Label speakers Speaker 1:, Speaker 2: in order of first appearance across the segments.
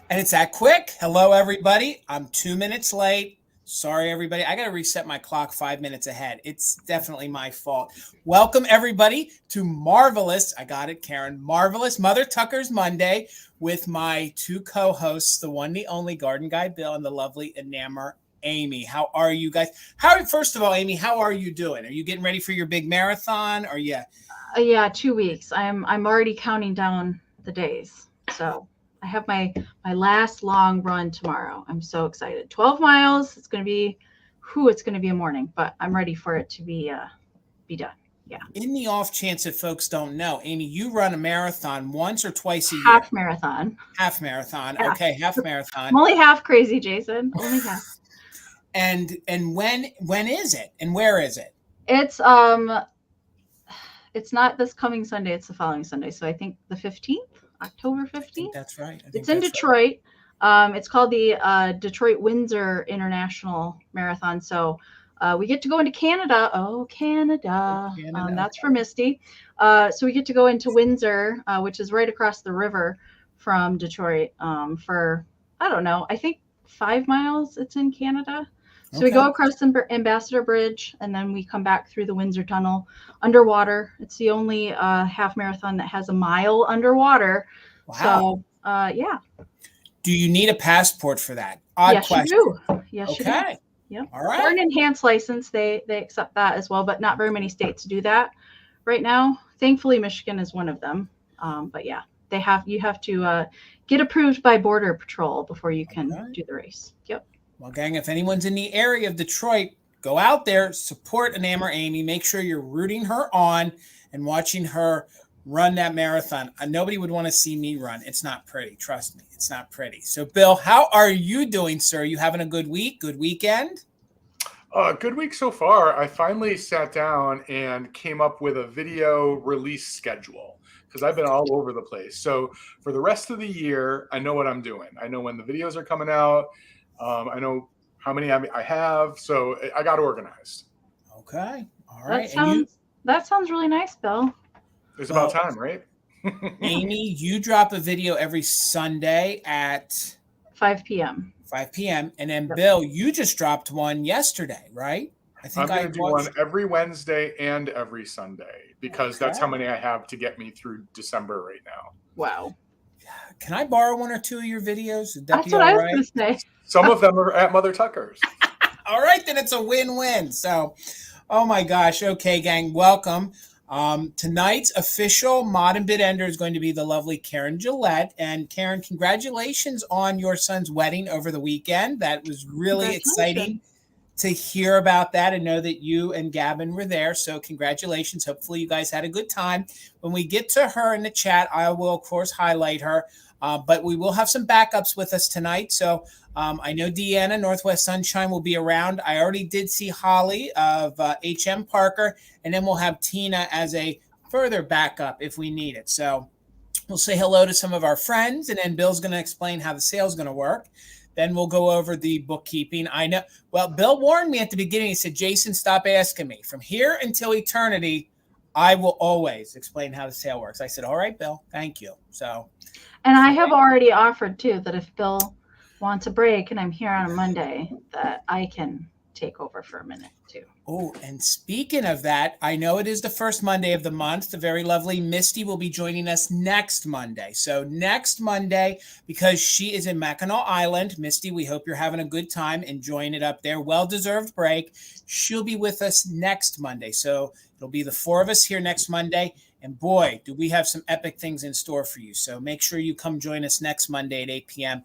Speaker 1: And it's that quick. Hello, everybody. I'm 2 minutes late. Sorry, everybody. I got to reset my clock 5 minutes ahead. It's definitely my fault. Welcome, everybody, to Marvelous. I got it, Karen. Marvelous Mother Tucker's Monday with my two co-hosts, the one, the only Garden Guy Bill and the lovely Enamor Amie. How are you guys? First of all, Amy, how are you doing? Are you getting ready for your big marathon? Or
Speaker 2: Yeah, 2 weeks. I'm already counting down the days. So I have my last long run tomorrow. I'm so excited. 12 miles. It's gonna be a morning, but I'm ready for it to be done. Yeah.
Speaker 1: In the off chance that folks don't know, Amy, you run a marathon once or twice a year?
Speaker 2: Half marathon.
Speaker 1: Half marathon.
Speaker 2: Half.
Speaker 1: Okay, half
Speaker 2: I'm
Speaker 1: marathon.
Speaker 2: only half crazy, Jason. Only half.
Speaker 1: And when is it? And where is it?
Speaker 2: It's it's not this coming Sunday, it's the following Sunday. So I think the 15th, October
Speaker 1: I think
Speaker 2: 15th.
Speaker 1: that's right.
Speaker 2: It's in Detroit. It's called the Detroit Windsor International Marathon. So we get to go into Canada. Oh, Canada. That's for Misty. So we get to go into Windsor, which is right across the river from Detroit, for, I don't know, I think 5 miles it's in Canada. So we go across the Ambassador Bridge, and then we come back through the Windsor Tunnel underwater. It's the only half marathon that has a mile underwater.
Speaker 1: Wow.
Speaker 2: So, yeah.
Speaker 1: Do you need a passport for that? Odd question.
Speaker 2: You do. Yes,
Speaker 1: okay.
Speaker 2: You do. Yep.
Speaker 1: All right.
Speaker 2: Or an enhanced license. They accept that as well, but not very many states do that right now. Thankfully, Michigan is one of them. But yeah, you have to get approved by Border Patrol before you can do the race. Yep.
Speaker 1: Well, gang, if anyone's in the area of Detroit, go out there, support Enamor Amie. Make sure you're rooting her on and watching her run that marathon. Nobody would want to see me run. It's not pretty. Trust me. It's not pretty. So, Bill, how are you doing, sir? You having a good week? Good weekend?
Speaker 3: Good week so far. I finally sat down and came up with a video release schedule because I've been all over the place. So for the rest of the year, I know what I'm doing. I know when the videos are coming out. I know how many I have. So I got organized.
Speaker 1: Okay. All right.
Speaker 2: That sounds really nice, Bill.
Speaker 3: It's about time, right?
Speaker 1: Amy, you drop a video every Sunday at
Speaker 2: 5 p.m.
Speaker 1: 5 p.m. And then, Bill, you just dropped one yesterday, right?
Speaker 3: I'm going to do one every Wednesday and every Sunday because that's how many I have to get me through December right now.
Speaker 2: Wow.
Speaker 1: Can I borrow one or two of your videos?
Speaker 2: That's what I was going to say.
Speaker 3: Some of them are at Mother Tucker's.
Speaker 1: All right, then it's a win-win. So, oh my gosh. Okay, gang, welcome. Tonight's official Mod and Bid Ender is going to be the lovely Karen Gillette. And Karen, congratulations on your son's wedding over the weekend. That was really exciting to hear about that and know that you and Gavin were there. So congratulations. Hopefully you guys had a good time. When we get to her in the chat, I will, of course, highlight her. But we will have some backups with us tonight. So I know Deanna, Northwest Sunshine, will be around. I already did see Holly of HM Parker. And then we'll have Tina as a further backup if we need it. So we'll say hello to some of our friends. And then Bill's going to explain how the sale is going to work. Then we'll go over the bookkeeping. I know. Well, Bill warned me at the beginning. He said, Jason, stop asking me. From here until eternity, I will always explain how the sale works. I said, all right, Bill, thank you. So,
Speaker 2: and I have already offered, too, that if Bill wants a break and I'm here on a Monday, that I can take over for a minute, too.
Speaker 1: Oh, and speaking of that, I know it is the first Monday of the month. The very lovely Misty will be joining us next Monday. So next Monday, because she is in Mackinac Island, Misty, we hope you're having a good time enjoying it up there. Well-deserved break. She'll be with us next Monday. So it'll be the four of us here next Monday. And boy, do we have some epic things in store for you. So make sure you come join us next Monday at 8 p.m.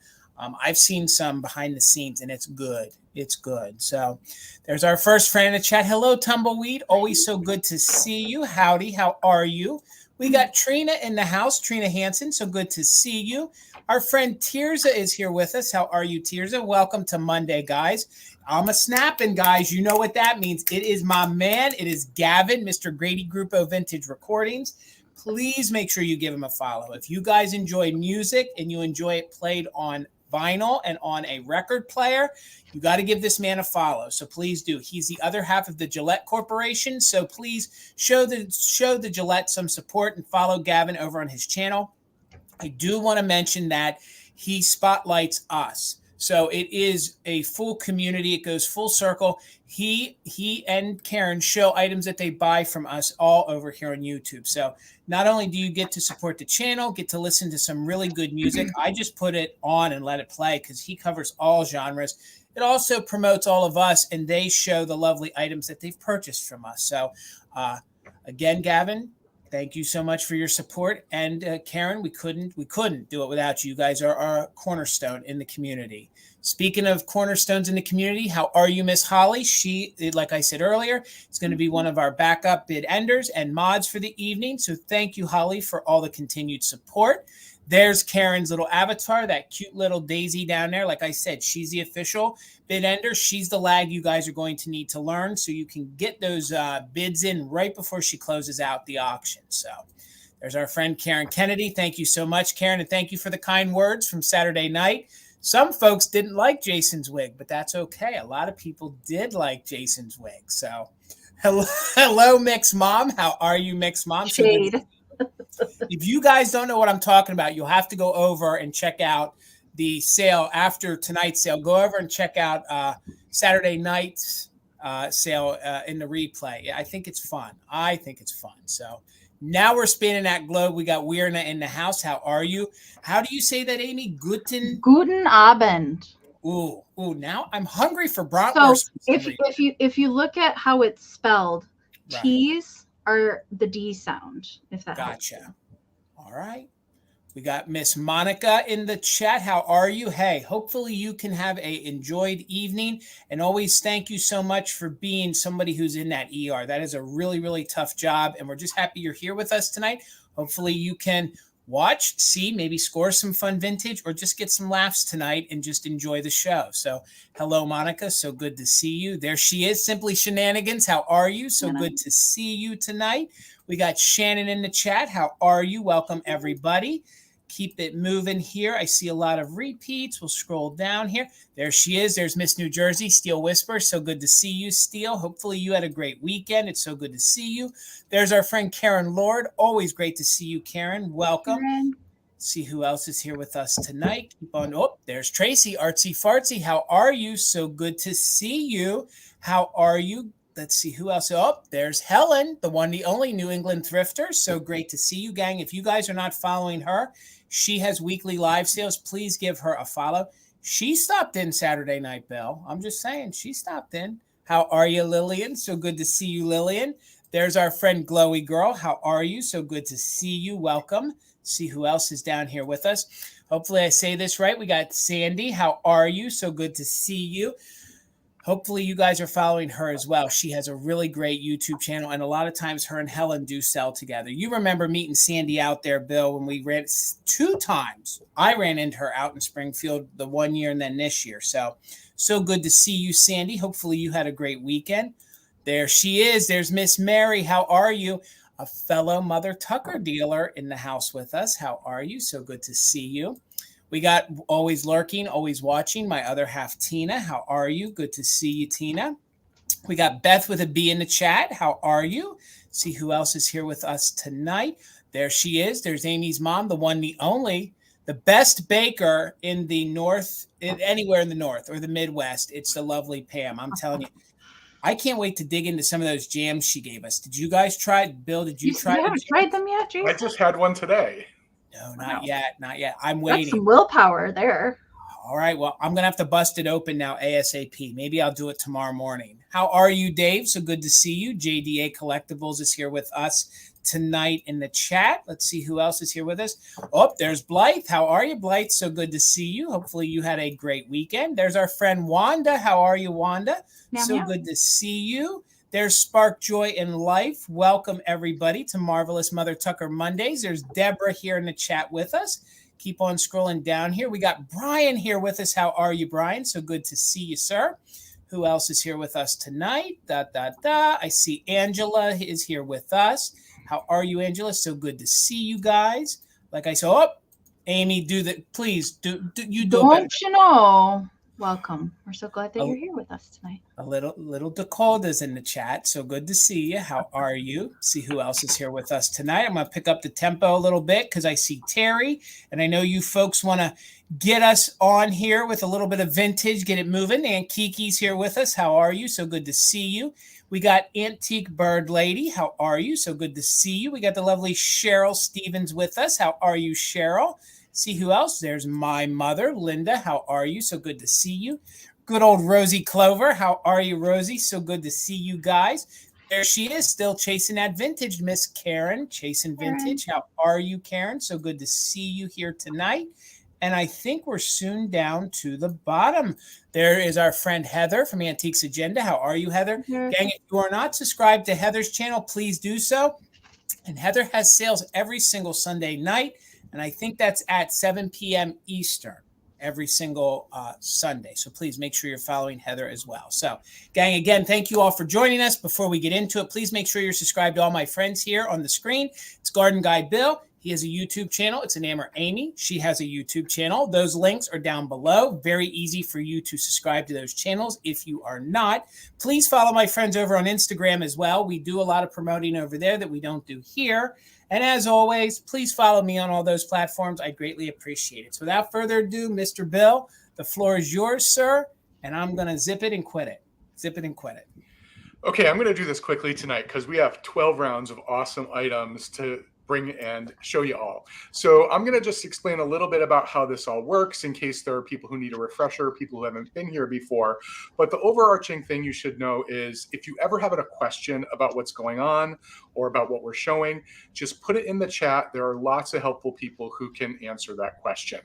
Speaker 1: I've seen some behind the scenes, and it's good. It's good. So there's our first friend in the chat. Hello, Tumbleweed. Always so good to see you. Howdy. How are you? We got Trina in the house, Trina Hansen. So good to see you. Our friend Tirza is here with us. How are you, Tirza? Welcome to Monday, guys. I'm a snapping, guys. You know what that means. It is my man. It is Gavin, Mr. Grady Grupo Vintage Recordings. Please make sure you give him a follow. If you guys enjoy music and you enjoy it played on vinyl and on a record player, you got to give this man a follow. So please do. He's the other half of the Gillette Corporation. So please show the Gillette some support and follow Gavin over on his channel. I do want to mention that he spotlights us. So it is a full community. It goes full circle. He and Karen show items that they buy from us all over here on YouTube. So not only do you get to support the channel, get to listen to some really good music. I just put it on and let it play because he covers all genres. It also promotes all of us, and they show the lovely items that they've purchased from us. So again, Gavin, thank you so much for your support. And Karen, we couldn't do it without you. You guys are our cornerstone in the community. Speaking of cornerstones in the community, how are you, Miss Holly? She, like I said earlier, is going to be one of our backup bid enders and mods for the evening. So thank you, Holly, for all the continued support. There's Karen's little avatar, that cute little Daisy down there. Like I said, she's the official bid ender. She's the lag you guys are going to need to learn so you can get those bids in right before she closes out the auction. So there's our friend Karen Kennedy. Thank you so much, Karen, and thank you for the kind words from Saturday night. Some folks didn't like Jason's wig, but that's okay. A lot of people did like Jason's wig. So hello, Mix Mom. How are you, Mix Mom?
Speaker 2: Shade.
Speaker 1: If you guys don't know what I'm talking about, you'll have to go over and check out the sale after tonight's sale. Go over and check out Saturday night's sale in the replay. I think it's fun. So now we're spinning that globe. We got Weirna in the house. How are you? How do you say that, Amy?
Speaker 2: Guten Abend.
Speaker 1: Ooh, now I'm hungry for bratwurst.
Speaker 2: So if you look at how it's spelled,
Speaker 1: right.
Speaker 2: T's are the D sound, if that helps.
Speaker 1: Gotcha. All right. We got Miss Monica in the chat. How are you? Hey, hopefully you can have a enjoyed evening. And always thank you so much for being somebody who's in that ER. That is a really, really tough job. And we're just happy you're here with us tonight. Hopefully you can watch, see, maybe score some fun vintage, or just get some laughs tonight and just enjoy the show. So hello, Monica. So good to see you. There she is, Simply Shenanigans. How are you? So good to see you tonight. We got Shannon in the chat. How are you? Welcome, everybody. Keep it moving here. I see a lot of repeats. We'll scroll down here. There she is. There's Miss New Jersey, Steel Whisper. So good to see you, Steel. Hopefully you had a great weekend. It's so good to see you. There's our friend Karen Lord. Always great to see you, Karen. Welcome. Karen. See who else is here with us tonight. Keep on. Oh, there's Tracy, Artsy Fartsy. How are you? So good to see you. How are you? Let's see who else. Oh, there's Helen, the one, the only New England thrifter. So great to see you, gang. If you guys are not following her, she has weekly live sales. Please give her a follow. She stopped in Saturday night, Bill. I'm just saying, she stopped in. How are you, Lillian? So good to see you, Lillian. There's our friend Glowy Girl. How are you? So good to see you. Welcome. See who else is down here with us. Hopefully I say this right. We got Sandy. How are you? So good to see you. Hopefully you guys are following her as well. She has a really great YouTube channel, and a lot of times her and Helen do sell together. You remember meeting Sandy out there, Bill, when we ran 2 times. I ran into her out in Springfield the one year and then this year. So good to see you, Sandy. Hopefully you had a great weekend. There she is. There's Miss Mary. How are you? A fellow Mother Tucker dealer in the house with us. How are you? So good to see you. We got always lurking, always watching, my other half, Tina. How are you? Good to see you, Tina. We got Beth with a B in the chat. How are you? See who else is here with us tonight. There she is. There's Amy's mom, the one, the only, the best baker in the North, anywhere in the North or the Midwest. It's the lovely Pam. I'm telling you. I can't wait to dig into some of those jams she gave us. Did you guys try? Bill, did you try?
Speaker 2: You haven't tried them yet, Jason?
Speaker 3: I just had one today.
Speaker 1: No, not yet. Not yet. I'm waiting.
Speaker 2: That's some willpower there.
Speaker 1: All right. Well, I'm going to have to bust it open now ASAP. Maybe I'll do it tomorrow morning. How are you, Dave? So good to see you. JDA Collectibles is here with us tonight in the chat. Let's see who else is here with us. Oh, there's Blythe. How are you, Blythe? So good to see you. Hopefully you had a great weekend. There's our friend Wanda. How are you, Wanda? Good to see you. There's Spark Joy in Life. Welcome, everybody, to Marvelous Mother Tucker Mondays. There's Deborah here in the chat with us. Keep on scrolling down here. We got Brian here with us. How are you, Brian? So good to see you, sir. Who else is here with us tonight? I see Angela is here with us. How are you, Angela? So good to see you guys. Like I said, Amy, please do you do it better.
Speaker 2: Don't you know? Welcome. We're so glad that you're here with us tonight.
Speaker 1: A little Dakota's in the chat. So good to see you. How are you? See who else is here with us tonight. I'm going to pick up the tempo a little bit because I see Terry, and I know you folks want to get us on here with a little bit of vintage, get it moving. Aunt Kiki's here with us. How are you? So good to see you. We got Antique Bird Lady. How are you? So good to see you. We got the lovely Cheryl Stevens with us. How are you, Cheryl? See who else? There's my mother, Linda. How are you? So good to see you. Good old Rosie Clover. How are you, Rosie? So good to see you guys. There she is, still chasing that vintage, Miss Karen, chasing vintage. How are you, Karen? So good to see you here tonight. And I think we're soon down to the bottom. There is our friend Heather from Antiques Agenda. How are you, Heather?
Speaker 2: Yeah.
Speaker 1: Gang, if you are not subscribed to Heather's channel, please do so. And Heather has sales every single Sunday night. And I think that's at 7 p.m. Eastern every single Sunday. So please make sure you're following Heather as well. So, gang, again, thank you all for joining us. Before we get into it, please make sure you're subscribed to all my friends here on the screen. It's Garden Guy Bill. He has a YouTube channel. It's ENAMOR AMIE. She has a YouTube channel. Those links are down below. Very easy for you to subscribe to those channels if you are not. Please follow my friends over on Instagram as well. We do a lot of promoting over there that we don't do here. And as always, please follow me on all those platforms. I greatly appreciate it. So without further ado, Mr. Bill, the floor is yours, sir. And I'm going to zip it and quit it. Zip it and quit it.
Speaker 3: Okay, I'm going to do this quickly tonight because we have 12 rounds of awesome items to bring and show you all. So I'm going to just explain a little bit about how this all works in case there are people who need a refresher, people who haven't been here before. But the overarching thing you should know is if you ever have a question about what's going on or about what we're showing, just put it in the chat. There are lots of helpful people who can answer that question.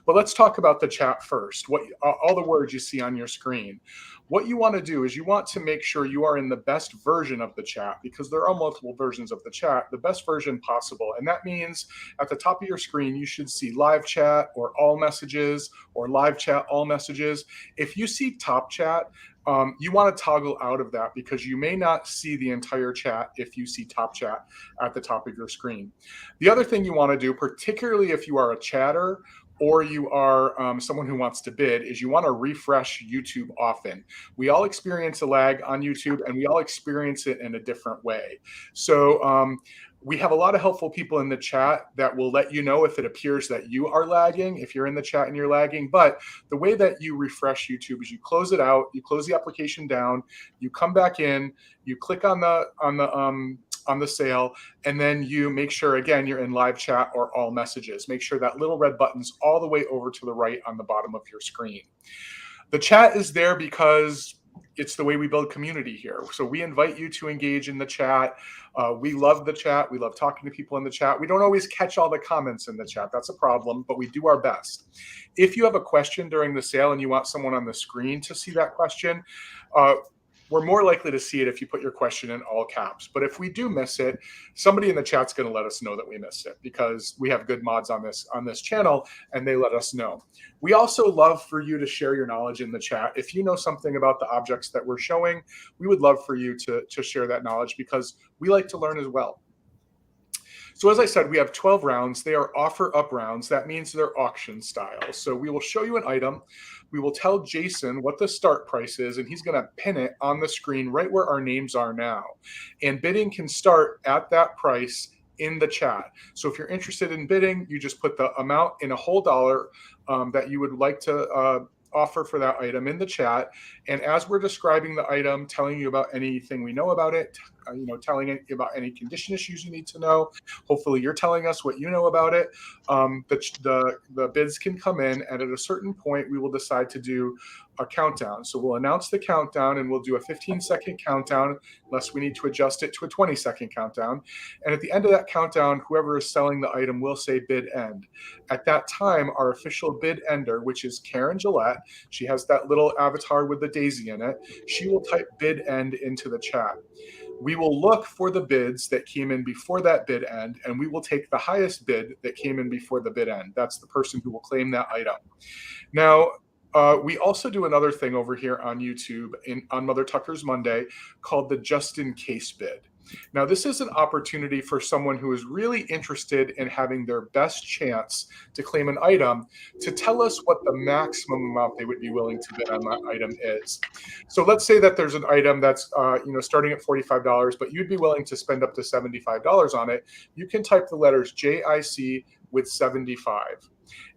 Speaker 3: But let's talk about the chat first. All the words you see on your screen. What you want to do is you want to make sure you are in the best version of the chat because there are multiple versions of the chat, the best version possible. And that means at the top of your screen, you should see live chat or all messages or live chat, all messages. If you see top chat, you want to toggle out of that because you may not see the entire chat if you see top chat at the top of your screen. The other thing you want to do, particularly if you are a chatter or you are someone who wants to bid, is you want to refresh YouTube often. We all experience a lag on YouTube and we all experience it in a different way. So we have a lot of helpful people in the chat that will let you know if it appears that you are lagging, if you're in the chat and you're lagging. But the way that you refresh YouTube is you close it out, you close the application down, you come back in, you click on the sale, and then you make sure, again, you're in live chat or all messages. Make sure that little red button's all the way over to the right on the bottom of your screen. The chat is there because it's the way we build community here. So we invite you to engage in the chat. We love the chat. We love talking to people in the chat. We don't always catch all the comments in the chat. That's a problem, but we do our best. If you have a question during the sale and you want someone on the screen to see that question, we're more likely to see it if you put your question in all caps. But if we do miss it, somebody in the chat's going to let us know that we missed it because we have good mods on this channel and they let us know. We also love for you to share your knowledge in the chat. If you know something about the objects that we're showing, we would love for you to share that knowledge because we like to learn as well. So as I said, we have 12 rounds. They are offer up rounds. That means they're auction style. So we will show you an item. We will tell Jason what the start price is, and he's going to pin it on the screen right where our names are now. And bidding can start at that price in the chat. So if you're interested in bidding, you just put the amount in a whole dollar that you would like to offer for that item in the chat. And as we're describing the item, telling you about anything we know about it, telling you about any condition issues you need to know. Hopefully you're telling us what you know about it. The bids can come in, and at a certain point, we will decide to do a countdown. So we'll announce the countdown, and we'll do a 15-second countdown, unless we need to adjust it to a 20-second countdown. And at the end of that countdown, whoever is selling the item will say bid end. At that time, our official bid ender, which is Karen Gillette, she has that little avatar with the daisy in it, she will type bid end into the chat. We will look for the bids that came in before that bid end, and we will take the highest bid that came in before the bid end. That's the person who will claim that item. Now, we also do another thing over here on YouTube on Mother Tucker's Monday called the just in case bid. Now, this is an opportunity for someone who is really interested in having their best chance to claim an item to tell us what the maximum amount they would be willing to bid on that item is. So let's say that there's an item that's starting at $45, but you'd be willing to spend up to $75 on it. You can type the letters JIC with 75.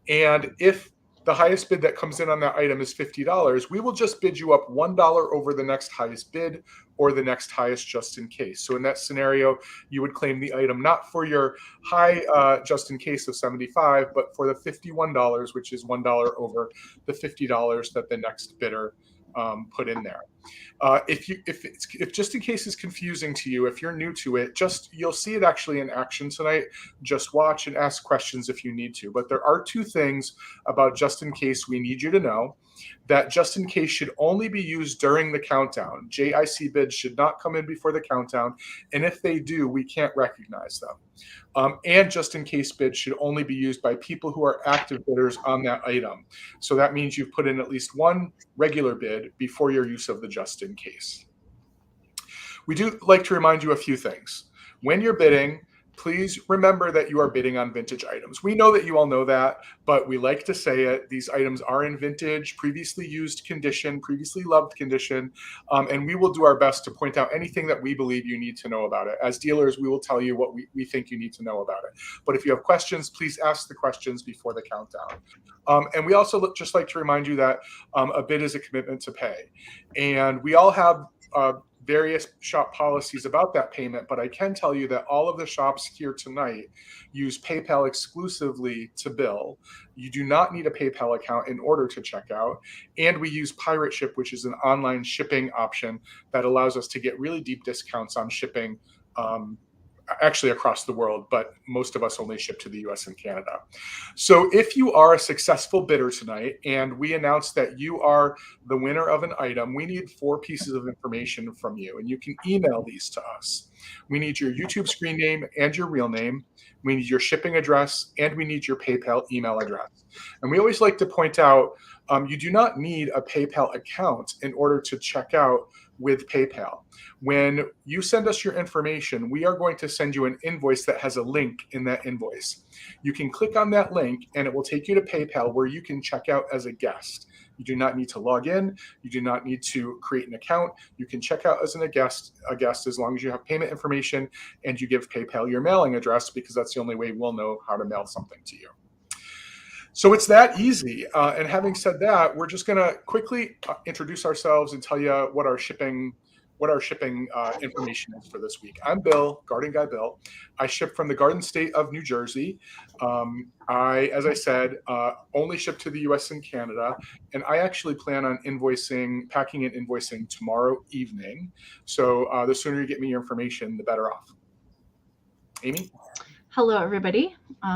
Speaker 3: And if the highest bid that comes in on that item is $50, we will just bid you up $1 over the next highest bid or the next highest just in case. So in that scenario, you would claim the item not for your high just in case of 75, but for the $51, which is $1 over the $50 that the next bidder put in there. If just in case is confusing to you, if you're new to it, you'll see it actually in action tonight. Just watch and ask questions if you need to. But there are two things about just in case we need you to know. That just in case should only be used during the countdown. JIC bids should not come in before the countdown, and if they do, we can't recognize them. And just in case bids should only be used by people who are active bidders on that item. So that means you've put in at least one regular bid before your use of the just in case. We do like to remind you a few things. When you're bidding, please remember that you are bidding on vintage items. We know that you all know that, but we like to say it. These items are in vintage, previously used condition, previously loved condition, and we will do our best to point out anything that we believe you need to know about it. As dealers, we will tell you what we think you need to know about it. But if you have questions, please ask the questions before the countdown. And we also just like to remind you that a bid is a commitment to pay. And we all have various shop policies about that payment, but I can tell you that all of the shops here tonight use PayPal exclusively to bill. You do not need a PayPal account in order to check out. And we use Pirate Ship, which is an online shipping option that allows us to get really deep discounts on shipping actually across the world, but most of us only ship to the US and Canada. So if you are a successful bidder tonight and we announce that you are the winner of an item, we need 4 pieces of information from you, and you can email these to us. We need your YouTube screen name and your real name. We need your shipping address, and we need your PayPal email address. And we always like to point out, you do not need a PayPal account in order to check out with PayPal. When you send us your information, we are going to send you an invoice that has a link in that invoice. You can click on that link and it will take you to PayPal where you can check out as a guest. You do not need to log in. You do not need to create an account. You can check out as a guest as long as you have payment information and you give PayPal your mailing address, because that's the only way we'll know how to mail something to you. So it's that easy. And having said that, we're just going to quickly introduce ourselves and tell you what our shipping information is for this week. I'm Bill, Garden Guy Bill. I ship from the Garden State of New Jersey. As I said, only ship to the US and Canada. And I actually plan on packing and invoicing tomorrow evening. So the sooner you get me your information, the better off. Amy?
Speaker 2: Hello, everybody.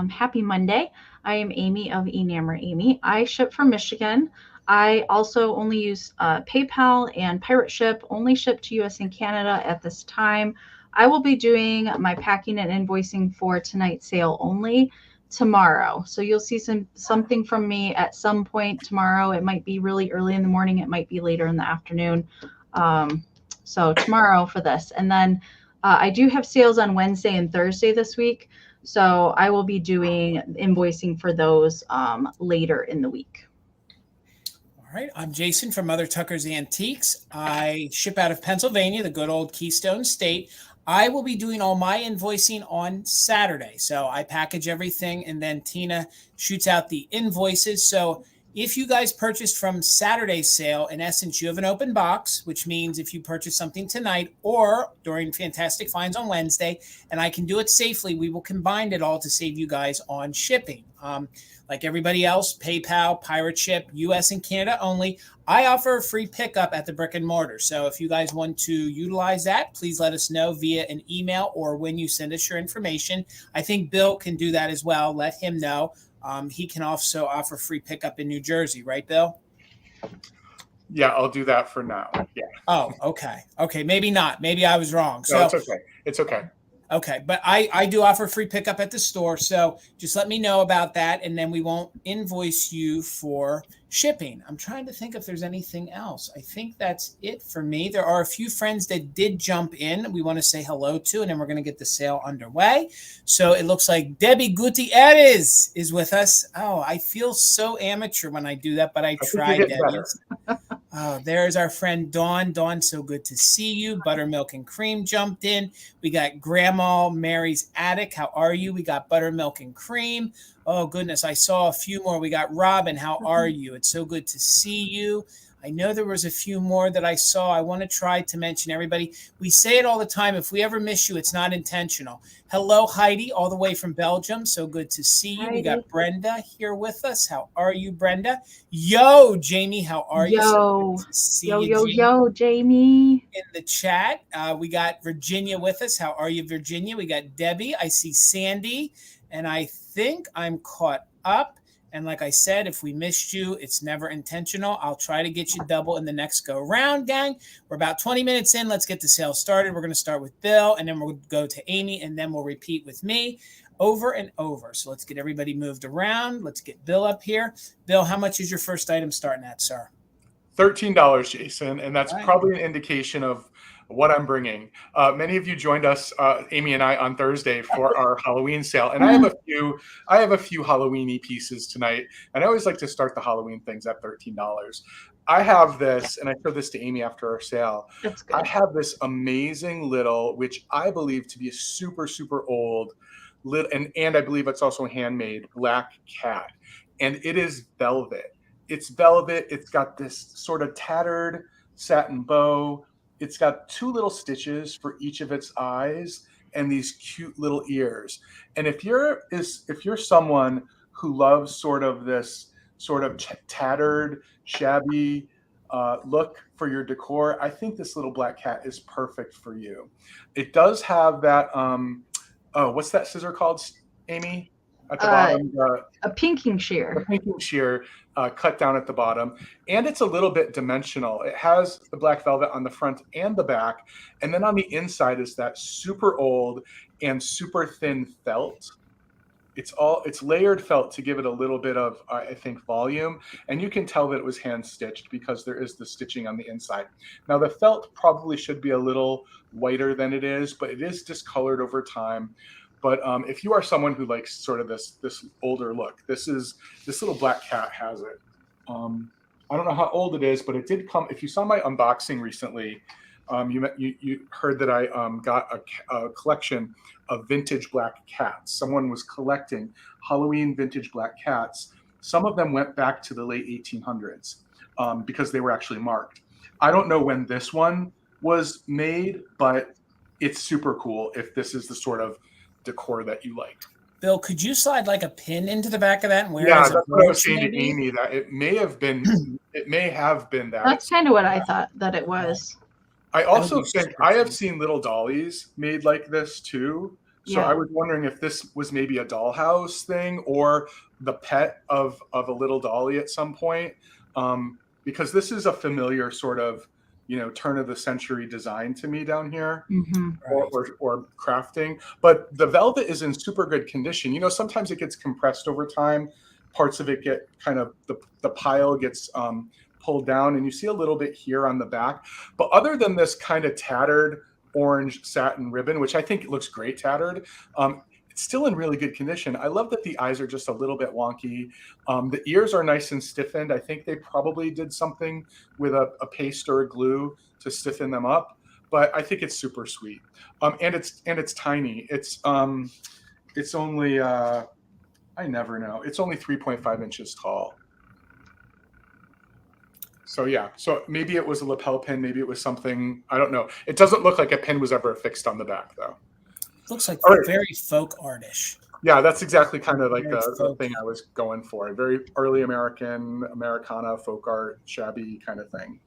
Speaker 2: Happy Monday. I am Amy of Enamor Amie. I ship from Michigan. I also only use PayPal and Pirate Ship, only ship to US and Canada at this time. I will be doing my packing and invoicing for tonight's sale only tomorrow. So you'll see something from me at some point tomorrow. It might be really early in the morning. It might be later in the afternoon. So tomorrow for this. And then I do have sales on Wednesday and Thursday this week. So I will be doing invoicing for those later in the week.
Speaker 1: All right. I'm Jason from Mother Tucker's Antiques. I ship out of Pennsylvania, the good old Keystone State. I will be doing all my invoicing on Saturday. So I package everything and then Tina shoots out the invoices. So if you guys purchased from Saturday's sale, in essence, you have an open box, which means if you purchase something tonight or during Fantastic Finds on Wednesday, and I can do it safely, we will combine it all to save you guys on shipping. Like everybody else, PayPal, Pirate Ship, US and Canada only. I offer a free pickup at the brick and mortar. So if you guys want to utilize that, please let us know via an email or when you send us your information. I think Bill can do that as well. Let him know. He can also offer free pickup in New Jersey, right, Bill?
Speaker 3: Yeah, I'll do that for now. Yeah.
Speaker 1: Oh, okay. Okay, maybe not. Maybe I was wrong.
Speaker 3: No, it's okay. It's okay.
Speaker 1: Okay, but I do offer free pickup at the store, so just let me know about that, and then we won't invoice you for shipping. I'm trying to think if there's anything else. I think that's it for me. There are a few friends that did jump in we want to say hello to, and then we're going to get the sale underway. So it looks like Debbie Gutierrez is with us. Oh, I feel so amateur when I do that, but I tried, Debbie. Oh, there's our friend Dawn. Dawn, so good to see you. Buttermilk and Cream jumped in. We got Grandma Mary's Attic. How are you? We got Buttermilk and Cream. Oh, goodness. I saw a few more. We got Robin. How are you? It's so good to see you. I know there was a few more that I saw. I want to try to mention everybody. We say it all the time. If we ever miss you, it's not intentional. Hello, Heidi, all the way from Belgium. So good to see you. Heidi. We got Brenda here with us. How are you, Brenda? Yo, Jamie, how are you?
Speaker 2: So good to see you, Jamie. Jamie.
Speaker 1: In the chat, we got Virginia with us. How are you, Virginia? We got Debbie. I see Sandy, and I think I'm caught up. And like I said, if we missed you, it's never intentional. I'll try to get you double in the next go round, gang. We're about 20 minutes in. Let's get the sale started. We're going to start with Bill, and then we'll go to Amy, and then we'll repeat with me over and over. So let's get everybody moved around. Let's get Bill up here. Bill, how much is your first item starting at, sir?
Speaker 3: $13, Jason, and that's probably an indication of what I'm bringing. Many of you joined us, Amy and I, on Thursday for our Halloween sale, and I have a few Halloween-y pieces tonight, and I always like to start the Halloween things at $13. I have this, and I showed this to Amy after our sale.
Speaker 2: That's good.
Speaker 3: I have this amazing little, which I believe to be a super, super old, and I believe it's also handmade, black cat, and it is velvet. It's velvet. It's got this sort of tattered satin bow. It's got two little stitches for each of its eyes and these cute little ears. And if you're someone who loves sort of this sort of tattered, shabby look for your decor, I think this little black cat is perfect for you. It does have that, what's that scissor called, Amy? At the bottom,
Speaker 2: a pinking shear.
Speaker 3: A pinking shear cut down at the bottom, and it's a little bit dimensional. It has the black velvet on the front and the back, and then on the inside is that super old and super thin felt. It's layered felt to give it a little bit of, I think, volume, and you can tell that it was hand stitched because there is the stitching on the inside. Now the felt probably should be a little whiter than it is, but it is discolored over time. But if you are someone who likes sort of this older look, this little black cat has it. I don't know how old it is, but it did come. If you saw my unboxing recently, you heard that I got a collection of vintage black cats. Someone was collecting Halloween vintage black cats. Some of them went back to the late 1800s because they were actually marked. I don't know when this one was made, but it's super cool if this is the sort of decor that you like.
Speaker 1: Bill, could you slide like a pin into the back of that and wear
Speaker 3: it as
Speaker 1: a
Speaker 3: that's what I was saying
Speaker 1: maybe?
Speaker 3: To Amy, that it may have been that.
Speaker 2: That's kind of what I thought that it was.
Speaker 3: I also think I have seen little dollies made like this too. So I was wondering if this was maybe a dollhouse thing or the pet of a little dolly at some point, because this is a familiar sort of, turn of the century design to me down here, or crafting. But the velvet is in super good condition. Sometimes it gets compressed over time. Parts of it get kind of, the pile gets pulled down, and you see a little bit here on the back. But other than this kind of tattered orange satin ribbon, which I think looks great tattered, it's still in really good condition. I love that the eyes are just a little bit wonky. The ears are nice and stiffened. I think they probably did something with a paste or a glue to stiffen them up, but I think it's super sweet. And it's tiny. It's only I never know. It's only 3.5 inches tall. So yeah, so maybe it was a lapel pin, maybe it was something, I don't know. It doesn't look like a pin was ever affixed on the back though.
Speaker 1: Looks like very folk artish.
Speaker 3: Yeah, that's exactly kind of like the thing I was going for. Very early Americana, folk art, shabby kind of thing.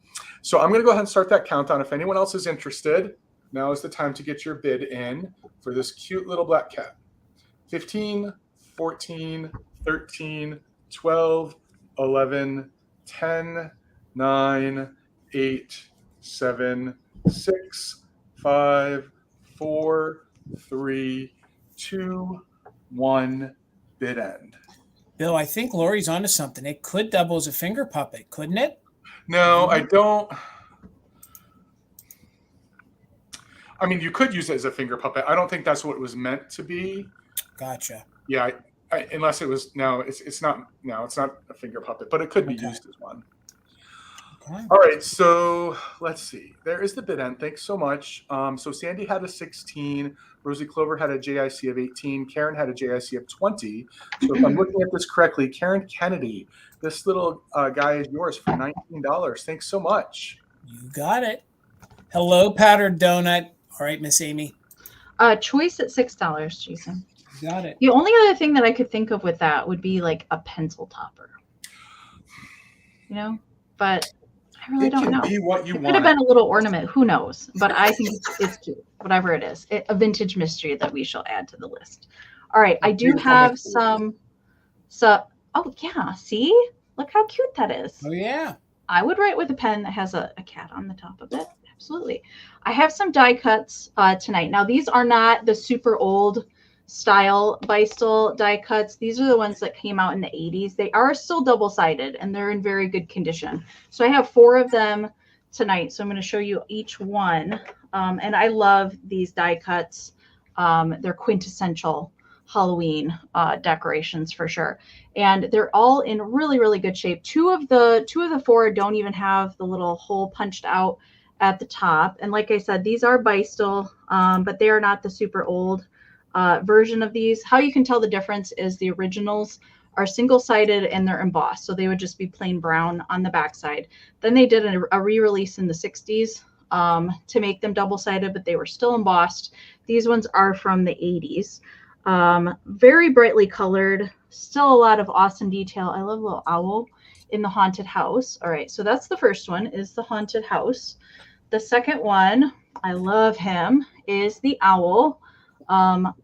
Speaker 3: So I'm going to go ahead and start that countdown. If anyone else is interested, now is the time to get your bid in for this cute little black cat. 15, 14, 13, 12, 11, 10, 9, 8, 7, 6, 5, 4, 3, 2, 1, bid end.
Speaker 1: Bill, I think Lori's onto something. It could double as a finger puppet, couldn't it?
Speaker 3: No, I don't. I mean, you could use it as a finger puppet. I don't think that's what it was meant to be.
Speaker 1: Gotcha.
Speaker 3: Yeah, unless it was. No, it's not. No, it's not a finger puppet, but it could be used as one. Okay. All right, so let's see. There is the bid end. Thanks so much. So Sandy had a 16. Rosie Clover had a JIC of 18. Karen had a JIC of 20. So if I'm looking at this correctly, Karen Kennedy, this little guy is yours for $19. Thanks so much.
Speaker 1: You got it. Hello, powdered donut. All right, Miss Amy.
Speaker 2: Choice at $6, Jason.
Speaker 1: Got it.
Speaker 2: The only other thing that I could think of with that would be like a pencil topper. You know, but I really don't know.
Speaker 3: Be what you
Speaker 2: it
Speaker 3: want.
Speaker 2: Could have been a little ornament. Who knows? But I think it's cute. Whatever it is, a vintage mystery that we shall add to the list. All right, I do have some. So, oh yeah, see, look how cute that is.
Speaker 1: Oh yeah.
Speaker 2: I would write with a pen that has a cat on the top of it. Absolutely. I have some die cuts tonight. Now these are not the super old style Beistel die cuts. These are the ones that came out in the 80s. They are still double-sided and they're in very good condition. So I have 4 of them tonight. So I'm going to show you each one. And I love these die cuts. They're quintessential Halloween decorations for sure. And they're all in really, really good shape. Two of the 4 don't even have the little hole punched out at the top. And like I said, these are Beistel, but they are not the super old version of these. How you can tell the difference is the originals are single-sided and they're embossed. So they would just be plain brown on the backside. Then they did a re-release in the 60s to make them double-sided, but they were still embossed. These ones are from the 80s. Very brightly colored, still a lot of awesome detail. I love a little owl in the haunted house. All right, so that's the first one, is the haunted house. The second one, I love him, is the owl.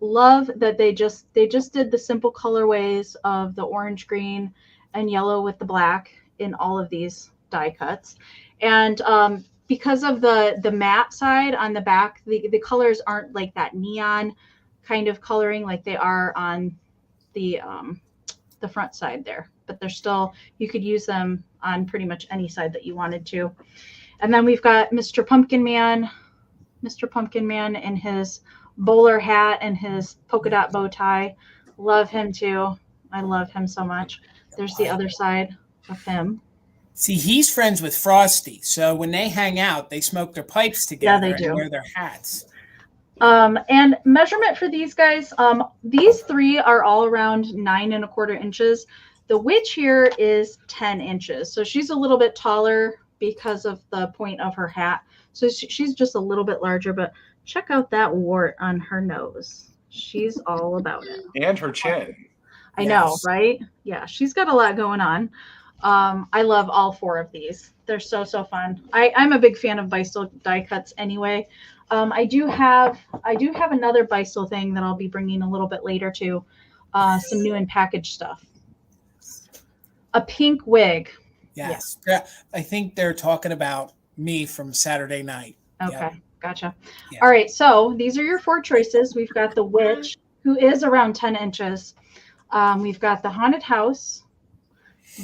Speaker 2: Love that they just did the simple colorways of the orange, green, and yellow with the black in all of these die cuts. And because of the matte side on the back, the colors aren't like that neon kind of coloring like they are on the front side there. But they're still, you could use them on pretty much any side that you wanted to. And then we've got Mr. Pumpkin Man in his bowler hat and his polka dot bow tie. Love him too. I love him so much. There's the other side of him.
Speaker 1: See, he's friends with Frosty. So when they hang out, they smoke their pipes together
Speaker 2: they do.
Speaker 1: and wear their hats.
Speaker 2: And measurement for these guys, these 3 are all around 9 1/4 inches. The witch here is 10 inches. So she's a little bit taller because of the point of her hat. So she's just a little bit larger, but check out that wart on her nose. She's all about it.
Speaker 3: And her chin.
Speaker 2: I know, right? Yeah, she's got a lot going on. I love all 4 of these. They're so fun. I'm a big fan of Beistel die cuts anyway. I do have another Beistel thing that I'll be bringing a little bit later too. Some new and packaged stuff. A pink wig.
Speaker 1: Yes. Yeah. I think they're talking about me from Saturday night.
Speaker 2: Okay.
Speaker 1: Yeah.
Speaker 2: Gotcha.
Speaker 1: Yeah.
Speaker 2: All right. So these are your 4 choices. We've got the witch, who is around 10 inches. We've got the haunted house,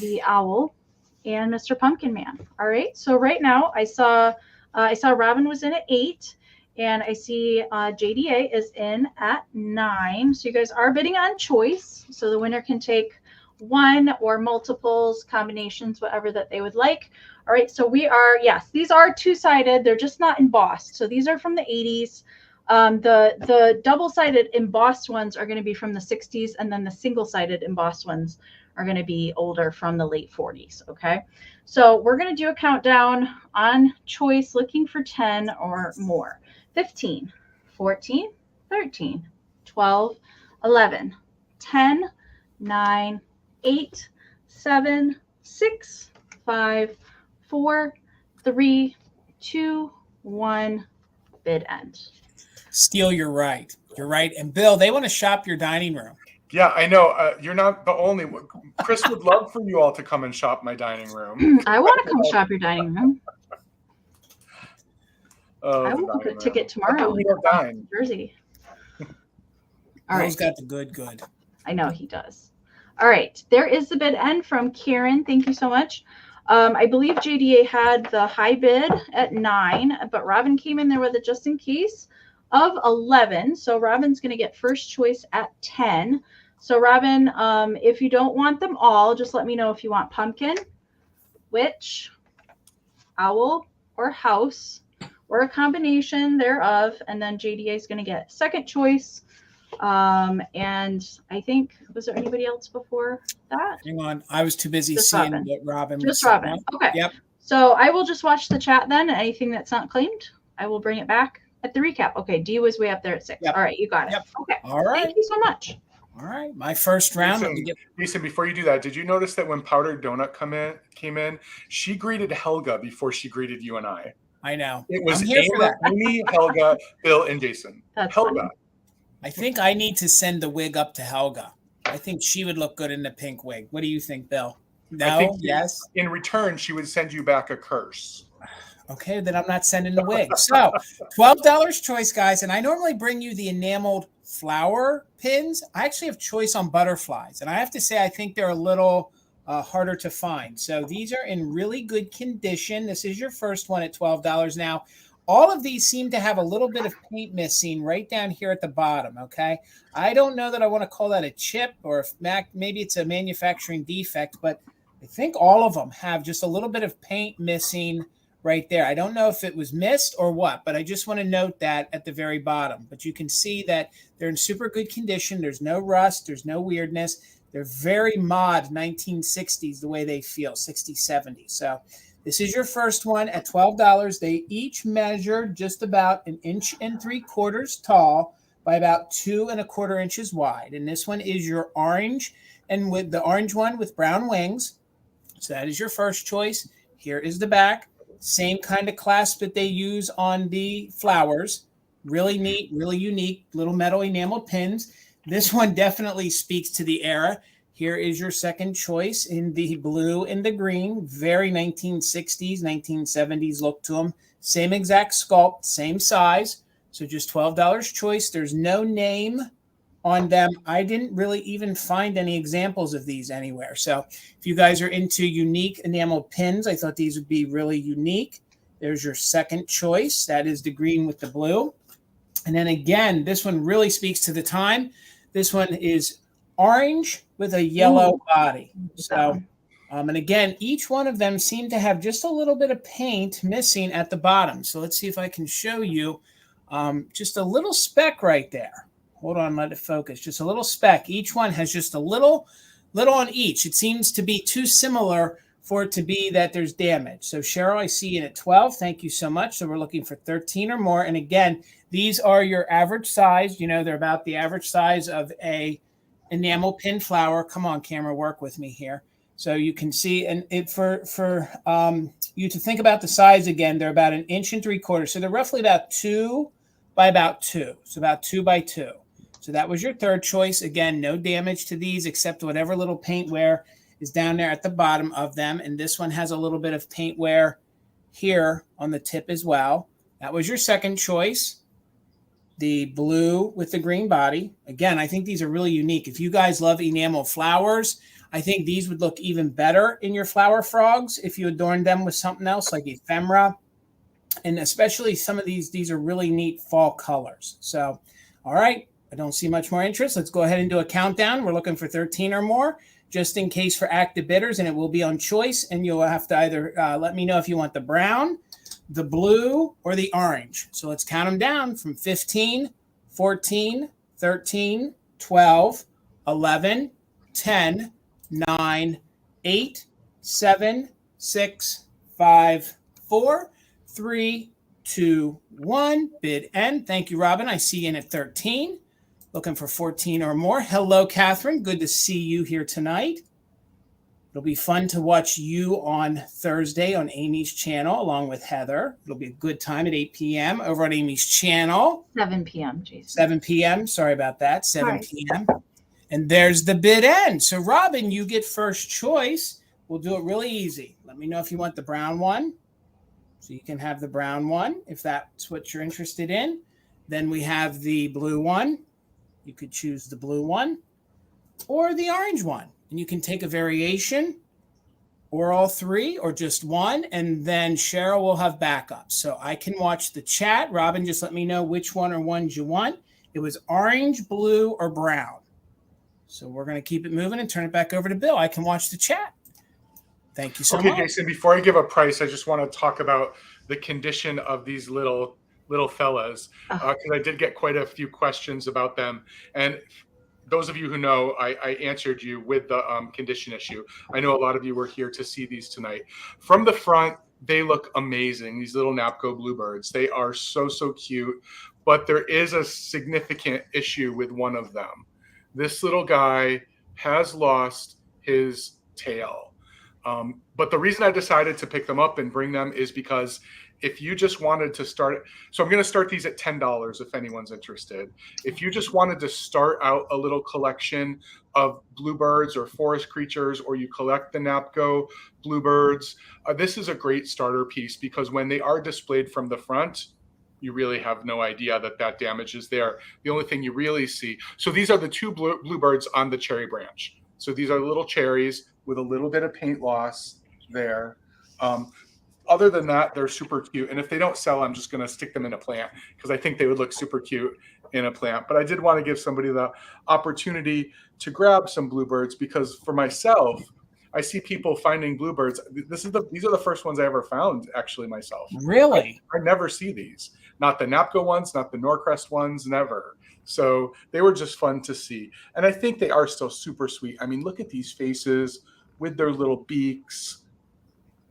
Speaker 2: the owl, and Mr. Pumpkin Man. All right. So right now I saw Robin was in at 8, and I see JDA is in at 9. So you guys are bidding on choice. So the winner can take 1 or multiples, combinations, whatever that they would like. All right, so we are, yes, these are 2-sided. They're just not embossed. So these are from the 80s. The double-sided embossed ones are going to be from the 60s, and then the single-sided embossed ones are going to be older, from the late 40s, okay? So we're going to do a countdown on choice, looking for 10 or more. 15, 14, 13, 12, 11, 10, 9, 8, 7, 6, 5, 4, 3, 2, 1, bid end.
Speaker 1: Steele, you're right. You're right. And Bill, they want to shop your dining room.
Speaker 3: Yeah, I know. You're not the only one. Chris would love for you all to come and shop my dining room.
Speaker 2: I want to come shop your dining room.
Speaker 3: Oh,
Speaker 2: I will book a ticket tomorrow.
Speaker 3: We don't dine.
Speaker 2: Jersey. All
Speaker 1: Bill's
Speaker 2: right.
Speaker 1: got the good.
Speaker 2: I know he does. All right. There is the bid end from Karen. Thank you so much. I believe JDA had the high bid at 9, but Robin came in there with a just in case of 11. So Robin's going to get first choice at 10. So Robin, if you don't want them all, just let me know if you want pumpkin, witch, owl, or house, or a combination thereof. And then JDA is going to get second choice. And I think, was there anybody else before that?
Speaker 1: Hang on. I was too busy
Speaker 2: Just
Speaker 1: seeing
Speaker 2: Robin.
Speaker 1: what Robin was
Speaker 2: Just
Speaker 1: saying.
Speaker 2: Robin. Okay.
Speaker 1: Yep.
Speaker 2: So I will just watch the chat then. Anything that's not claimed, I will bring it back at the recap. Okay. D was way up there at 6.
Speaker 1: Yep.
Speaker 2: All right. You got it.
Speaker 1: Yep.
Speaker 2: Okay.
Speaker 1: All right.
Speaker 2: Thank you so much.
Speaker 1: All right. My first round.
Speaker 3: Lisa, before you do that, did you notice that when Powdered Donut came in, she greeted Helga before she greeted you and I?
Speaker 1: I know.
Speaker 3: It was
Speaker 1: I'm here for that.
Speaker 3: Amy, Helga, Bill, and Jason.
Speaker 2: That's
Speaker 3: Helga.
Speaker 2: funny.
Speaker 1: I think I need to send the wig up to Helga. I think she would look good in the pink wig. What do you think, Bill? No? Yes?
Speaker 3: In return, she would send you back a curse.
Speaker 1: Okay, then I'm not sending the wig. So, $12 choice, guys. And I normally bring you the enameled flower pins. I actually have choice on butterflies. And I have to say, I think they're a little harder to find. So these are in really good condition. This is your first one at $12. Now, all of these seem to have a little bit of paint missing right down here at the bottom, okay? I don't know that I want to call that a chip or if maybe it's a manufacturing defect, but I think all of them have just a little bit of paint missing right there. I don't know if it was missed or what, but I just want to note that at the very bottom. But you can see that they're in super good condition. There's no rust. There's no weirdness. They're very mod 1960s the way they feel, 60, 70. So this is your first one at $12. They each measure just about 1.75 inches tall by about 2.25 inches wide. And this one is your orange, and with the orange one with brown wings. So that is your first choice. Here is the back. Same kind of clasp that they use on the flowers. Really neat, really unique, little metal enameled pins. This one definitely speaks to the era. Here is your second choice in the blue and the green. Very 1960s, 1970s look to them. Same exact sculpt, same size. So just $12 choice. There's no name on them. I didn't really even find any examples of these anywhere. So if you guys are into unique enameled pins, I thought these would be really unique. There's your second choice. That is the green with the blue. And then again, this one really speaks to the time. This one is orange with a yellow body. So, and again, each one of them seem to have just a little bit of paint missing at the bottom. So let's see if I can show you just a little speck right there. Hold on, let it focus. Just a little speck. Each one has just a little on each. It seems to be too similar for it to be that there's damage. So Cheryl, I see you at 12. Thank you so much. So we're looking for 13 or more. And again, these are your average size. You know, they're about the average size of a enamel pin flower. Come on, camera, work with me here. So you can see, and it for you to think about the size again, they're about 1.75 inches. So they're roughly about 2 by about 2. So about 2 by 2. So that was your third choice. Again, no damage to these except whatever little paint wear is down there at the bottom of them. And this one has a little bit of paint wear here on the tip as well. That was your second choice. The blue with the green body. Again, I think these are really unique. If you guys love enamel flowers, I think these would look even better in your flower frogs if you adorned them with something else like ephemera. And especially some of these are really neat fall colors. So, all right, I don't see much more interest. Let's go ahead and do a countdown. We're looking for 13 or more, just in case for active bidders, and it will be on choice. And you'll have to either let me know if you want the brown, the blue, or the orange. So let's count them down from 15, 14, 13, 12, 11, 10, 9, 8, 7, 6, 5, 4, 3, 2, 1. Bid end. Thank you, Robin. I see you in at 13. Looking for 14 or more. Hello, Catherine. Good to see you here tonight. It'll be fun to watch you on Thursday on Amy's channel along with Heather. It'll be a good time at 8 p.m. over on Amy's channel.
Speaker 2: 7 p.m., Jason.
Speaker 1: 7 p.m. Sorry about that. 7 p.m. And there's the bid end. So, Robin, you get first choice. We'll do it really easy. Let me know if you want the brown one. So you can have the brown one if that's what you're interested in. Then we have the blue one. You could choose the blue one or the orange one. And you can take a variation or all three or just one, and then Cheryl will have backups. So I can watch the chat. Robin, just let me know which one or ones you want. It was orange, blue, or brown. So we're going to keep it moving and turn it back over to Bill. I can watch the chat. Thank you so much.
Speaker 3: Okay, Jason, before I give a price, I just want to talk about the condition of these little fellas, because I did get quite a few questions about them. And those of you who know, I answered you with the condition issue. I know a lot of you were here to see these tonight. From the front, they look amazing. These little Napco Bluebirds. They are so, so cute. But there is a significant issue with one of them. This little guy has lost his tail. But the reason I decided to pick them up and bring them is because if you just wanted to start, so I'm going to start these at $10 if anyone's interested. If you just wanted to start out a little collection of bluebirds or forest creatures, or you collect the Napco Bluebirds, this is a great starter piece, because when they are displayed from the front, you really have no idea that damage is there. The only thing you really see. So these are the two bluebirds on the cherry branch. So these are little cherries with a little bit of paint loss there. Other than that, they're super cute. And if they don't sell, I'm just going to stick them in a plant, because I think they would look super cute in a plant. But I did want to give somebody the opportunity to grab some bluebirds, because for myself, I see people finding bluebirds. These are the first ones I ever found, actually, myself.
Speaker 1: Really?
Speaker 3: I never see these. Not the Napco ones, not the Norcrest ones, never. So they were just fun to see. And I think they are still super sweet. I mean, look at these faces with their little beaks.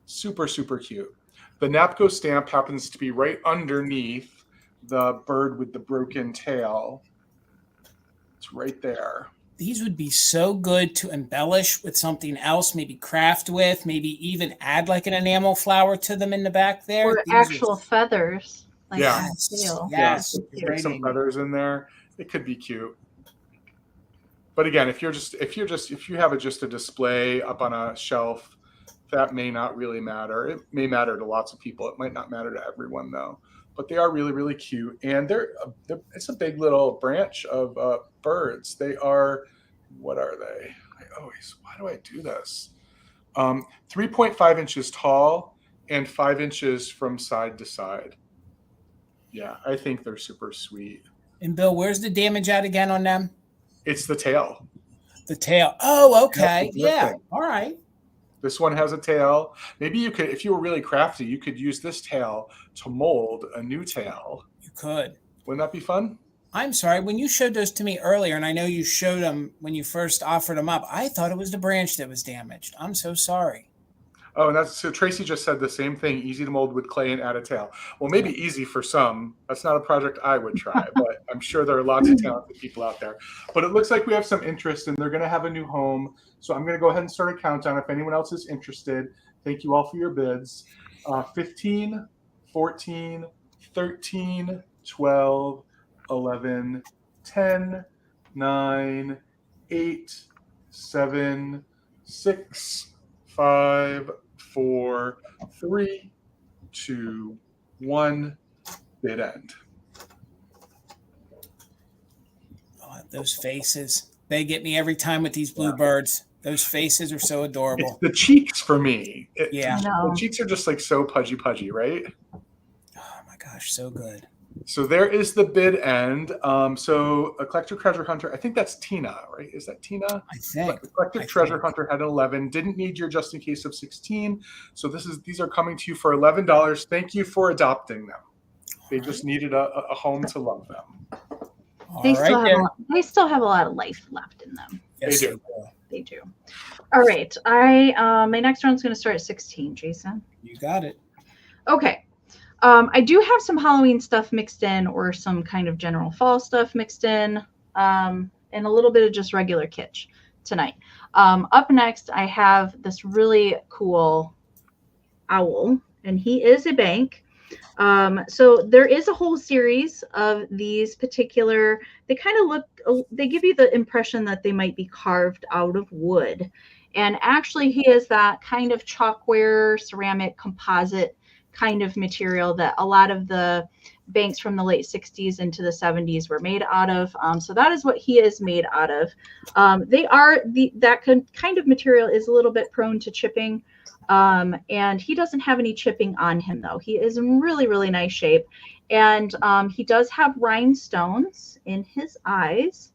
Speaker 3: Super, super cute. The Napco stamp happens to be right underneath the bird with the broken tail. It's right there.
Speaker 1: These would be so good to embellish with something else, maybe craft with, maybe even add like an enamel flower to them in the back there.
Speaker 2: Or actual feathers. Like
Speaker 1: Yes.
Speaker 3: Stick some feathers in there. It could be cute. But again, if you have just a display up on a shelf, that may not really matter. It may matter to lots of people. It might not matter to everyone, though. But they are really, really cute. And it's a big little branch of birds. They are, what are they? Why do I do this? 3.5 inches tall and 5 inches from side to side. Yeah, I think they're super sweet.
Speaker 1: And Bill, where's the damage at again on them?
Speaker 3: It's the tail.
Speaker 1: The tail. Oh, okay. Yeah. All right.
Speaker 3: This one has a tail. Maybe you could, if you were really crafty, you could use this tail to mold a new tail.
Speaker 1: You could.
Speaker 3: Wouldn't that be fun?
Speaker 1: I'm sorry. When you showed those to me earlier, and I know you showed them when you first offered them up, I thought it was the branch that was damaged. I'm so sorry.
Speaker 3: Oh, and so Tracy just said the same thing. Easy to mold with clay and add a tail. Well, maybe easy for some. That's not a project I would try, but I'm sure there are lots of talented people out there. But it looks like we have some interest, and they're going to have a new home. So I'm going to go ahead and start a countdown. If anyone else is interested, thank you all for your bids. 15, 14, 13, 12, 11, 10, 9, 8, 7, 6, 5, 4, 3, 2, 1, bid end.
Speaker 1: Oh, those faces. They get me every time with these bluebirds. Those faces are so adorable.
Speaker 3: It's the cheeks for me.
Speaker 1: The
Speaker 3: cheeks are just like so pudgy, right?
Speaker 1: Oh my gosh, so good.
Speaker 3: So there is the bid end. So a collector treasure hunter, I think that's Tina, right? Is that Tina?
Speaker 1: I think.
Speaker 3: The collector treasure hunter had an 11. Didn't need your just in case of 16. So these are coming to you for $11. Thank you for adopting them. They just needed a home to love them.
Speaker 2: They still have a lot of life left in them.
Speaker 1: Yes,
Speaker 3: they do.
Speaker 2: They do. All right. My next one's going to start at 16, Jason.
Speaker 1: You got it.
Speaker 2: Okay. I do have some Halloween stuff mixed in, or some kind of general fall stuff mixed in, and a little bit of just regular kitsch tonight. Up next, I have this really cool owl, and he is a bank. So there is a whole series of these particular, they kind of look, they give you the impression that they might be carved out of wood. And actually he is that kind of chalkware, ceramic, composite kind of material that a lot of the banks from the late 60s into the 70s were made out of. So that is what he is made out of. That kind of material is a little bit prone to chipping. And he doesn't have any chipping on him, though. He is in really, really nice shape. And he does have rhinestones in his eyes.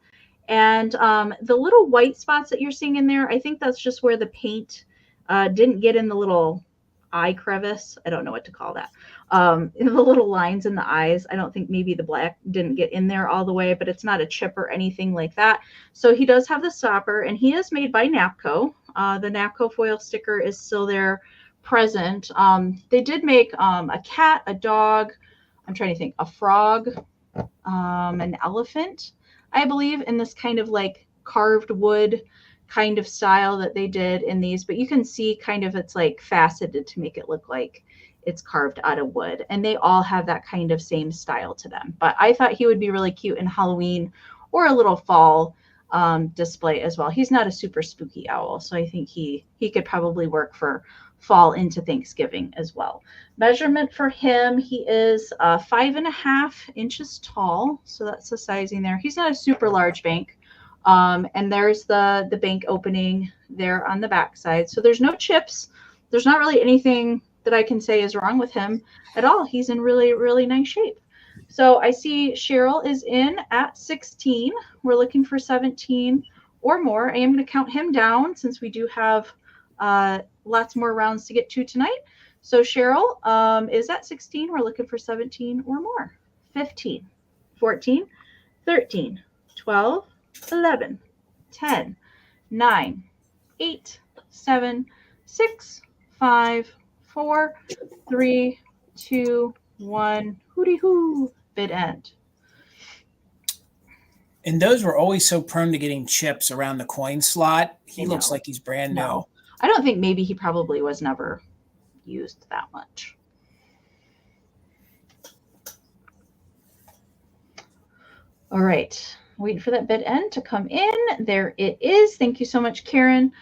Speaker 2: And the little white spots that you're seeing in there, I think that's just where the paint didn't get in the little eye crevice. I don't know what to call that. The little lines in the eyes. I don't think maybe the black didn't get in there all the way, but it's not a chip or anything like that. So he does have the stopper, and he is made by Napco. The Napco foil sticker is still there present. They did make a cat, a dog, I'm trying to think, a frog, an elephant, I believe, in this kind of like carved wood kind of style that they did in these, but you can see kind of it's like faceted to make it look like it's carved out of wood, and they all have that kind of same style to them. But I thought he would be really cute in Halloween or a little fall display as well. He's not a super spooky owl, so I think he could probably work for fall into Thanksgiving as well. Measurement for him, he is 5.5 inches tall, so that's the sizing there. He's not a super large bank. And there's the bank opening there on the back side. So there's no chips. There's not really anything that I can say is wrong with him at all. He's in really, really nice shape. So I see Cheryl is in at 16. We're looking for 17 or more. I am going to count him down since we do have lots more rounds to get to tonight. So Cheryl is at 16. We're looking for 17 or more. 15, 14, 13, 12, 11, 10, 9, 8, 7, 6, 5, 4, 3, 2, 1. Hooty hoo. Bid end.
Speaker 1: And those were always so prone to getting chips around the coin slot. He looks like he's brand new.
Speaker 2: No. I don't think, maybe he probably was never used that much. All right. Waiting for that bid end to come in. There it is. Thank you so much, Karen.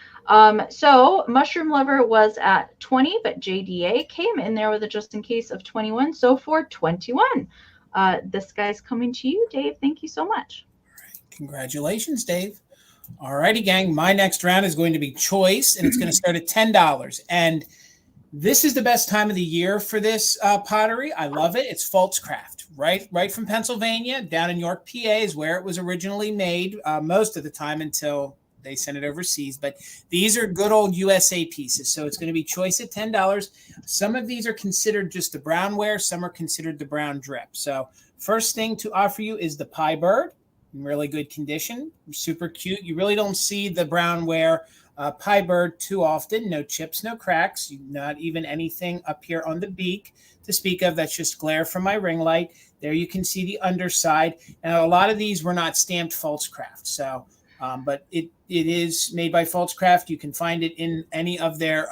Speaker 2: So Mushroom Lover was at 20, but JDA came in there with a just in case of 21. So for 21, this guy's coming to you, Dave. Thank you so much.
Speaker 1: All right. Congratulations, Dave. All righty, gang. My next round is going to be choice, and it's going to start at $10. And this is the best time of the year for this pottery. I love it. It's Pfaltzcraft, right from Pennsylvania, down in York, PA is where it was originally made most of the time until they sent it overseas. But these are good old USA pieces. So it's going to be choice at $10. Some of these are considered just the brownware. Some are considered the brown drip. So first thing to offer you is the Pie Bird. In really good condition, super cute. You really don't see the brownware Pie Bird too often. No chips, no cracks, not even anything up here on the beak to speak of. That's just glare from my ring light. There you can see the underside. And a lot of these were not stamped Pfaltzcraft. So, but it is made by Pfaltzcraft. You can find it in any of their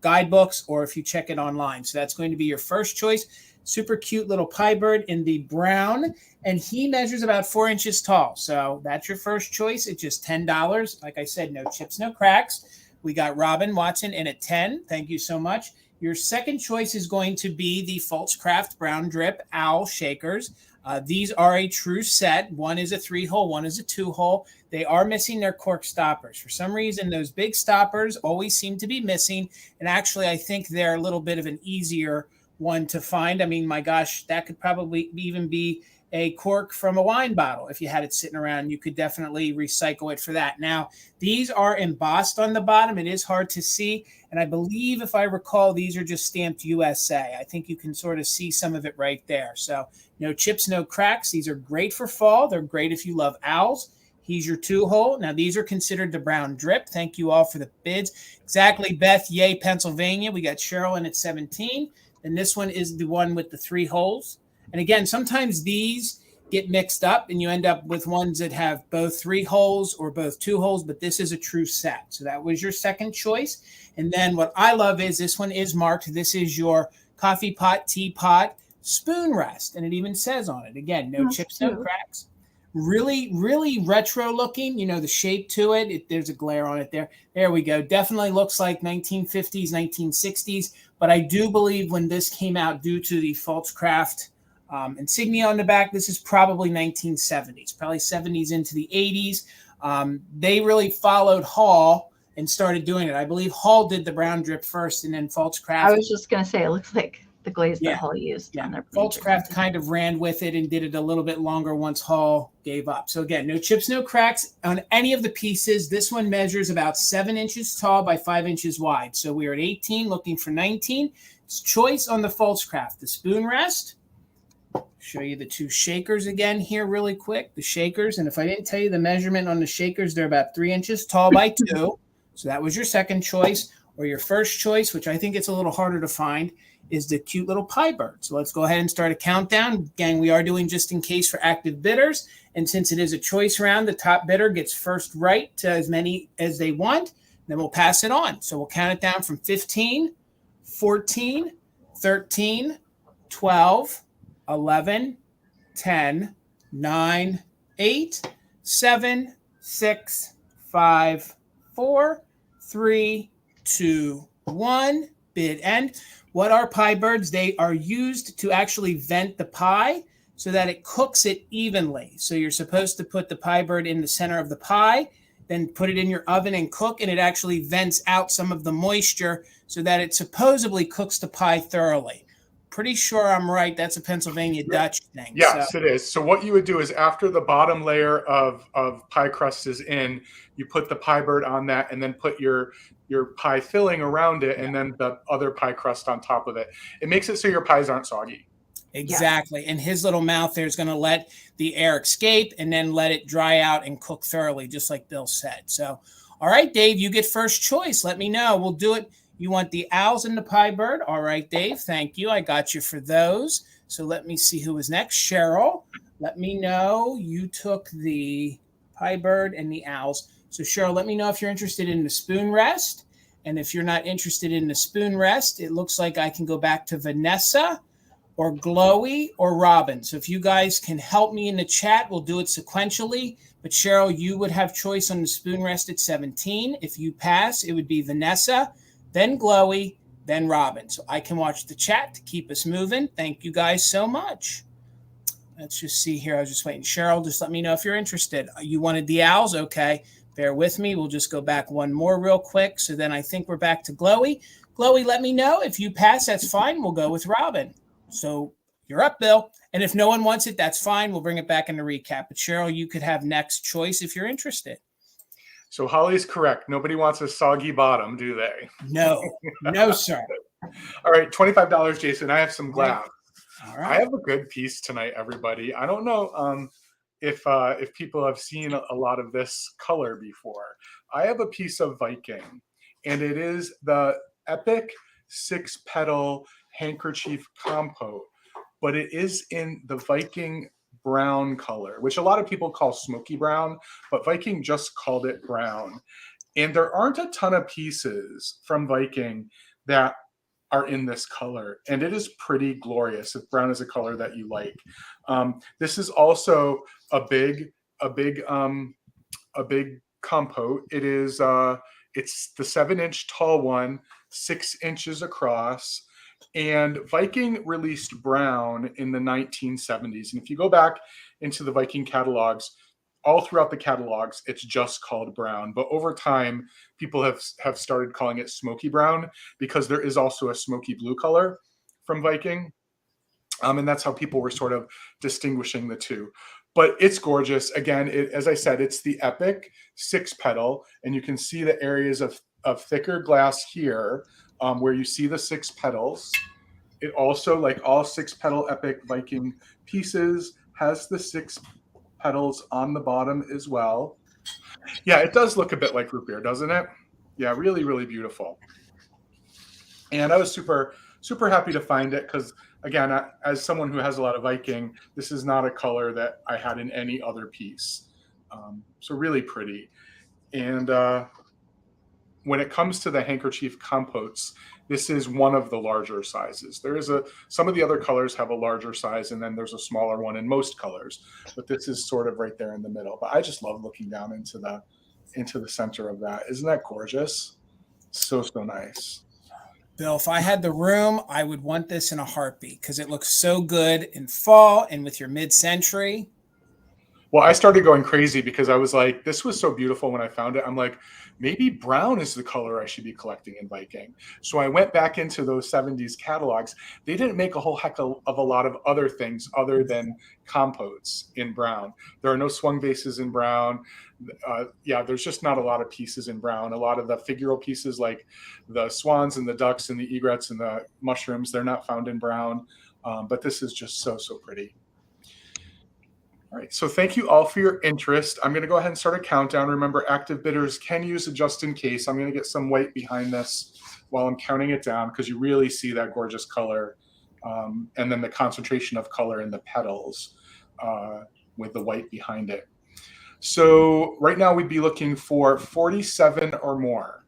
Speaker 1: guidebooks or if you check it online. So that's going to be your first choice. Super cute little Pie Bird in the brown, and he measures about 4 inches tall. So that's your first choice. It's just $10. Like I said, no chips, no cracks. We got Robin Watson in at 10. Thank you so much. Your second choice is going to be the Pfaltzcraft Brown Drip Owl Shakers. These are a true set. One is a 3-hole, one is a 2-hole. They are missing their cork stoppers. For some reason, those big stoppers always seem to be missing. And actually, I think they're a little bit of an easier one to find. I mean, my gosh, that could probably even be a cork from a wine bottle. If you had it sitting around, you could definitely recycle it for that. Now, these are embossed on the bottom. It is hard to see. And I believe, if I recall, these are just stamped USA. I think you can sort of see some of it right there. So no chips, no cracks. These are great for fall. They're great if you love owls. He's your 2-hole. Now, these are considered the brown drip. Thank you all for the bids. Exactly, Beth. Yay, Pennsylvania. We got Cheryl in at 17. And this one is the one with the 3 holes. And again, sometimes these get mixed up and you end up with ones that have both 3 holes or both 2 holes, but this is a true set. So that was your second choice. And then what I love is this one is marked. This is your coffee pot, teapot, spoon rest. And it even says on it, again, no chips, no cracks. Really, really retro looking, you know, the shape to it. There's a glare on it there. There we go. Definitely looks like 1950s, 1960s. But I do believe when this came out, due to the Pfaltzcraft Insignia on the back. This is probably 1970s, probably 70s into the 80s. They really followed Hall and started doing it. I believe Hall did the brown drip first, and then Faltzcraft.
Speaker 2: I was just going to say, it looks like the glaze that Hall used on their
Speaker 1: Faltzcraft kind of ran with it and did it a little bit longer once Hall gave up. So again, no chips, no cracks on any of the pieces. This one measures about 7 inches tall by 5 inches wide. So we are at 18, looking for 19. It's choice on the Faltzcraft. The spoon rest. Show you the 2 shakers again here really quick. The shakers, and if I didn't tell you the measurement on the shakers, they're about 3 inches tall by 2. So that was your second choice. Or your first choice, which I think it's a little harder to find, is the cute little pie bird. So let's go ahead and start a countdown. Gang, we are doing just in case for active bidders. And since it is a choice round, the top bidder gets first right to as many as they want. Then we'll pass it on. So we'll count it down from 15, 14, 13, 12, 11, 10, 9, 8, 7, 6, 5, 4, 3, 2, 1. Bid end. What are pie birds? They are used to actually vent the pie so that it cooks it evenly. So you're supposed to put the pie bird in the center of the pie, then put it in your oven and cook, and it actually vents out some of the moisture so that it supposedly cooks the pie thoroughly. Pretty sure I'm right. That's a Pennsylvania Dutch thing.
Speaker 3: Yes, it is. So what you would do is after the bottom layer of pie crust is in, you put the pie bird on that and then put your pie filling around it and then the other pie crust on top of it. It makes it so your pies aren't soggy.
Speaker 1: Exactly. And his little mouth there is going to let the air escape and then let it dry out and cook thoroughly, just like Bill said. So, all right, Dave, you get first choice. Let me know. We'll do it. You want the owls and the pie bird? All right, Dave. Thank you. I got you for those. So let me see who is next. Cheryl, let me know. You took the pie bird and the owls. So Cheryl, let me know if you're interested in the spoon rest. And if you're not interested in the spoon rest, it looks like I can go back to Vanessa or Glowy or Robin. So if you guys can help me in the chat, we'll do it sequentially. But Cheryl, you would have choice on the spoon rest at 17. If you pass, it would be Vanessa, then Glowy, then Robin. So I can watch the chat to keep us moving. Thank you guys so much. Let's just see here. I was just waiting. Cheryl, just let me know if you're interested. You wanted the owls? Okay. Bear with me. We'll just go back one more real quick. So then I think we're back to Glowy. Glowy, let me know. If you pass, that's fine. We'll go with Robin. So you're up, Bill. And if no one wants it, that's fine. We'll bring it back in the recap. But Cheryl, you could have next choice if you're interested.
Speaker 3: So Holly's correct. Nobody wants a soggy bottom, do they?
Speaker 1: No, no, sir.
Speaker 3: All right, $25, Jason. I have some glass.
Speaker 1: All right.
Speaker 3: I have a good piece tonight, everybody. I don't know if people have seen a lot of this color before. I have a piece of Viking, and it is the Epic 6-petal handkerchief compote, but it is in the Viking brown color, which a lot of people call smoky brown, but Viking just called it brown. And there aren't a ton of pieces from Viking that are in this color, and it is pretty glorious if brown is a color that you like. This is also a big compote. It is it's the 7-inch tall one, 6 inches across. And Viking released brown in the 1970s. And if you go back into the Viking catalogs, all throughout the catalogs, it's just called brown. But over time, people have started calling it smoky brown because there is also a smoky blue color from Viking. And that's how people were sort of distinguishing the two. But it's gorgeous. Again, as I said, it's the Epic 6-petal. And you can see the areas of thicker glass here where you see the 6 petals. It also, like all 6-petal Epic Viking pieces, has the 6 petals on the bottom as well. Yeah, it does look a bit like root beer, doesn't it? Yeah, really, really beautiful. And I was super, super happy to find it because, again, as someone who has a lot of Viking, this is not a color that I had in any other piece. So really pretty. And when it comes to the handkerchief compotes, this is one of the larger sizes. There is some of the other colors have a larger size, and then there's a smaller one in most colors, but this is sort of right there in the middle. But I just love looking down into the center of that. Isn't that gorgeous? So nice.
Speaker 1: Bill, if I had the room, I would want this in a heartbeat because it looks so good in fall and with your mid-century.
Speaker 3: Well, I started going crazy because I was like, this was so beautiful when I found it. I'm like, maybe brown is the color I should be collecting in Viking. So I went back into those 70s catalogs. They didn't make a whole heck of a lot of other things other than compotes in brown. There are no swung vases in brown. There's just not a lot of pieces in brown. A lot of the figural pieces like the swans and the ducks and the egrets and the mushrooms, they're not found in brown. But this is just so, so pretty. All right, so thank you all for your interest. I'm going to go ahead and start a countdown. Remember, active bidders can use a just in case. I'm going to get some white behind this while I'm counting it down because you really see that gorgeous color and then the concentration of color in the petals with the white behind it. So right now we'd be looking for 47 or more.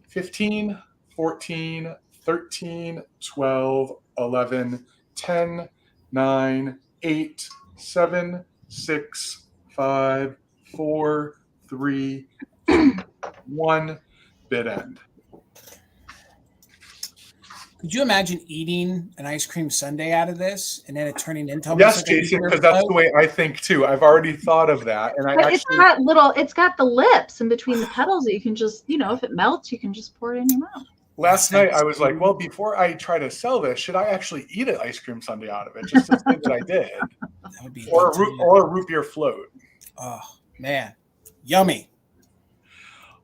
Speaker 3: 15, 14, 13, 12, 11, 10, 9, 8, 7, 6, 5, 4, 3, 2, 1, bid end.
Speaker 1: Could you imagine eating an ice cream sundae out of this and then it turning into
Speaker 3: yes, Jason, because that's the way I think too. I've already thought of that, and
Speaker 2: it's got the lips in between the petals that you can just, if it melts, you can just pour it in your mouth.
Speaker 3: Last night I was like, well, before I try to sell this, should I actually eat an ice cream sundae out of it just to say that I did?
Speaker 1: That would be
Speaker 3: or a root beer float.
Speaker 1: Oh man, yummy.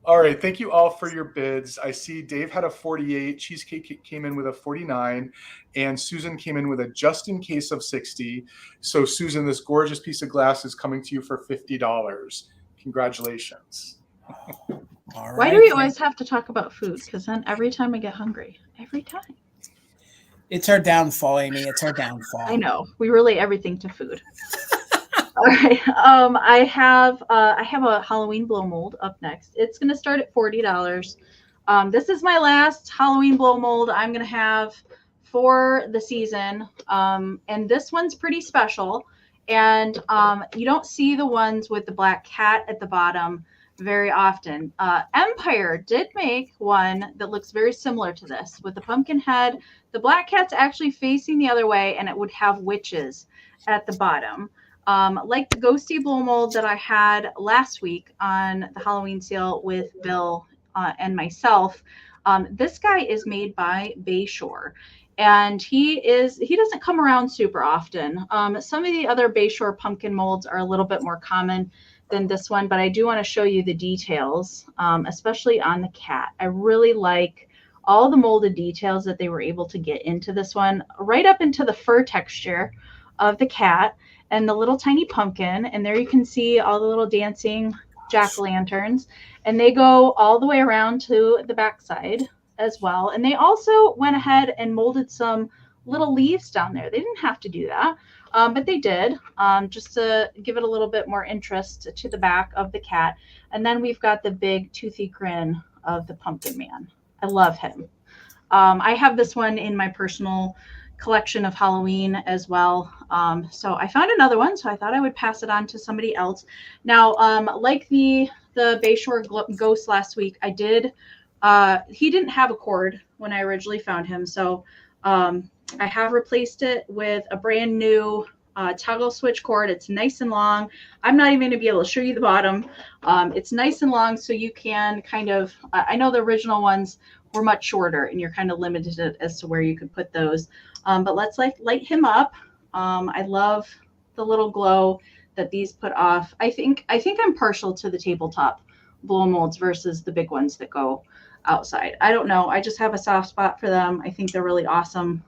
Speaker 3: All right, thank you all for your bids. I see Dave had a 48, Cheesecake came in with a 49, and Susan came in with a just in case of 60. So Susan, this gorgeous piece of glass is coming to you for $50. Congratulations.
Speaker 1: All right.
Speaker 2: Why do we always have to talk about food? Because then every time I get hungry, every time.
Speaker 1: It's our downfall, Amy. It's our downfall.
Speaker 2: I know. We relate everything to food. All right. I have a Halloween blow mold up next. It's going to start at $40. This is my last Halloween blow mold I'm going to have for the season. And this one's pretty special. And you don't see the ones with the black cat at the bottom very often. Empire did make one that looks very similar to this with the pumpkin head. The black cat's actually facing the other way, and it would have witches at the bottom. Like the ghosty blow mold that I had last week on the Halloween sale with Bill and myself. This guy is made by Bayshore, and he doesn't come around super often. Some of the other Bayshore pumpkin molds are a little bit more common than this one, but I do want to show you the details, especially on the cat. I really like all the molded details that they were able to get into this one, right up into the fur texture of the cat and the little tiny pumpkin. And there you can see all the little dancing jack-o'-lanterns, and they go all the way around to the backside as well. And they also went ahead and molded some little leaves down there. They didn't have to do that, but they did, just to give it a little bit more interest to the back of the cat. And then we've got the big toothy grin of the pumpkin man. I love him. I have this one in my personal collection of Halloween as well. So I found another one, so I thought I would pass it on to somebody else. Now, like the Bayshore Ghost last week, he didn't have a cord when I originally found him. So I have replaced it with a brand new toggle switch cord. It's nice and long. I'm not even going to be able to show you the bottom. It's nice and long, so you can kind of, I know the original ones were much shorter and you're kind of limited as to where you could put those. But let's light him up. I love the little glow that these put off. I think I'm partial to the tabletop blow molds versus the big ones that go outside. I don't know. I just have a soft spot for them. I think they're really awesome.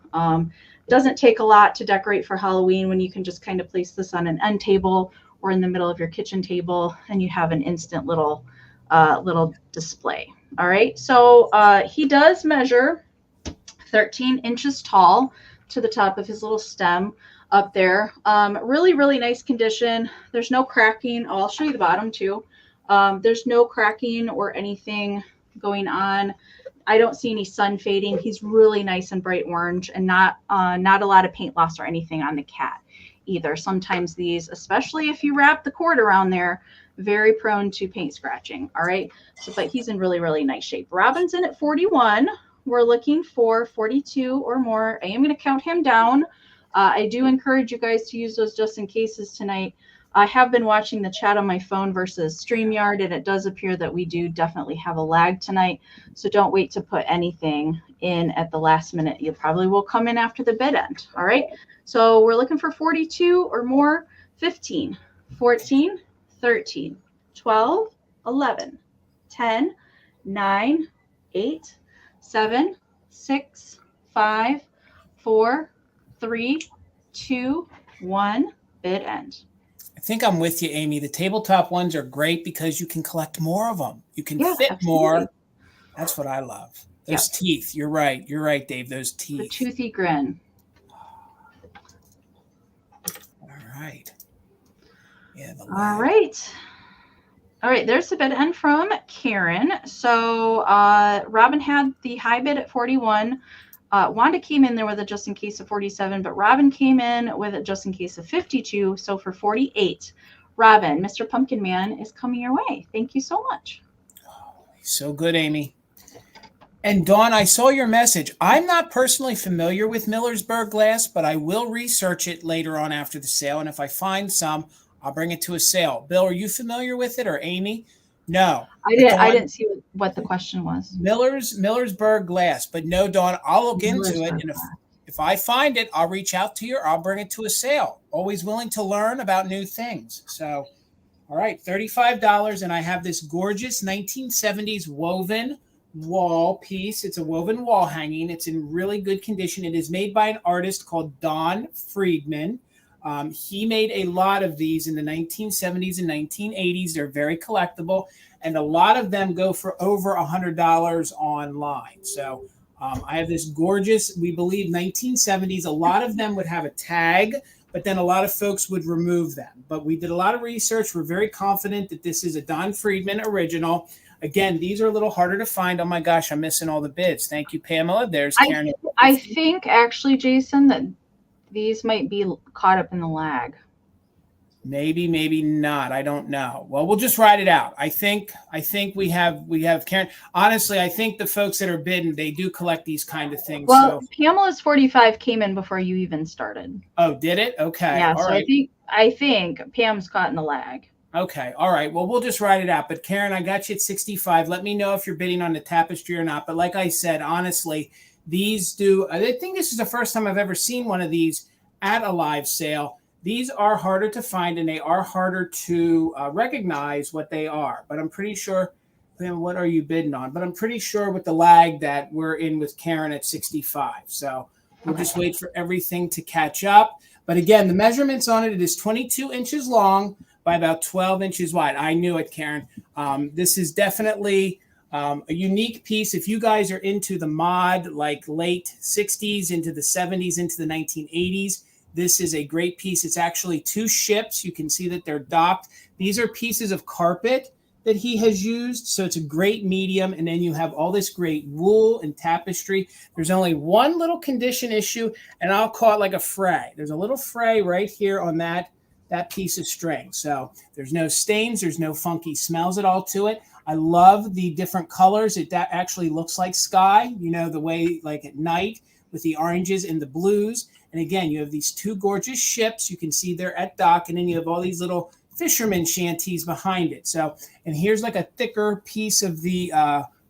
Speaker 2: Doesn't take a lot to decorate for Halloween when you can just kind of place this on an end table or in the middle of your kitchen table, and you have an instant little display. All right. So he does measure 13 inches tall to the top of his little stem up there. Really, really nice condition. There's no cracking. Oh, I'll show you the bottom too. There's no cracking or anything going on. I don't see any sun fading. He's really nice and bright orange, and not a lot of paint loss or anything on the cat either. Sometimes these, especially if you wrap the cord around there, very prone to paint scratching. All right. So, but he's in really, really nice shape. Robin's in at 41. we're looking for 42 or more. I am going to count him down. I do encourage you guys to use those just in cases tonight. I have been watching the chat on my phone versus StreamYard, and it does appear that we do definitely have a lag tonight. So don't wait to put anything in at the last minute. You probably will come in after the bid end. All right. So we're looking for 42 or more. 15, 14, 13, 12, 11, 10, 9, 8, 7, 6, 5, 4, 3, 2, 1. Bid end.
Speaker 1: I think I'm with you, Amy. The tabletop ones are great because you can collect more of them. You can fit
Speaker 2: absolutely.
Speaker 1: more. That's what I love. Those teeth. You're right. You're right, Dave. Those teeth.
Speaker 2: The toothy grin.
Speaker 1: All right. Yeah.
Speaker 2: All right. All right. There's the bid end from Karen. So Robin had the high bid at 41. Wanda came in there with a just in case of 47, but Robin came in with a just in case of 52. So for 48, Robin, Mr. Pumpkin Man is coming your way. Thank you so much.
Speaker 1: Oh, so good, Amy. And Dawn, I saw your message. I'm not personally familiar with Millersburg glass, but I will research it later on after the sale. And if I find some, I'll bring it to a sale. Bill, are you familiar with it, or Amy? No.
Speaker 2: I didn't see what the question was.
Speaker 1: Millersburg glass, but no, Dawn, I'll look into it. And if I find it, I'll reach out to you, or I'll bring it to a sale. Always willing to learn about new things. So, all right, $35. And I have this gorgeous 1970s woven wall piece. It's a woven wall hanging. It's in really good condition. It is made by an artist called Don Friedman. He made a lot of these in the 1970s and 1980s. They're very collectible, and a lot of them go for over $100 online. So I have this gorgeous, we believe, 1970s. A lot of them would have a tag, but then a lot of folks would remove them. But we did a lot of research. We're very confident that this is a Don Friedman original. Again, these are a little harder to find. Oh my gosh, I'm missing all the bids. Thank you, Pamela. There's Karen.
Speaker 2: I think actually, Jason, that these might be caught up in the lag.
Speaker 1: Maybe, maybe not. I don't know. Well, we'll just ride it out. I think we have Karen. Honestly, I think the folks that are bidding, they do collect these kind of things.
Speaker 2: Well, so. Pamela's 45 came in before you even started.
Speaker 1: Oh, did it? Okay.
Speaker 2: Yeah.
Speaker 1: All
Speaker 2: so
Speaker 1: right.
Speaker 2: I think Pam's caught in the lag.
Speaker 1: Okay. All right. Well, we'll just ride it out. But Karen, I got you at 65. Let me know if you're bidding on the tapestry or not. But like I said, honestly, these do. I think this is the first time I've ever seen one of these at a live sale. These are harder to find, and they are harder to recognize what they are. But I'm pretty sure. What are you bidding on? But I'm pretty sure with the lag that we're in with Karen at 65. So we'll just wait for everything to catch up. But again, the measurements on it is 22 inches long by about 12 inches wide. I knew it, Karen. This is definitely a unique piece. If you guys are into the mod, like late 60s into the 70s, into the 1980s, this is a great piece. It's actually two ships. You can see that they're docked. These are pieces of carpet that he has used. So it's a great medium. And then you have all this great wool and tapestry. There's only one little condition issue, and I'll call it like a fray. There's a little fray right here on that piece of string. So there's no stains. There's no funky smells at all to it. I love the different colors. That actually looks like sky, you know, the way like at night with the oranges and the blues. And again, you have these two gorgeous ships. You can see they're at dock, and then you have all these little fisherman shanties behind it. So, and here's like a thicker piece of the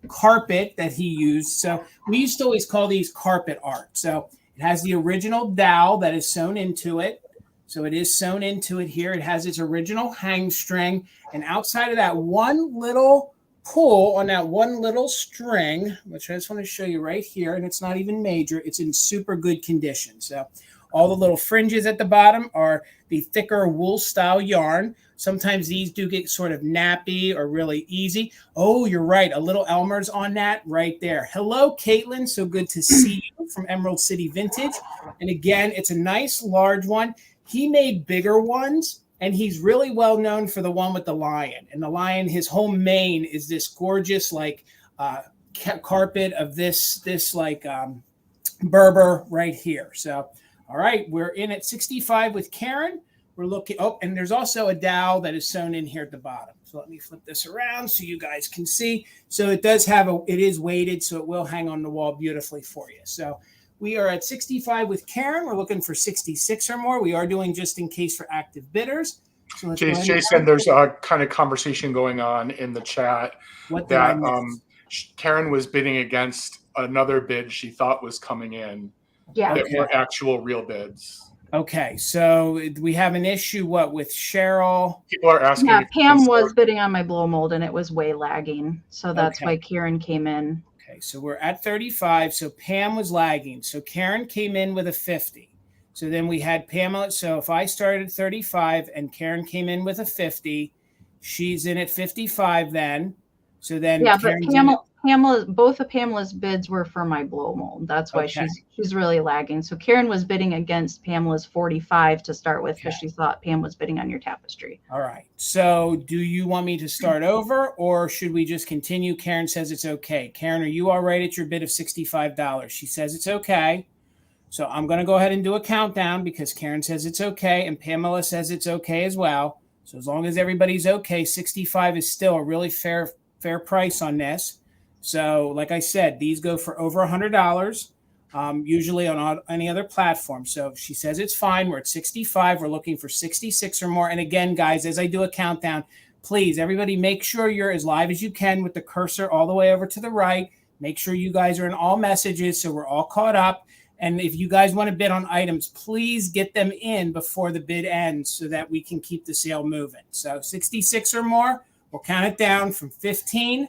Speaker 1: carpet that he used. So we used to always call these carpet art. So it has the original dowel that is sewn into it. So it is sewn into it here. It has its original hang string. And outside of that one little pull on that one little string, which I just want to show you right here, and it's not even major, it's in super good condition. So all the little fringes at the bottom are the thicker wool style yarn. Sometimes these do get sort of nappy or really easy. Oh, you're right. A little Elmer's on that right there. Hello, Caitlin. So good to see you from Emerald City Vintage. And again, it's a nice large one. He made bigger ones, and he's really well known for the one with the lion. And the lion, his whole mane is this gorgeous like carpet of this like Berber right here. So, all right, we're in at 65 with Karen. We're looking, oh, and there's also a dowel that is sewn in here at the bottom. So let me flip this around so you guys can see. So it does have it is weighted, so it will hang on the wall beautifully for you. So we are at 65 with Karen. We're looking for 66 or more. We are doing just in case for active bidders. So let's
Speaker 3: Jason, there's a kind of conversation going on in the chat that Karen was bidding against another bid she thought was coming in.
Speaker 2: Yeah.
Speaker 3: That were actual real bids.
Speaker 1: Okay, so we have an issue, what, with Cheryl?
Speaker 3: People are asking.
Speaker 2: Yeah, Pam was bidding on my blow mold and it was way lagging. So that's why Karen came in.
Speaker 1: Okay, so we're at 35. So Pam was lagging. So Karen came in with a 50. So then we had Pamela. So if I started at 35 and Karen came in with a 50, she's in at 55 then. So then
Speaker 2: Karen's but Pamela, both of Pamela's bids were for my blow mold. That's why she's really lagging. So Karen was bidding against Pamela's 45 to start with because she thought Pam was bidding on your tapestry.
Speaker 1: All right. So do you want me to start over or should we just continue? Karen says it's okay. Karen, are you all right at your bid of $65? She says it's okay. So I'm going to go ahead and do a countdown because Karen says it's okay and Pamela says it's okay as well. So as long as everybody's okay, 65 is still a really fair price on this. So like I said, these go for over $100, usually on any other platform. So she says it's fine. We're at 65. We're looking for 66 or more. And again, guys, as I do a countdown, please, everybody make sure you're as live as you can with the cursor all the way over to the right. Make sure you guys are in all messages so we're all caught up. And if you guys want to bid on items, please get them in before the bid ends so that we can keep the sale moving. So 66 or more, we'll count it down from 15,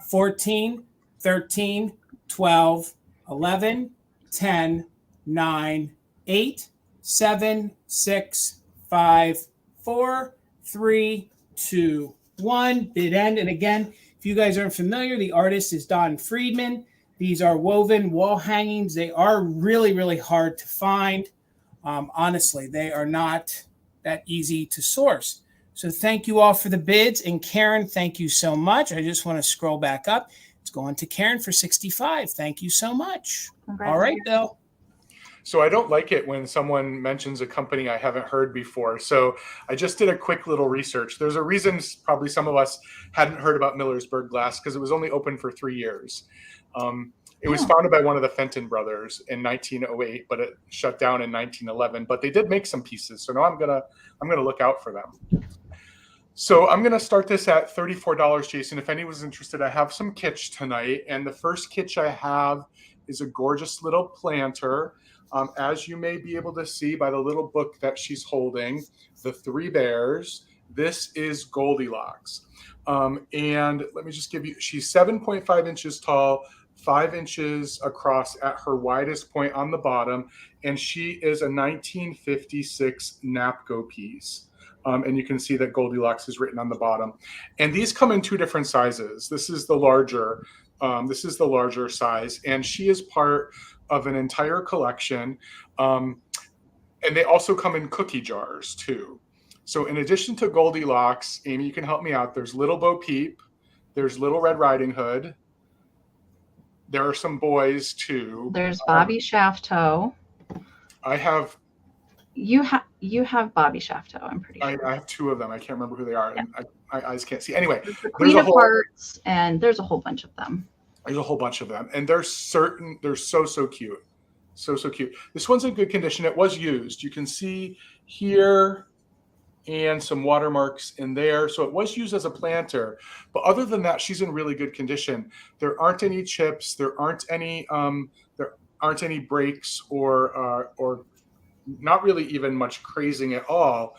Speaker 1: 14, 13, 12, 11, 10, 9, 8, 7, 6, 5, 4, 3, 2, 1. Bid end. And again, if you guys aren't familiar, the artist is Don Friedman. These are woven wall hangings. They are really, really hard to find. Honestly, they are not that easy to source. So thank you all for the bids. And Karen, thank you so much. I just want to scroll back up. It's going to Karen for 65. Thank you so much. All right, Bill.
Speaker 3: So I don't like it when someone mentions a company I haven't heard before. So I just did a quick little research. There's a reason probably some of us hadn't heard about Millersburg Glass because it was only open for 3 years. It was founded by one of the Fenton brothers in 1908, but it shut down in 1911. But they did make some pieces, so now I'm gonna look out for them. So I'm gonna start this at $34, Jason. If anyone's interested, I have some kitsch tonight, and the first kitsch I have is a gorgeous little planter. As you may be able to see by the little book that she's holding, the three bears. This is Goldilocks. And let me just give you, she's 7.5 inches tall, 5 inches across at her widest point on the bottom. And she is a 1956 Napco piece. And you can see that Goldilocks is written on the bottom. And these come in two different sizes. This is the larger size. And she is part of an entire collection. And they also come in cookie jars too. So in addition to Goldilocks, Amy, you can help me out. There's Little Bo Peep. There's Little Red Riding Hood. There are some boys too.
Speaker 2: There's Bobby Shafto. You have Bobby Shafto, I'm pretty sure.
Speaker 3: I have two of them. I can't remember who they are. Yeah. And my eyes can't see. Anyway,
Speaker 2: there's the Queen of Hearts, and there's a whole bunch of them.
Speaker 3: There's a whole bunch of them. And they're so cute. So cute. This one's in good condition. It was used. You can see here and some watermarks in there. So it was used as a planter. But other than that, she's in really good condition. There aren't any chips. There aren't any breaks or not really even much crazing at all.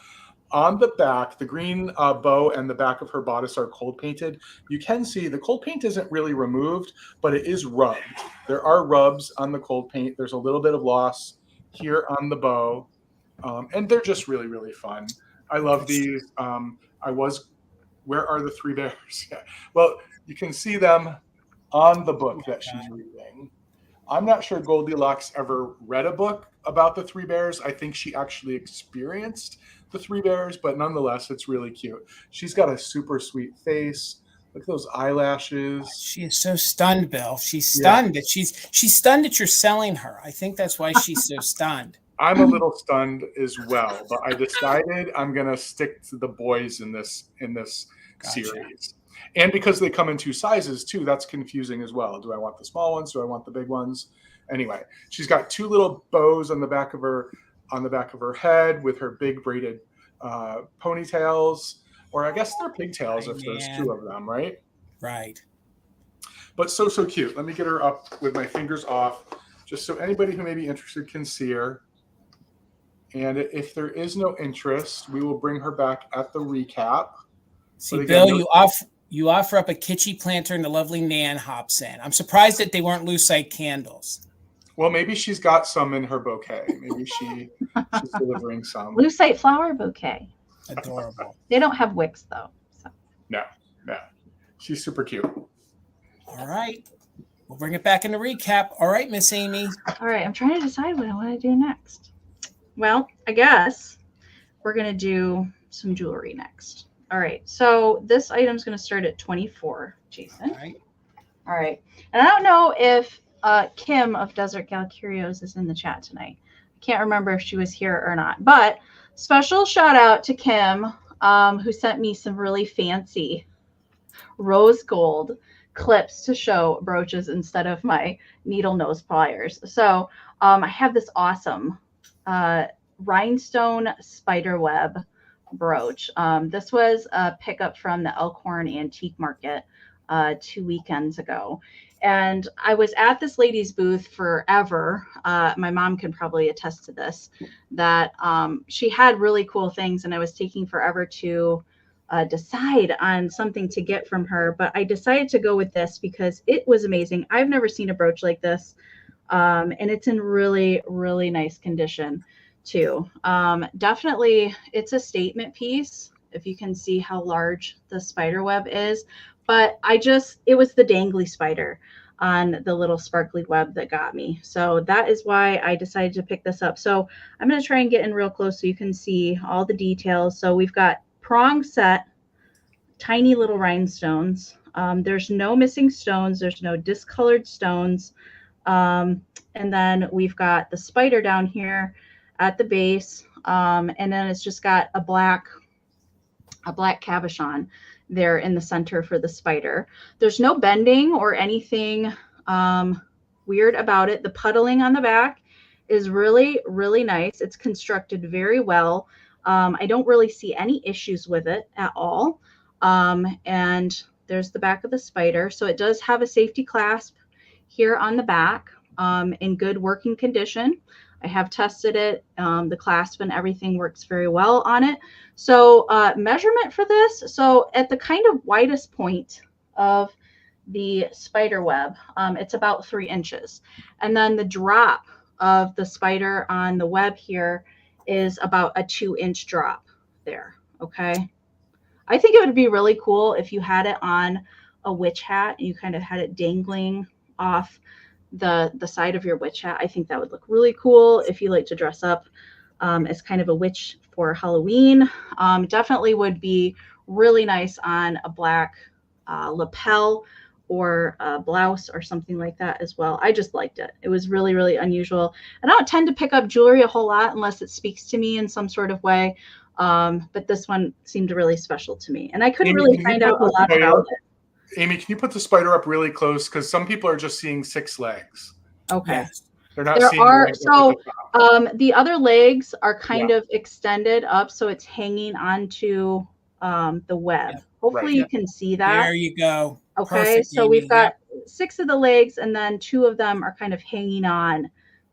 Speaker 3: On the back, the green bow and the back of her bodice are cold painted. You can see the cold paint isn't really removed, but it is rubbed. There are rubs on the cold paint. There's a little bit of loss here on the bow. And they're just really, really fun. I love these. Where are the three bears? Yeah. Well, you can see them on the book that she's reading. I'm not sure Goldilocks ever read a book about the three bears. I think she actually experienced the three bears, but nonetheless, it's really cute. She's got a super sweet face. Look at those eyelashes.
Speaker 1: She is so stunned, Bill. She's stunned that she's stunned that you're selling her. I think that's why she's so stunned.
Speaker 3: I'm a little stunned as well, but I decided I'm gonna stick to the boys in this
Speaker 1: Gotcha.
Speaker 3: series. And because they come in 2 sizes too, that's confusing as well. Do I want the small ones? Do I want the big ones? Anyway, she's got 2 little bows on the back of her head with her big braided ponytails, or I guess they're pigtails if there's 2 of them, right?
Speaker 1: Right.
Speaker 3: But so cute. Let me get her up with my fingers off, just so anybody who may be interested can see her. And if there is no interest, we will bring her back at the recap.
Speaker 1: See,
Speaker 3: again,
Speaker 1: Bill, you offer up a kitschy planter and the lovely Nan hops in. I'm surprised that they weren't lucite candles.
Speaker 3: Well, maybe she's got some in her bouquet. Maybe she's delivering some.
Speaker 2: Lucite flower bouquet.
Speaker 1: Adorable.
Speaker 2: They don't have wicks, though. So.
Speaker 3: No. She's super cute.
Speaker 1: All right. We'll bring it back in the recap. All right, Miss Amy.
Speaker 2: All right. I'm trying to decide what I want to do next. Well, I guess we're going to do some jewelry next. All right. So this item's going to start at 24, Jason. All right. And I don't know if Kim of Desert Gal Curios is in the chat tonight. I can't remember if she was here or not. But special shout out to Kim, who sent me some really fancy rose gold clips to show brooches instead of my needle nose pliers. So I have this awesome rhinestone spiderweb brooch. This was a pickup from the Elkhorn Antique Market 2 weekends ago. And I was at this lady's booth forever. My mom can probably attest to this, that she had really cool things and I was taking forever to decide on something to get from her. But I decided to go with this because it was amazing. I've never seen a brooch like this. And it's in really, really nice condition too. Definitely, it's a statement piece, if you can see how large the spider web is. But it was the dangly spider on the little sparkly web that got me. So that is why I decided to pick this up. So I'm going to try and get in real close so you can see all the details. So we've got prong set, tiny little rhinestones. There's no missing stones. There's no discolored stones. And then we've got the spider down here at the base. And then it's just got a black cabochon there in the center for the spider. There's no bending or anything weird about it. The puddling on the back is really, really nice. It's constructed very well. I don't really see any issues with it at all. And there's the back of the spider. So it does have a safety clasp here on the back in good working condition. I have tested it. The clasp and everything works very well on it. So measurement for this. So at the kind of widest point of the spider web, it's about 3 inches. And then the drop of the spider on the web here is about a 2-inch drop there. Okay. I think it would be really cool if you had it on a witch hat and you kind of had it dangling off the side of your witch hat. I think that would look really cool if you like to dress up as kind of a witch for Halloween. Definitely would be really nice on a black lapel or a blouse or something like that as well. I just liked it. It was really, really unusual. I don't tend to pick up jewelry a whole lot unless it speaks to me in some sort of way. But this one seemed really special to me. And I couldn't really find out a lot about it.
Speaker 3: Amy, can you put the spider up really close? Because some people are just seeing 6 legs.
Speaker 2: Okay.
Speaker 1: Yes.
Speaker 3: They're not
Speaker 2: There
Speaker 3: seeing
Speaker 2: are,
Speaker 3: the
Speaker 2: so the other legs are kind of extended up, so it's hanging onto the web.
Speaker 1: Yeah.
Speaker 2: Hopefully you can see that.
Speaker 1: There you go.
Speaker 2: Okay,
Speaker 1: Perfect,
Speaker 2: so
Speaker 1: Amy.
Speaker 2: we've got 6 of the legs, and then 2 of them are kind of hanging on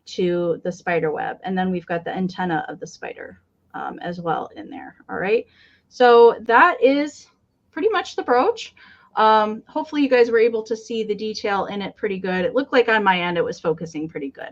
Speaker 2: to the spider web. And then we've got the antenna of the spider as well in there. All right, so that is pretty much the brooch. Hopefully you guys were able to see the detail in it pretty good. It looked like on my end it was focusing pretty good.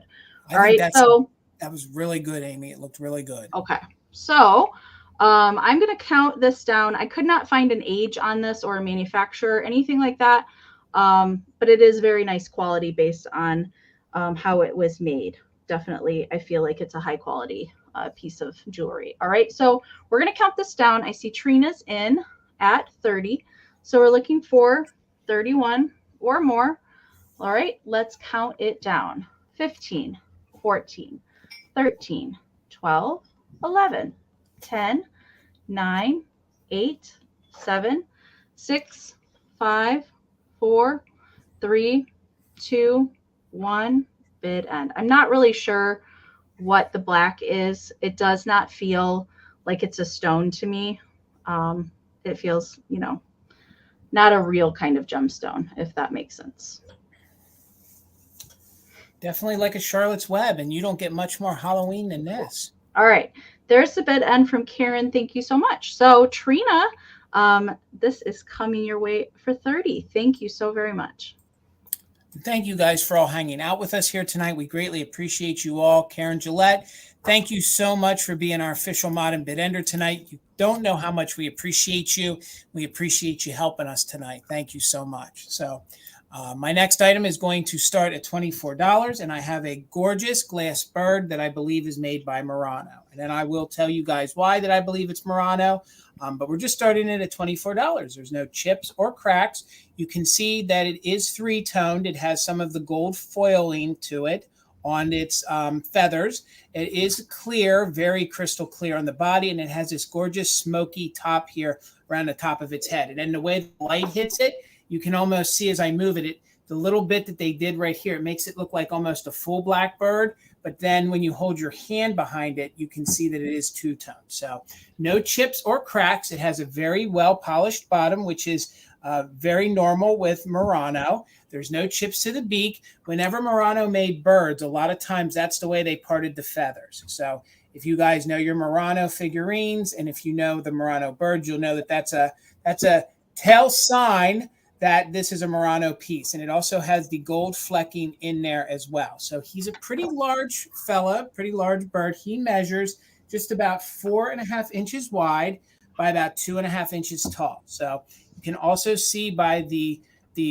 Speaker 2: All right, so
Speaker 1: that was really good, Amy. It looked really good.
Speaker 2: Okay, so I'm going to count this down. I could not find an age on this or a manufacturer, anything like that. But it is very nice quality based on how it was made. Definitely, I feel like it's a high quality piece of jewelry. All right, so we're going to count this down. I see Trina's in at 30. So we're looking for 31 or more. All right, let's count it down. 15, 14, 13, 12, 11, 10, 9, 8, 7, 6, 5, 4, 3, 2, 1, bid end. I'm not really sure what the black is. It does not feel like it's a stone to me. It feels, you know, not a real kind of gemstone, if that makes sense.
Speaker 1: Definitely like a Charlotte's Web, and you don't get much more Halloween than this.
Speaker 2: All right. There's the bid end from Karen. Thank you so much. So Trina, this is coming your way for 30. Thank you so very much.
Speaker 1: Thank you guys for all hanging out with us here tonight. We greatly appreciate you all. Karen Gillette, thank you so much for being our official mod and bid ender tonight. You don't know how much we appreciate you. We appreciate you helping us tonight. Thank you so much. So my next item is going to start at $24, and I have a gorgeous glass bird that I believe is made by Murano. And then I will tell you guys why that I believe it's Murano. But we're just starting it at $24. There's no chips or cracks. You can see that it is three-toned. It has some of the gold foiling to it on its feathers. It is clear, very crystal clear on the body, and it has this gorgeous smoky top here around the top of its head. And then the way the light hits it, you can almost see as I move it, the little bit that they did right here, it makes it look like almost a full black bird. But then when you hold your hand behind it, you can see that it is two-toned. So no chips or cracks. It has a very well-polished bottom, which is very normal with Murano. There's no chips to the beak. Whenever Murano made birds, a lot of times that's the way they parted the feathers. So if you guys know your Murano figurines, and if you know the Murano birds, you'll know that that's a tell sign that this is a Murano piece. And it also has the gold flecking in there as well. So he's a pretty large fella, pretty large bird. He measures just about 4.5 inches wide by about 2.5 inches tall. So you can also see by the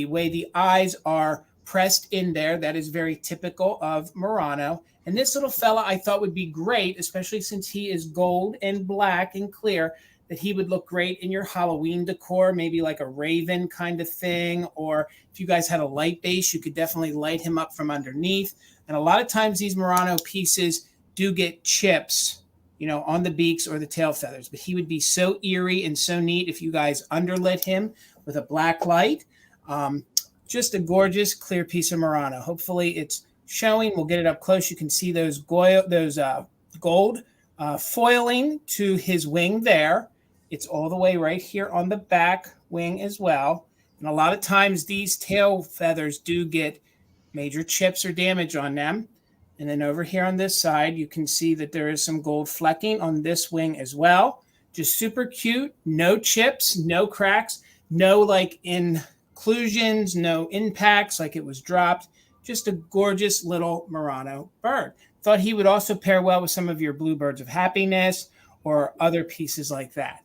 Speaker 1: way the eyes are pressed in there, that is very typical of Murano. And this little fella I thought would be great, especially since he is gold and black and clear, that he would look great in your Halloween decor, maybe like a raven kind of thing. Or if you guys had a light base, you could definitely light him up from underneath. And a lot of times these Murano pieces do get chips, you know, on the beaks or the tail feathers. But he would be so eerie and so neat if you guys underlit him with a black light. Just a gorgeous, clear piece of Murano. Hopefully it's showing. We'll get it up close. You can see those gold foiling to his wing there. It's all the way right here on the back wing as well. And a lot of times these tail feathers do get major chips or damage on them. And then over here on this side, you can see that there is some gold flecking on this wing as well. Just super cute. No chips, no cracks, no like inclusions, no impacts like it was dropped. Just a gorgeous little Murano bird. Thought he would also pair well with some of your Bluebirds of Happiness or other pieces like that.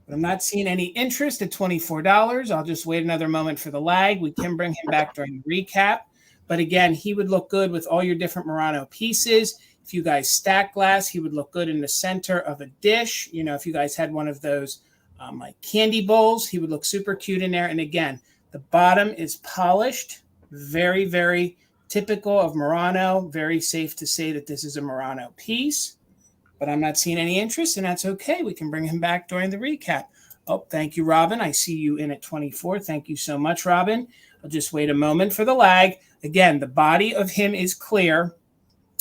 Speaker 1: But I'm not seeing any interest at $24. I'll just wait another moment for the lag. We can bring him back during the recap. But again, he would look good with all your different Murano pieces. If you guys stack glass, he would look good in the center of a dish. You know, if you guys had one of those like candy bowls, he would look super cute in there. And again, the bottom is polished, very, very typical of Murano. Very safe to say that this is a Murano piece. But I'm not seeing any interest, and that's okay. We can bring him back during the recap. Oh, thank you, Robin. I see you in at 24. Thank you so much, Robin. I'll just wait a moment for the lag. Again, the body of him is clear.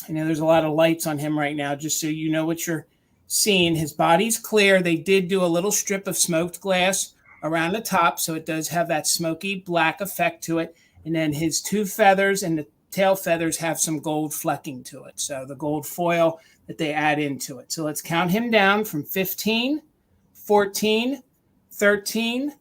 Speaker 1: I know there's a lot of lights on him right now, just so you know what you're seeing. His body's clear. They did do a little strip of smoked glass around the top, so it does have that smoky black effect to it. And then his two feathers and the tail feathers have some gold flecking to it. So the gold foil that they add into it. So let's count him down from 15, 14, 13,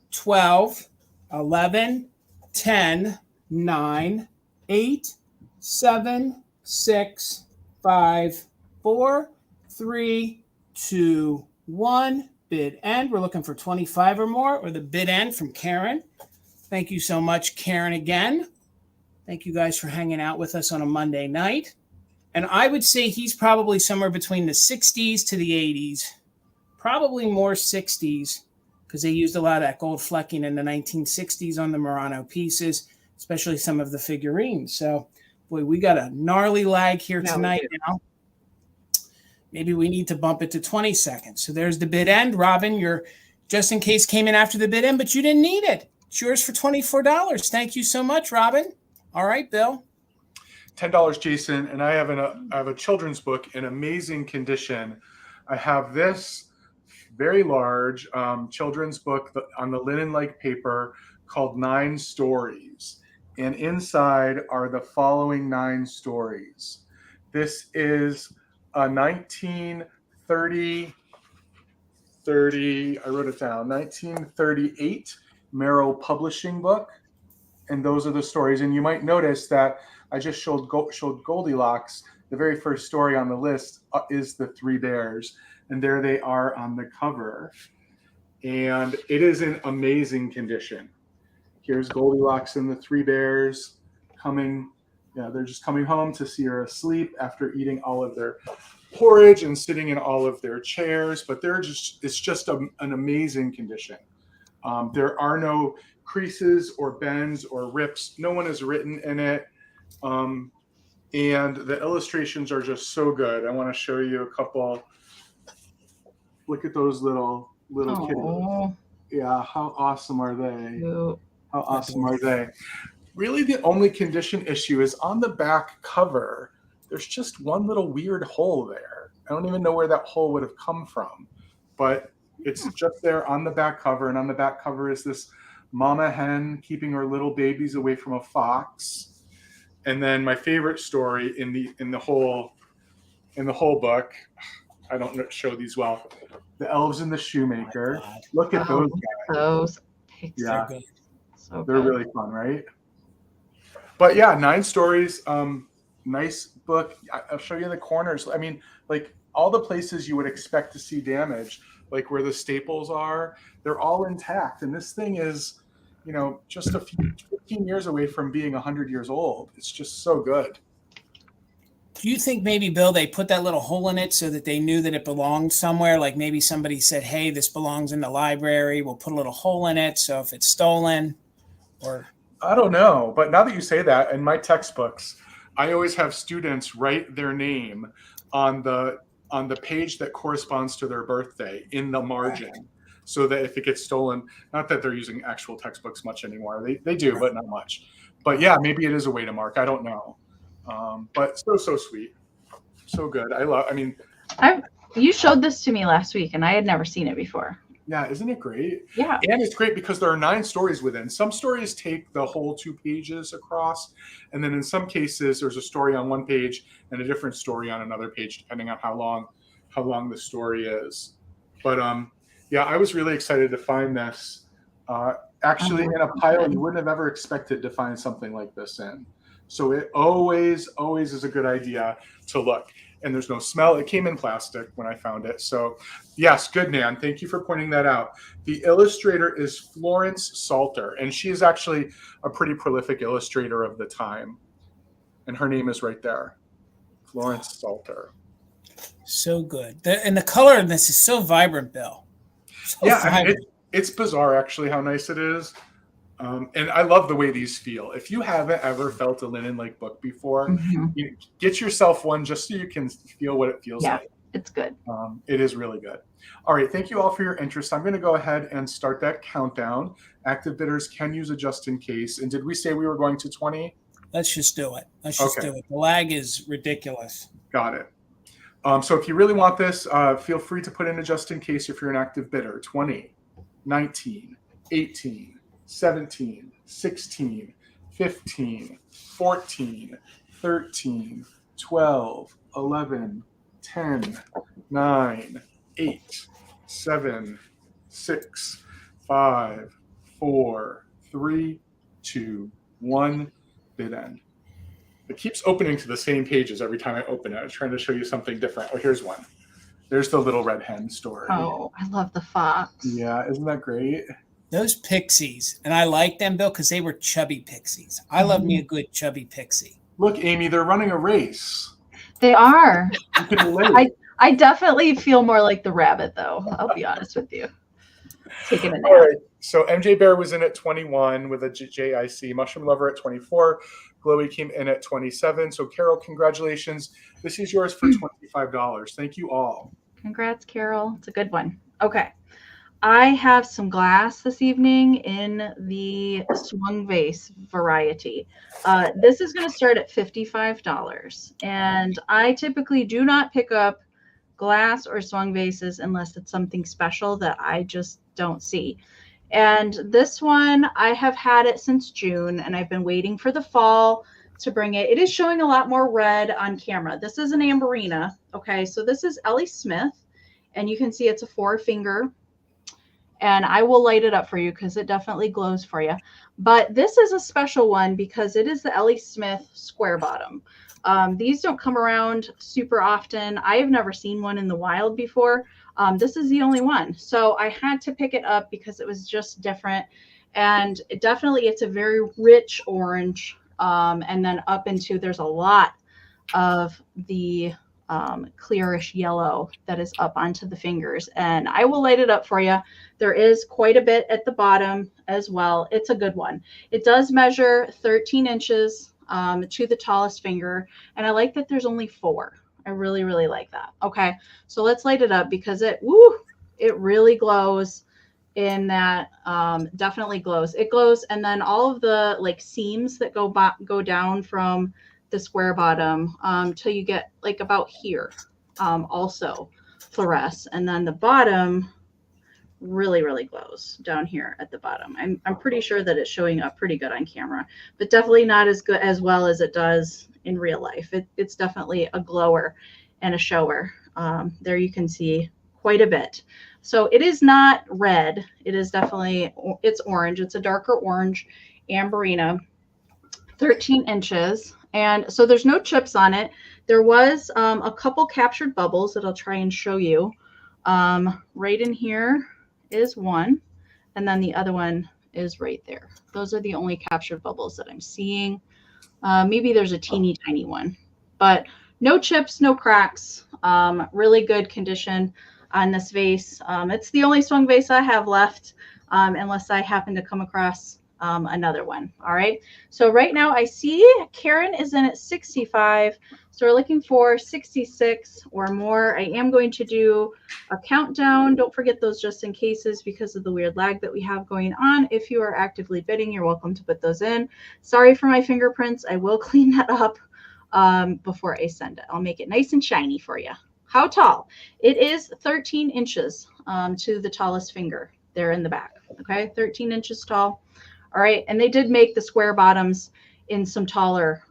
Speaker 1: 12, 11, 10, 9, 8, 7, 6, 5, 4, 3, 2, 1. Bid end. We're looking for 25 or more, or the bid end from Karen. Thank you so much, Karen, again. Thank you guys for hanging out with us on a Monday night. And I would say he's probably somewhere between the 60s to the 80s, probably more 60s, because they used a lot of that gold flecking in the 1960s on the Murano pieces, especially some of the figurines. So, boy, we got a gnarly lag here tonight now. maybe we need to bump it to 20 seconds. So there's the bid end. Robin, your just in case came in after the bid end, but you didn't need it. It's yours for $24. Thank you so much, Robin. All right, Bill.
Speaker 3: $10, Jason. And I have a children's book in amazing condition. I have this very large children's book on the linen-like paper called 9 Stories. And inside are the following 9 stories. This is a 1930, I wrote it down, 1938 Merrill Publishing book. And those are the stories. And you might notice that I just showed Goldilocks. The very first story on the list is the 3 bears. And there they are on the cover. And it is in amazing condition. Here's Goldilocks and the 3 bears coming. Yeah, they're just coming home to see her asleep after eating all of their porridge and sitting in all of their chairs. But it's just an amazing condition. There are no creases or bends or rips. No one has written in it. And the illustrations are just so good. I want to show you a couple. Look at those little kittens. Yeah, how awesome are they? How awesome are they? Really, the only condition issue is on the back cover. There's just one little weird hole there. I don't even know where that hole would have come from, but it's just there on the back cover. And on the back cover is this mama hen keeping her little babies away from a fox. And then my favorite story in the whole book, I don't show these well, The Elves and the Shoemaker.
Speaker 1: Oh,
Speaker 3: look at those guys.
Speaker 2: Those pictures.
Speaker 3: Yeah,
Speaker 2: so
Speaker 3: they're really fun, right? But yeah, 9 stories. Nice book. I'll show you the corners. I mean, like all the places you would expect to see damage, like where the staples are, they're all intact. And this thing is, just 15 years away from being 100 years old. It's just so good.
Speaker 1: Do you think maybe, Bill, they put that little hole in it so that they knew that it belonged somewhere? Like maybe somebody said, hey, this belongs in the library. We'll put a little hole in it. So if it's stolen or...
Speaker 3: I don't know. But now that you say that, in my textbooks, I always have students write their name on the page that corresponds to their birthday in the margin. Right. So that if it gets stolen, not that they're using actual textbooks much anymore. They do, right. But not much. But yeah, maybe it is a way to mark. I don't know. But so sweet. So good.
Speaker 2: You showed this to me last week and I had never seen it before.
Speaker 3: Yeah, isn't it great?
Speaker 2: Yeah.
Speaker 3: And it's great because there are 9 stories within. Some stories take the whole 2 pages across. And then in some cases, there's a story on one page and a different story on another page, depending on how long the story is. But yeah, I was really excited to find this. Actually, in a pile you wouldn't have ever expected to find something like this in. So it always is a good idea to look. And there's no smell. It came in plastic when I found it. So yes, good, Nan. Thank you for pointing that out. The illustrator is Florence Salter, and she is actually a pretty prolific illustrator of the time. And her name is right there, Florence Salter.
Speaker 1: So good. And the color in this is so vibrant, Bill. So vibrant.
Speaker 3: It's bizarre, actually, how nice it is. And I love the way these feel. If you haven't ever felt a linen-like book before, get yourself one just so you can feel what it feels like. Yeah,
Speaker 2: it's good.
Speaker 3: It is really good. All right, thank you all for your interest. I'm going to go ahead and start that countdown. Active bidders can use a just in case. And did we say we were going to 20?
Speaker 1: Let's just do it. Let's just do it. The lag is ridiculous.
Speaker 3: Got it. So if you really want this, feel free to put in a just in case if you're an active bidder. 20, 19, 18, 17, 16, 15, 14, 13, 12, 11, 10, 9, 8, 7, 6, 5, 4, 3, 2, 1, bid end. It keeps opening to the same pages every time I open it. I was trying to show you something different. Oh, here's one. There's the little red hen story.
Speaker 2: Oh, I love the fox.
Speaker 3: Yeah, isn't that great?
Speaker 1: Those pixies, and I like them, Bill, because they were chubby pixies. I love me a good chubby pixie.
Speaker 3: Look, Amy, they're running a race.
Speaker 2: They are. I definitely feel more like the rabbit, though. I'll be honest with you. Taking a nap.
Speaker 3: All right. So MJ Bear was in at 21 with a JIC. Mushroom Lover at 24. Chloe came in at 27. So Carol, congratulations. This is yours for $25. Thank you all.
Speaker 2: Congrats, Carol. It's a good one. Okay. I have some glass this evening in the swung vase variety. This is going to start at $55. And I typically do not pick up glass or swung vases unless it's something special that I just don't see. And this one, I have had it since June, and I've been waiting for the fall to bring it. It is showing a lot more red on camera. This is an Amberina. Okay, so this is Ellie Smith, and you can see it's a 4-finger. And I will light it up for you because it definitely glows for you. But this is a special one because it is the Ellie Smith square bottom. These don't come around super often. I have never seen one in the wild before. This is the only one. So I had to pick it up because it was just different. And it's a very rich orange. And then up into, there's a lot of the clearish yellow that is up onto the fingers. And I will light it up for you. There is quite a bit at the bottom as well. It's a good one. It does measure 13 inches to the tallest finger. And I like that there's only 4. I really, really like that. Okay, so let's light it up because it really glows in that, definitely glows. It glows, and then all of the like seams that go down from the square bottom till you get like about here also fluoresce, and then the bottom really, really glows down here at the bottom. I'm pretty sure that it's showing up pretty good on camera, but definitely not as good as well as it does in real life. It's definitely a glower and a shower. There you can see quite a bit. So it is not red. It is definitely, it's orange. It's a darker orange Amberina, 13 inches. And so there's no chips on it. There was a couple captured bubbles that I'll try and show you. Right in here is one, and then the other one is right there. Those are the only captured bubbles that I'm seeing. Maybe there's a teeny tiny one, but no chips, no cracks. Really good condition on this vase. It's the only swung vase I have left, unless I happen to come across another one. All right. So right now I see Karen is in at 65. So we're looking for 66 or more. I am going to do a countdown. Don't forget those just in cases because of the weird lag that we have going on. If you are actively bidding, you're welcome to put those in. Sorry for my fingerprints. I will clean that up before I send it. I'll make it nice and shiny for you. How tall? It is 13 inches to the tallest finger there in the back. Okay, 13 inches tall. All right, and they did make the square bottoms in some taller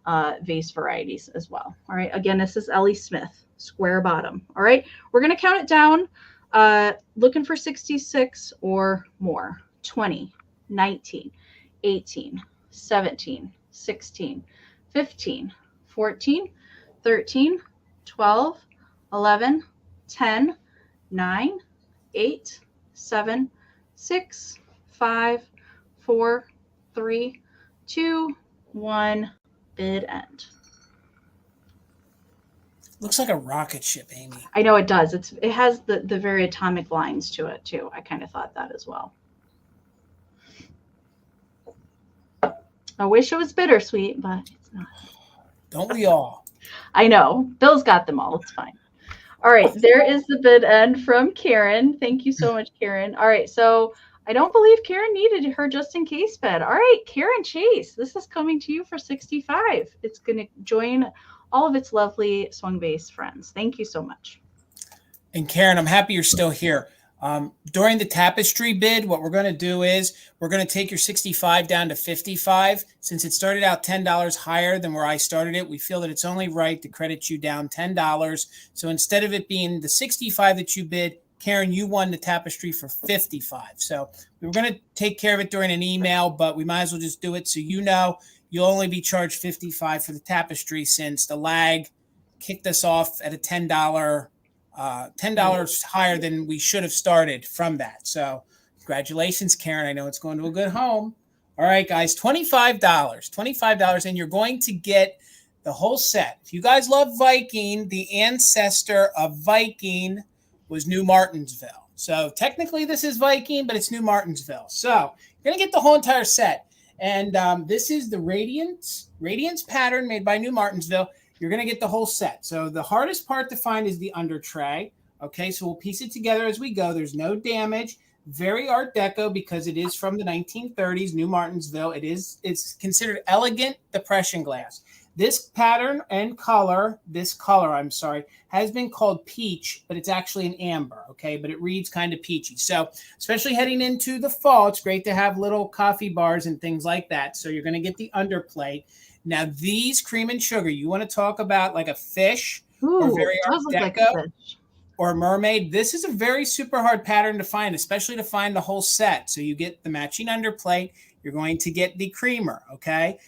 Speaker 2: vase varieties as well. All right, again, this is Ellie Smith, square bottom. All right, we're going to count it down, looking for 66 or more. 20, 19, 18, 17, 16, 15, 14, 13, 12, 11, 10, 9, 8, 7, 6, 5, 4, 3, 2, 1, bid end.
Speaker 1: Looks like a rocket ship, Amy.
Speaker 2: I know it does. It has the very atomic lines to it too. I kind of thought that as well. I wish it was bittersweet, but it's not.
Speaker 1: Don't we all?
Speaker 2: I know. Bill's got them all. It's fine. All right. There is the bid end from Karen. Thank you so much, Karen. All right. So I don't believe Karen needed her just in case bid. All right, Karen Chase, this is coming to you for 65. It's going to join all of its lovely swung vase friends. Thank you so much.
Speaker 1: And Karen, I'm happy you're still here. During the tapestry bid, what we're going to do is we're going to take your 65 down to 55. Since it started out $10 higher than where I started it, we feel that it's only right to credit you down $10. So instead of it being the 65 that you bid, Karen, you won the tapestry for 55. So we were going to take care of it during an email, but we might as well just do it so you know you'll only be charged 55 for the tapestry since the lag kicked us off at a $10 higher than we should have started from that. So congratulations, Karen. I know it's going to a good home. All right, guys, $25, and you're going to get the whole set. If you guys love Viking, the ancestor of Viking was New Martinsville. So technically this is Viking, but it's New Martinsville. So you're going to get the whole entire set. And this is the Radiance pattern made by New Martinsville. You're going to get the whole set. So the hardest part to find is the under tray. Okay, so we'll piece it together as we go. There's no damage. Very Art Deco because it is from the 1930s, New Martinsville. It's considered elegant depression glass. This pattern and color, has been called peach, but it's actually an amber, okay? But it reads kind of peachy. So especially heading into the fall, it's great to have little coffee bars and things like that. So you're going to get the underplate. Now these cream and sugar, you want to talk about like a fish or very Art Deco or mermaid. This is a very super hard pattern to find, especially to find the whole set. So you get the matching underplate. You're going to get the creamer, okay?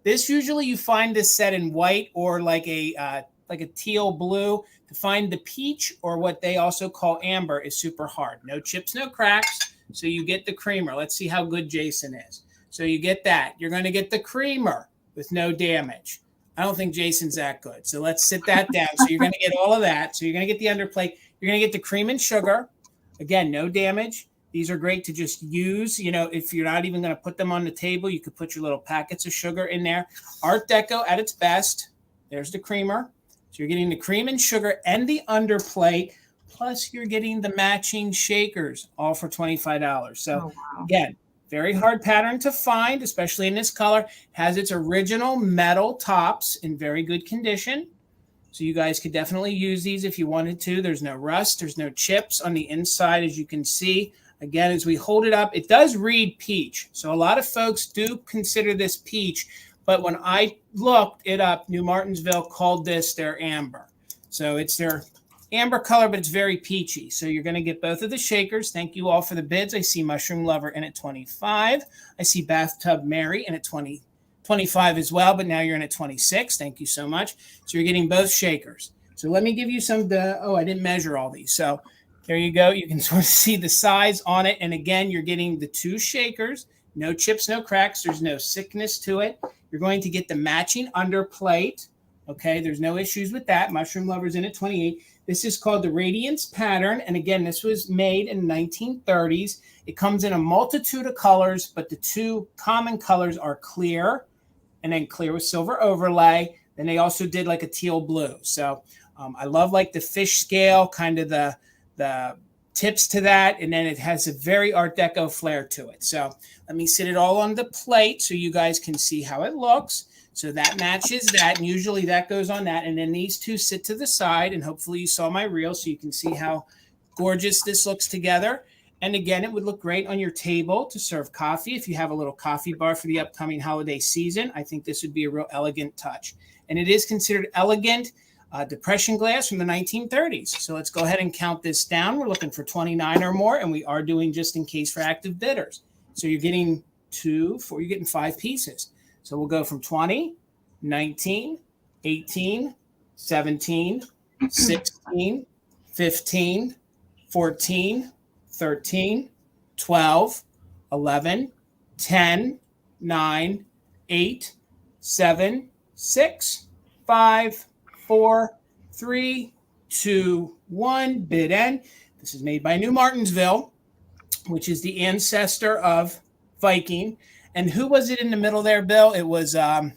Speaker 1: This usually you find this set in white or like a teal blue. To find the peach or what they also call amber is super hard. No chips, no cracks. So you get the creamer. Let's see how good Jason is. So you get that. You're going to get the creamer with no damage. I don't think Jason's that good. So let's sit that down. So you're going to get all of that. So you're going to get the underplate. You're going to get the cream and sugar. Again, no damage. These are great to just use. You know, if you're not even going to put them on the table, you could put your little packets of sugar in there. Art Deco at its best. There's the creamer. So you're getting the cream and sugar and the underplate. Plus, you're getting the matching shakers, all for $25. So, Again, very hard pattern to find, especially in this color. Has its original metal tops in very good condition. So you guys could definitely use these if you wanted to. There's no rust. There's no chips on the inside, as you can see. Again, as we hold it up, it does read peach. So a lot of folks do consider this peach. But when I looked it up, New Martinsville called this their amber. So it's their amber color, but it's very peachy. So you're going to get both of the shakers. Thank you all for the bids. I see Mushroom Lover in at 25. I see Bathtub Mary in at 25 as well, but now you're in at 26. Thank you so much. So you're getting both shakers. So let me give you I didn't measure all these. So there you go. You can sort of see the size on it. And again, you're getting the two shakers, no chips, no cracks. There's no sickness to it. You're going to get the matching underplate. Okay, there's no issues with that. Mushroom Lover's in at 28. This is called the Radiance pattern. And again, this was made in the 1930s. It comes in a multitude of colors, but the two common colors are clear and then clear with silver overlay. Then they also did like a teal blue. So I love like the fish scale, kind of the tips to that. And then it has a very Art Deco flair to it. So let me sit it all on the plate so you guys can see how it looks. So that matches that, and usually that goes on that. And then these two sit to the side, and hopefully you saw my reel so you can see how gorgeous this looks together. And again, it would look great on your table to serve coffee. If you have a little coffee bar for the upcoming holiday season, I think this would be a real elegant touch. And it is considered elegant depression glass from the 1930s. So let's go ahead and count this down. We're looking for 29 or more, and we are doing just in case for active bidders. So you're getting you're getting 5 pieces. So we'll go from 20, 19, 18, 17, 16, 15, 14, 13, 12, 11, 10, 9, 8, 7, 6, 5, 4, 3, 2, 1. Bid end. This is made by New Martinsville, which is the ancestor of Viking. And who was it in the middle there, Bill? It was
Speaker 3: Rainbow,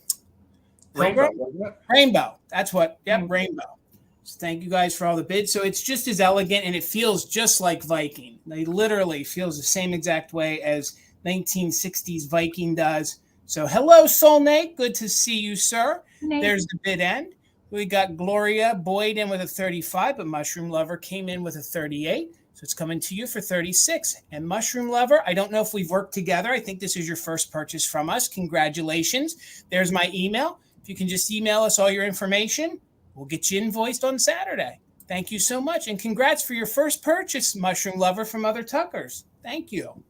Speaker 3: wasn't it?
Speaker 1: Rainbow. That's what. Yep, Rainbow. So thank you guys for all the bids. So it's just as elegant, and it feels just like Viking. They literally feels the same exact way as 1960s Viking does. So hello, Soul Nate. Good to see you, sir.
Speaker 2: Nate.
Speaker 1: There's the bid end. We got Gloria Boyd in with a 35, but Mushroom Lover came in with a 38. So it's coming to you for 36. And Mushroom Lover, I don't know if we've worked together. I think this is your first purchase from us. Congratulations. There's my email. If you can just email us all your information, we'll get you invoiced on Saturday. Thank you so much. And congrats for your first purchase, Mushroom Lover, from other Tuckers. Thank you.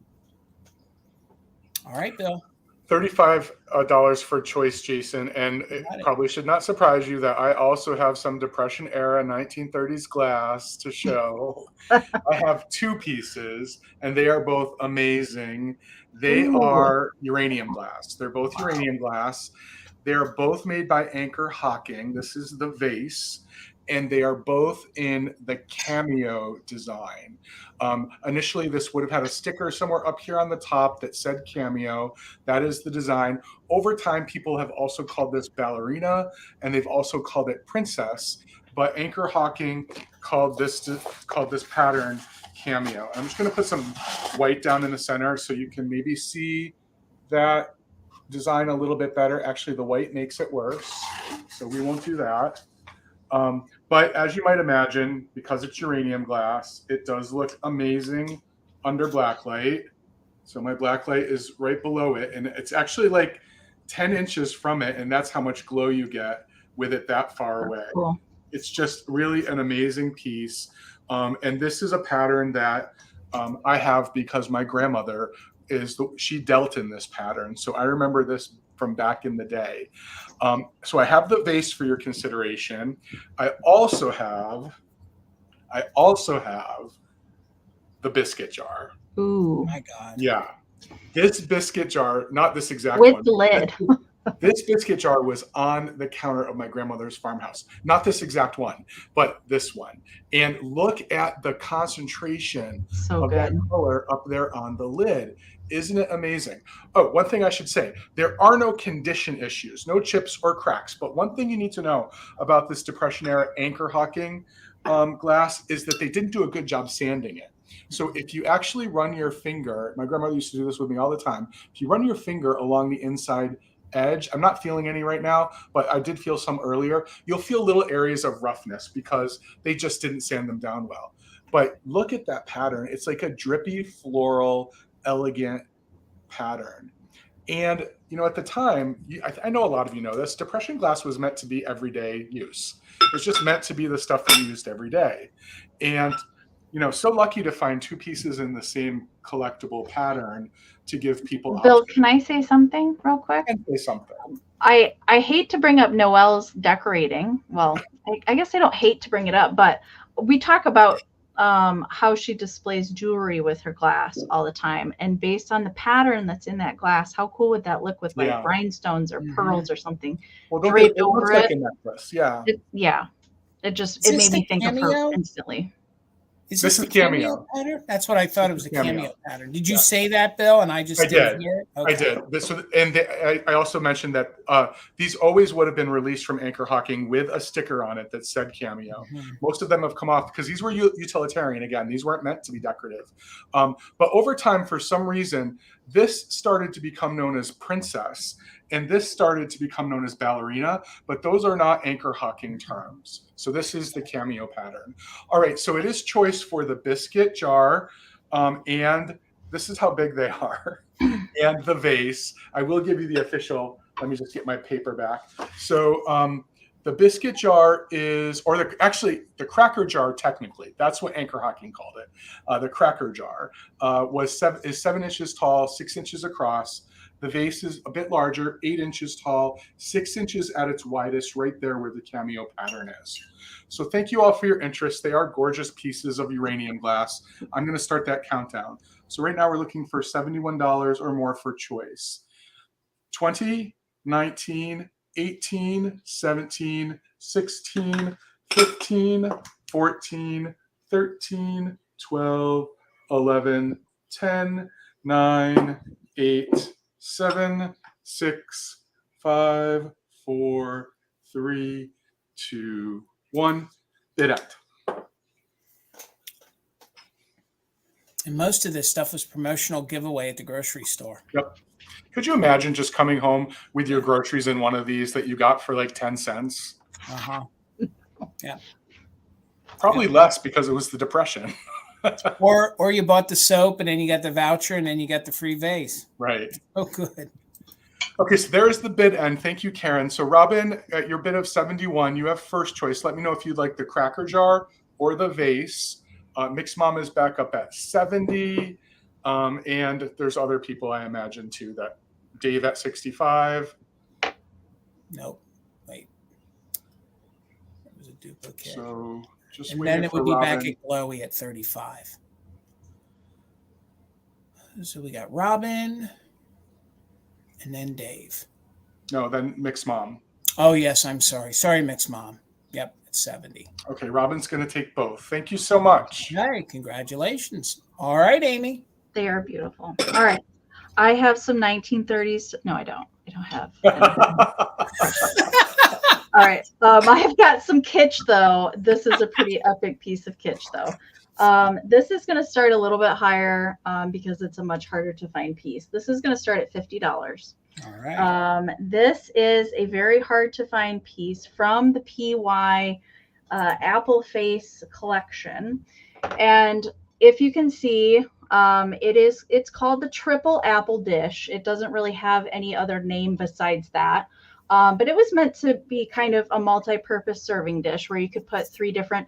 Speaker 1: All right, Bill.
Speaker 3: $35 for choice, Jason. And it probably should not surprise you that I also have some Depression era 1930s glass to show. I have 2 pieces, and they are both amazing. They are uranium glass. They're both uranium glass. They're both made by Anchor Hocking. This is the vase. and they are both in the Cameo design. Initially, this would have had a sticker somewhere up here on the top that said Cameo. That is the design. Over time, people have also called this Ballerina, and they've also called it Princess. But Anchor Hawking called this pattern Cameo. I'm just going to put some white down in the center so you can maybe see that design a little bit better. Actually, the white makes it worse, so we won't do that. But as you might imagine, because it's uranium glass, it does look amazing under black light. So my black light is right below it, and it's actually like 10 inches from it, and that's how much glow you get with it that far away.
Speaker 2: Cool.
Speaker 3: It's just really an amazing piece. And this is a pattern that I have because my grandmother she dealt in this pattern. So I remember this from back in the day. So I have the vase for your consideration. I also have the biscuit jar.
Speaker 2: Ooh.
Speaker 1: My God.
Speaker 3: Yeah. This biscuit jar, not this exact
Speaker 2: With
Speaker 3: one.
Speaker 2: the lid.
Speaker 3: This biscuit jar was on the counter of my grandmother's farmhouse. Not this exact one, but this one. And look at the concentration of that color up there on the lid. Isn't it amazing? Oh, one thing I should say, there are no condition issues, no chips or cracks. But one thing you need to know about this Depression era Anchor Hawking glass is that they didn't do a good job sanding it. So if you actually run your finger, my grandmother used to do this with me all the time. If you run your finger along the inside edge, I'm not feeling any right now, but I did feel some earlier, you'll feel little areas of roughness because they just didn't sand them down well. But look at that pattern. It's like a drippy, floral, elegant pattern. And, you know, at the time, I know a lot of you know this, Depression glass was meant to be everyday use. It's just meant to be the stuff that we used every day. And, you know, so lucky to find two pieces in the same collectible pattern to give people
Speaker 2: Bill,
Speaker 3: options.
Speaker 2: can I say something real quick?
Speaker 3: I can say something.
Speaker 2: I hate to bring up Noelle's decorating. Well, I guess I don't hate to bring it up, but we talk about how she displays jewelry with her glass all the time. And based on the pattern that's in that glass, how cool would that look with like rhinestones or pearls or something draped over it?
Speaker 3: Like a necklace. Yeah.
Speaker 2: It made me think of her instantly.
Speaker 1: Is this the cameo pattern? That's what I thought. It was a cameo pattern. Did you say that, Bill? And I just didn't hear it? Okay.
Speaker 3: I did. I also mentioned that these always would have been released from Anchor Hawking with a sticker on it that said cameo. Most of them have come off because these were utilitarian. Again, these weren't meant to be decorative. But over time, for some reason, this started to become known as Princess, and this started to become known as Ballerina, but those are not Anchor Hawking terms. So this is the cameo pattern. All right, so it is choice for the biscuit jar, and this is how big they are, and the vase. I will give you the official, let me just get my paper back. So the biscuit jar is, or the cracker jar technically, that's what Anchor Hawking called it. The cracker jar is 7 inches tall, 6 inches across. The vase is a bit larger, 8 inches tall, 6 inches at its widest, right there where the cameo pattern is. So thank you all for your interest. They are gorgeous pieces of uranium glass. I'm going to start that countdown. So right now we're looking for $71 or more for choice. 20, 19, 18, 17, 16, 15, 14, 13, 12, 11, 10, 9, 8, 7, 6, 5, 4, 3, 2, 1. Bid out.
Speaker 1: And most of this stuff was promotional giveaway at the grocery store.
Speaker 3: Yep. Could you imagine just coming home with your groceries in one of these that you got for like 10 cents?
Speaker 1: Yeah.
Speaker 3: Probably less because it was the Depression.
Speaker 1: or you bought the soap and then you got the voucher and then you got the free vase.
Speaker 3: Right.
Speaker 1: Oh, good.
Speaker 3: Okay, so there's the bid end. Thank you, Karen. So Robin, at your bid of 71, you have first choice. Let me know if you'd like the cracker jar or the vase. Mix Mom is back up at 70. And there's other people I imagine too, that Dave at 65.
Speaker 1: Nope. Wait. It was a duplicate.
Speaker 3: So just
Speaker 1: and
Speaker 3: waiting
Speaker 1: then it
Speaker 3: for
Speaker 1: would be
Speaker 3: Robin.
Speaker 1: back at Glowy at 35. So we got Robin and then Dave.
Speaker 3: No, then Mix Mom.
Speaker 1: Oh, yes, I'm sorry. Sorry, Mix Mom. Yep. at 70.
Speaker 3: Okay, Robin's going to take both. Thank you so much.
Speaker 1: Hey, congratulations. All right, Amy.
Speaker 2: They are beautiful. All right. I have some 1930s. No, I don't. I don't have. All right. I have got some kitsch, though. This is a pretty epic piece of kitsch, though. This is going to start a little bit higher because it's a much harder to find piece. This is going to start at $50.
Speaker 1: All right.
Speaker 2: This is a very hard to find piece from the PY Apple Face collection. And if you can see, it's called the Triple Apple Dish. It doesn't really have any other name besides that. But it was meant to be kind of a multi-purpose serving dish where you could put three different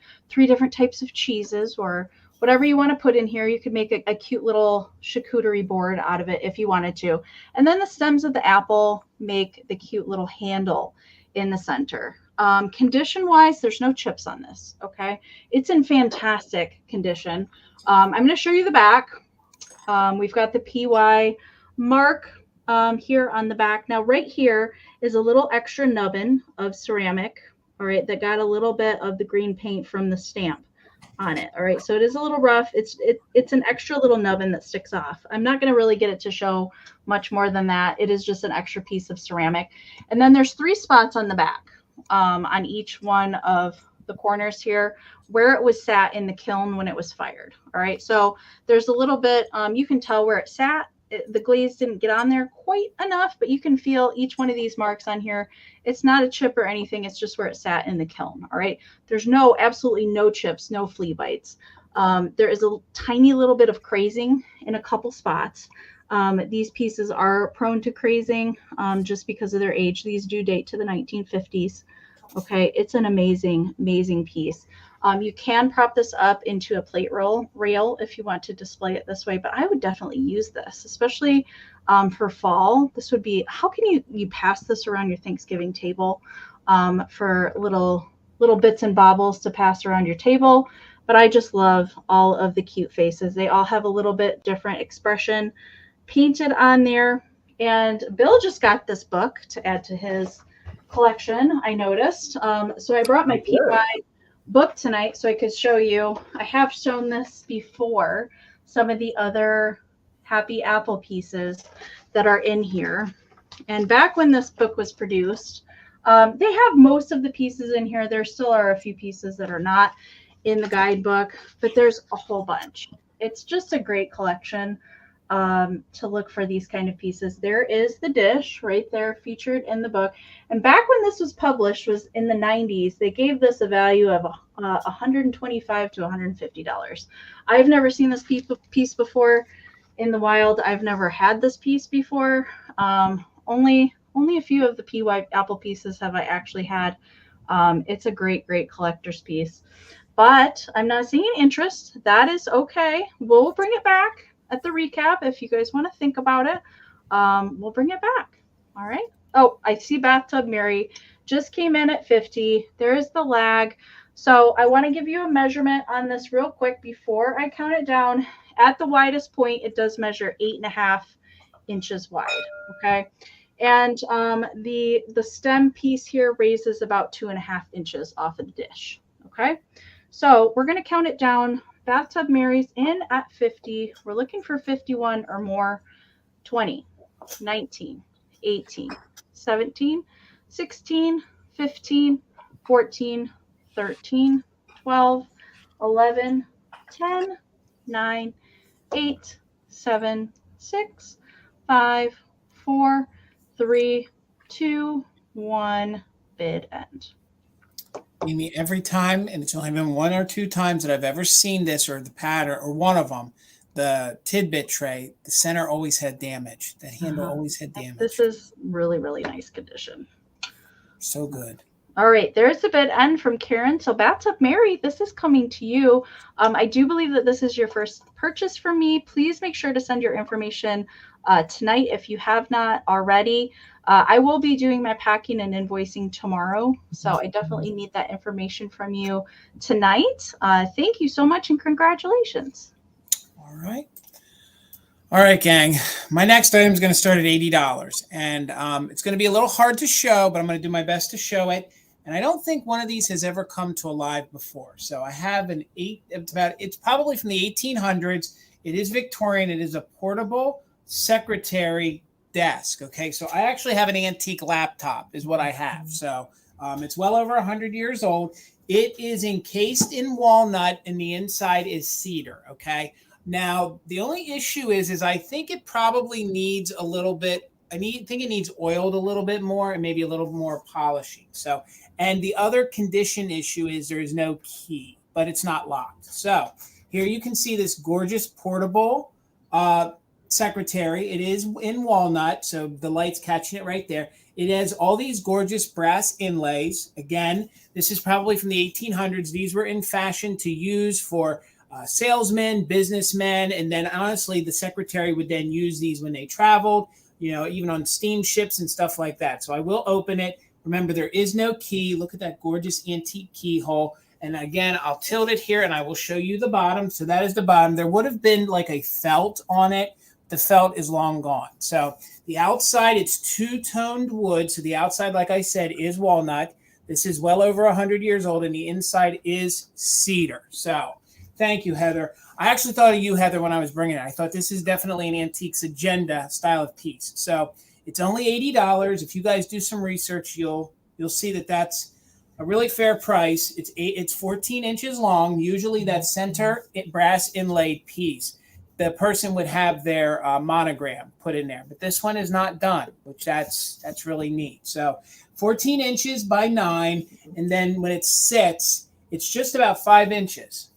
Speaker 2: types of cheeses or whatever you want to put in here. You could make a cute little charcuterie board out of it if you wanted to. And then the stems of the apple make the cute little handle in the center. Condition-wise, there's no chips on this, okay? It's in fantastic condition. I'm going to show you the back. We've got the PY mark here on the back. Now, right here is a little extra nubbin of ceramic, all right, that got a little bit of the green paint from the stamp on it, all right? So it is a little rough. It's an extra little nubbin that sticks off. I'm not going to really get it to show much more than that. It is just an extra piece of ceramic. And then there's 3 spots on the back on each one of the corners here where it was sat in the kiln when it was fired, all right? So there's a little bit, you can tell where it sat. The glaze didn't get on there quite enough, but you can feel each one of these marks on here. It's not a chip or anything. It's just where it sat in the kiln. All right. There's absolutely no chips, no flea bites. There is a tiny little bit of crazing in a couple spots. These pieces are prone to crazing just because of their age. These do date to the 1950s. Okay. It's an amazing, amazing piece. You can prop this up into a plate rail if you want to display it this way, but I would definitely use this, especially for fall. This would be, how can you pass this around your Thanksgiving table for little bits and baubles to pass around your table. But I just love all of the cute faces. They all have a little bit different expression painted on there. And Bill just got this book to add to his collection, I noticed. So I brought my PY book tonight so I could show you. I have shown this before, some of the other Happy Apple pieces that are in here. And back when this book was produced, they have most of the pieces in here. There still are a few pieces that are not in the guidebook, but there's a whole bunch. It's just a great collection to look for these kind of pieces. There is the dish right there featured in the book. And back when this was published was in the 90s, they gave this a value of $125 to $150. I've never seen this piece before in the wild. I've never had this piece before. Only a few of the PY Apple pieces have I actually had. It's a great, great collector's piece. But I'm not seeing interest. That is okay. We'll bring it back at the recap if you guys want to think about it. We'll bring it back. All right. Oh, I see Bathtub Mary just came in at 50. There's the lag. So I want to give you a measurement on this real quick before I count it down. At the widest point, it does measure 8.5 inches wide. Okay. And the stem piece here raises about 2.5 inches off of the dish. Okay. So we're going to count it down. Bathtub Mary's in at 50. We're looking for 51 or more. 20, 19, 18, 17, 16, 15, 14, 13, 12, 11, 10, 9, 8, 7, 6, 5, 4, 3, 2, 1. Bid end.
Speaker 1: Amy, every time, and it's only been 1 or 2 times that I've ever seen this or the pattern or one of them, the tidbit tray, the center always had damage. That handle always had damage.
Speaker 2: This is really, really nice condition.
Speaker 1: So good.
Speaker 2: All right, there's the bid end from Karen. So Bathtub Mary, this is coming to you. I do believe that this is your first purchase from me. Please make sure to send your information tonight if you have not already. I will be doing my packing and invoicing tomorrow, so I definitely need that information from you tonight. Thank you so much and congratulations.
Speaker 1: All right. All right, gang. My next item is going to start at $80, and it's going to be a little hard to show, but I'm going to do my best to show it. And I don't think one of these has ever come to life before. So I have it's probably from the 1800s. It is Victorian. It is a portable secretary desk. Okay. So I actually have an antique laptop is what I have. So it's well over 100 years old. It is encased in walnut and the inside is cedar. Okay. Now, the only issue is I think it probably needs a little bit, think it needs oiled a little bit more and maybe a little more polishing. So, and the other condition issue is there is no key, but it's not locked. So here you can see this gorgeous portable secretary. It is in walnut, so the light's catching it right there. It has all these gorgeous brass inlays. Again, this is probably from the 1800s. These were in fashion to use for salesmen, businessmen, and then honestly, the secretary would then use these when they traveled, even on steamships and stuff like that. So I will open it. Remember, there is no key. Look at that gorgeous antique keyhole. And again, I'll tilt it here and I will show you the bottom. So that is the bottom. There would have been like a felt on it. The felt is long gone. So the outside, it's two-toned wood. So the outside, like I said, is walnut. This is well over 100 years old, and the inside is cedar. So thank you, Heather. I actually thought of you, Heather, when I was bringing it. I thought this is definitely an Antiques Agenda style of piece. So it's only $80. If you guys do some research, you'll see that that's a really fair price. It's 14 inches long. Usually that center brass inlaid piece, the person would have their monogram put in there, but this one is not done, which that's really neat. So 14 inches by 9, and then when it sits, it's just about 5 inches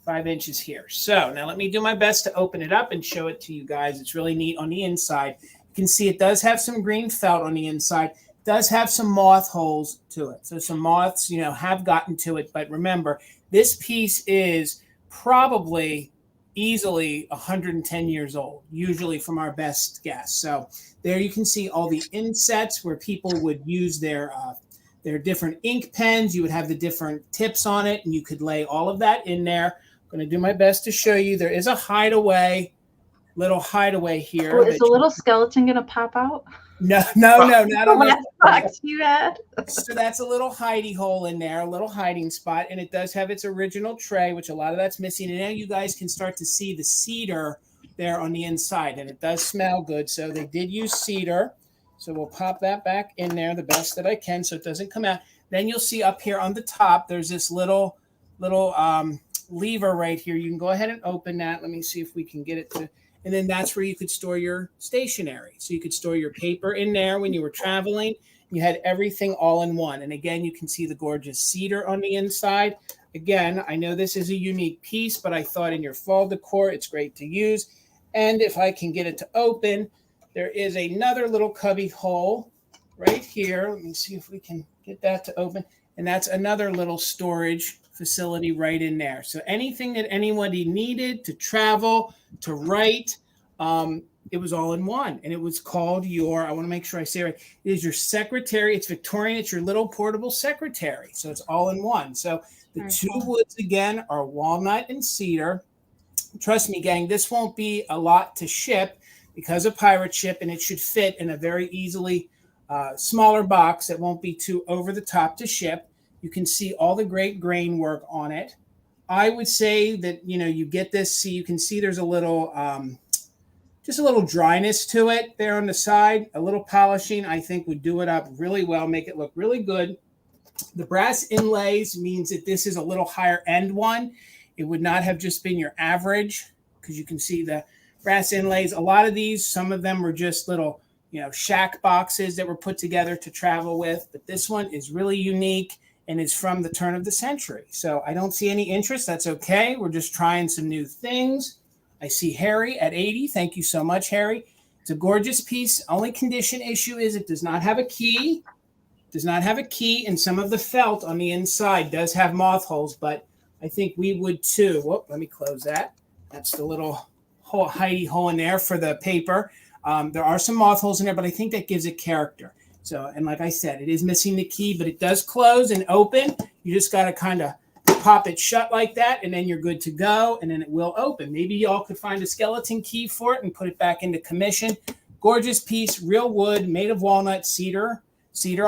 Speaker 1: here. So now let me do my best to open it up and show it to you guys. It's really neat on the inside. You can see it does have some green felt on the inside. It does have some moth holes to it. So some moths, have gotten to it. But remember, this piece is probably easily 110 years old, usually from our best guess. So there you can see all the insets where people would use their different ink pens. You would have the different tips on it, and you could lay all of that in there. I'm going to do my best to show you. There is a little hideaway here.
Speaker 2: Oh, is the little skeleton going to pop out?
Speaker 1: No, not on
Speaker 2: that box you had.
Speaker 1: So that's a little hidey hole in there, a little hiding spot, and it does have its original tray, which a lot of that's missing. And now you guys can start to see the cedar there on the inside, and it does smell good. So they did use cedar. So we'll pop that back in there the best that I can so it doesn't come out. Then you'll see up here on the top, there's this little lever right here. You can go ahead and open that. Let me see if we can get it to. And then that's where you could store your stationery. So you could store your paper in there when you were traveling. You had everything all in one. And again, you can see the gorgeous cedar on the inside. Again, I know this is a unique piece, but I thought in your fall decor, it's great to use. And if I can get it to open, there is another little cubby hole right here. Let me see if we can get that to open. And that's another little storage facility right in there. So anything that anybody needed to travel, to write, it was all in one. And it was called I want to make sure I say it right, it is your secretary. It's Victorian. It's your little portable secretary. So it's all in one. So the two woods, again, are walnut and cedar. Trust me, gang, this won't be a lot to ship because of pirate ship, and it should fit in a very easily smaller box that won't be too over the top to ship. You can see all the great grain work on it. I would say that, you get this, you can see there's a little, just a little dryness to it there on the side. A little polishing, I think, would do it up really well, make it look really good. The brass inlays means that this is a little higher end one. It would not have just been your average, because you can see the brass inlays. A lot of these, some of them were just little, shack boxes that were put together to travel with. But this one is really unique. And it's from the turn of the century. So I don't see any interest. That's okay. We're just trying some new things. I see Harry at 80. Thank you so much, Harry. It's a gorgeous piece. Only condition issue is it does not have a key. And some of the felt on the inside does have moth holes, but I think we would too. Whoop, let me close that. That's the little hidey hole in there for the paper. There are some moth holes in there, but I think that gives it character. So, and like I said, it is missing the key, but it does close and open. You just got to kind of pop it shut like that, and then you're good to go, and then it will open. Maybe y'all could find a skeleton key for it and put it back into commission. Gorgeous piece, real wood, made of walnut, cedar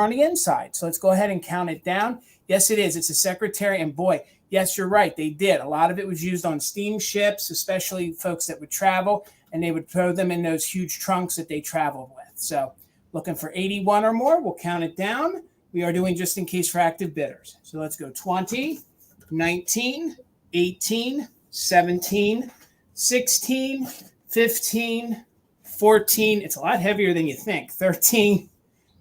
Speaker 1: on the inside. So let's go ahead and count it down. Yes, it is. It's a secretary. And boy, yes, you're right. They did. A lot of it was used on steamships, especially folks that would travel, and they would throw them in those huge trunks that they traveled with. So looking for 81 or more, we'll count it down. We are doing just in case for active bidders. So let's go 20, 19, 18, 17, 16, 15, 14. It's a lot heavier than you think. 13,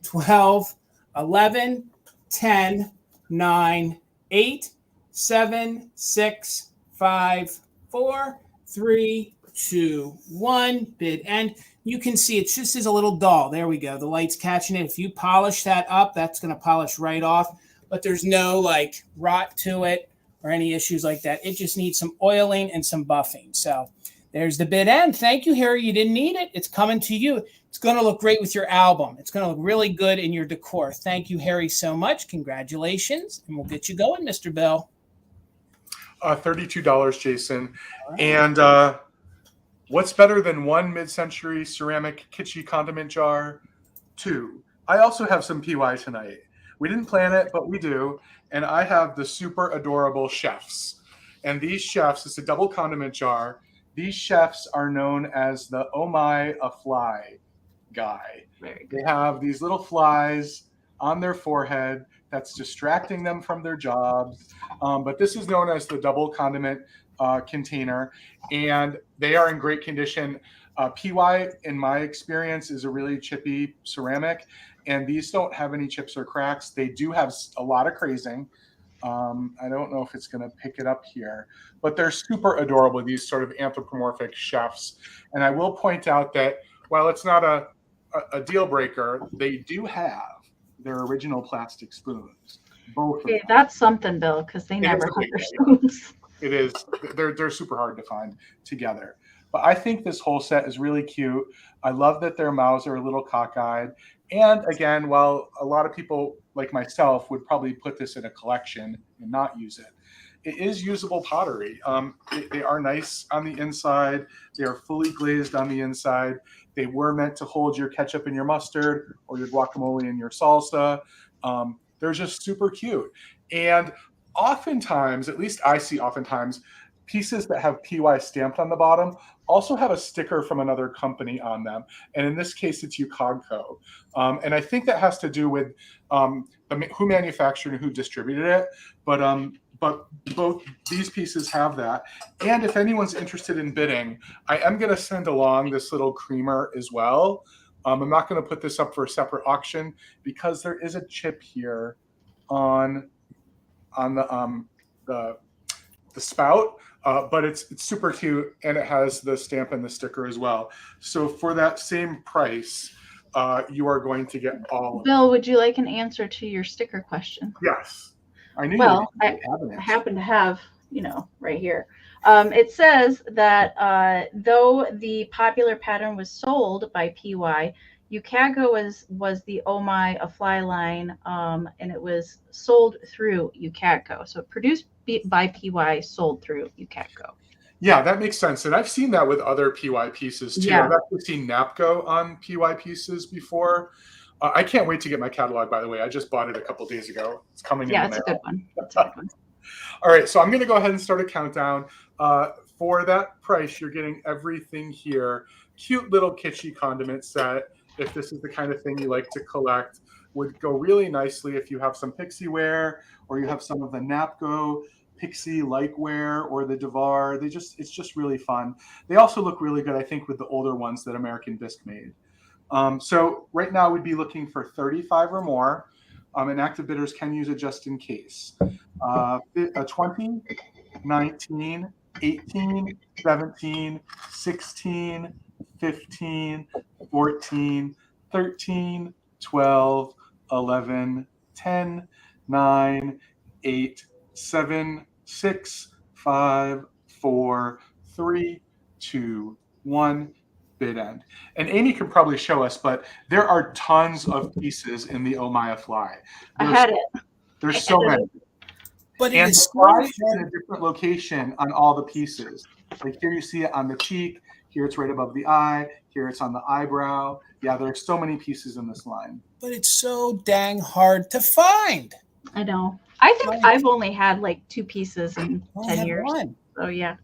Speaker 1: 12, 11, 10, 9, 8, 7, 6, 5, 4, 3, 2, 1. Bid end. You can see it just is a little dull. There we go. The light's catching it. If you polish that up, that's going to polish right off. But there's no like rot to it or any issues like that. It just needs some oiling and some buffing. So there's the bid end. Thank you, Harry. You didn't need it. It's coming to you. It's going to look great with your album. It's going to look really good in your decor. Thank you, Harry, so much. Congratulations. And we'll get you going, Mr. Bill.
Speaker 3: $32, Jason. Right. And what's better than 1 mid-century ceramic kitschy condiment jar? 2. I also have some PY tonight. We didn't plan it, but we do. And I have the super adorable chefs. And these chefs, it's a double condiment jar. These chefs are known as the Oh My a Fly guy.
Speaker 2: Very good.
Speaker 3: They have these little flies on their forehead that's distracting them from their jobs. But this is known as the double condiment container, and they are in great condition. PY, in my experience, is a really chippy ceramic, and these don't have any chips or cracks. They do have a lot of crazing. I don't know if it's going to pick it up here, but they're super adorable, these sort of anthropomorphic chefs. And I will point out that while it's not a deal breaker, they do have their original plastic spoons. Both.
Speaker 2: Okay, that's something, Bill, because they never have their spoons.
Speaker 3: It is. They're super hard to find together. But I think this whole set is really cute. I love that their mouths are a little cockeyed. And again, while a lot of people like myself would probably put this in a collection and not use it, it is usable pottery. They are nice on the inside. They are fully glazed on the inside. They were meant to hold your ketchup and your mustard or your guacamole and your salsa. They're just super cute. And oftentimes, at least I see oftentimes, pieces that have PY stamped on the bottom also have a sticker from another company on them. And in this case, it's UCogco. And I think that has to do with who manufactured and who distributed it. But both these pieces have that. And if anyone's interested in bidding, I am going to send along this little creamer as well. I'm not going to put this up for a separate auction because there is a chip here on the spout, but it's super cute, and it has the stamp and the sticker as well. So for that same price, you are going to get all of it.
Speaker 2: Bill, would you like an answer to your sticker question?
Speaker 3: Yes. I knew.
Speaker 2: Well, I happen to have, right here. It says that though the popular pattern was sold by PY, UCagco was the Oh My a Fly line, and it was sold through UCagco. So produced by PY, sold through UCagco.
Speaker 3: Yeah, that makes sense. And I've seen that with other PY pieces too.
Speaker 2: Yeah.
Speaker 3: I've actually seen Napco on PY pieces before. I can't wait to get my catalog, by the way. I just bought it a couple days ago. It's coming in the mail.
Speaker 2: Yeah, it's a good one. That's a good one.
Speaker 3: All right, so I'm going to go ahead and start a countdown. For that price, you're getting everything here. Cute little kitschy condiment set. If this is the kind of thing you like to collect, would go really nicely if you have some Pixie ware or you have some of the Napco Pixie like ware or the Devar. It's just really fun. They also look really good, I think, with the older ones that American Bisc made. So right now we'd be looking for 35 or more, and active bidders can use it just in case. 20, 19, 18, 17, 16, 15, 14, 13, 12, 11, 10, 9, 8, 7, 6, 5, 4, 3, 2, 1. Bid end. And Amy can probably show us, but there are tons of pieces in the Oh My a Fly. There's so many.
Speaker 1: But it is
Speaker 3: fly is in a different location on all the pieces. Like here you see it on the cheek, here it's right above the eye, here it's on the eyebrow. Yeah, there are so many pieces in this line.
Speaker 1: But it's so dang hard to find.
Speaker 2: I know. I think I've only had like 2 pieces in 10 years.
Speaker 1: One.
Speaker 2: So yeah.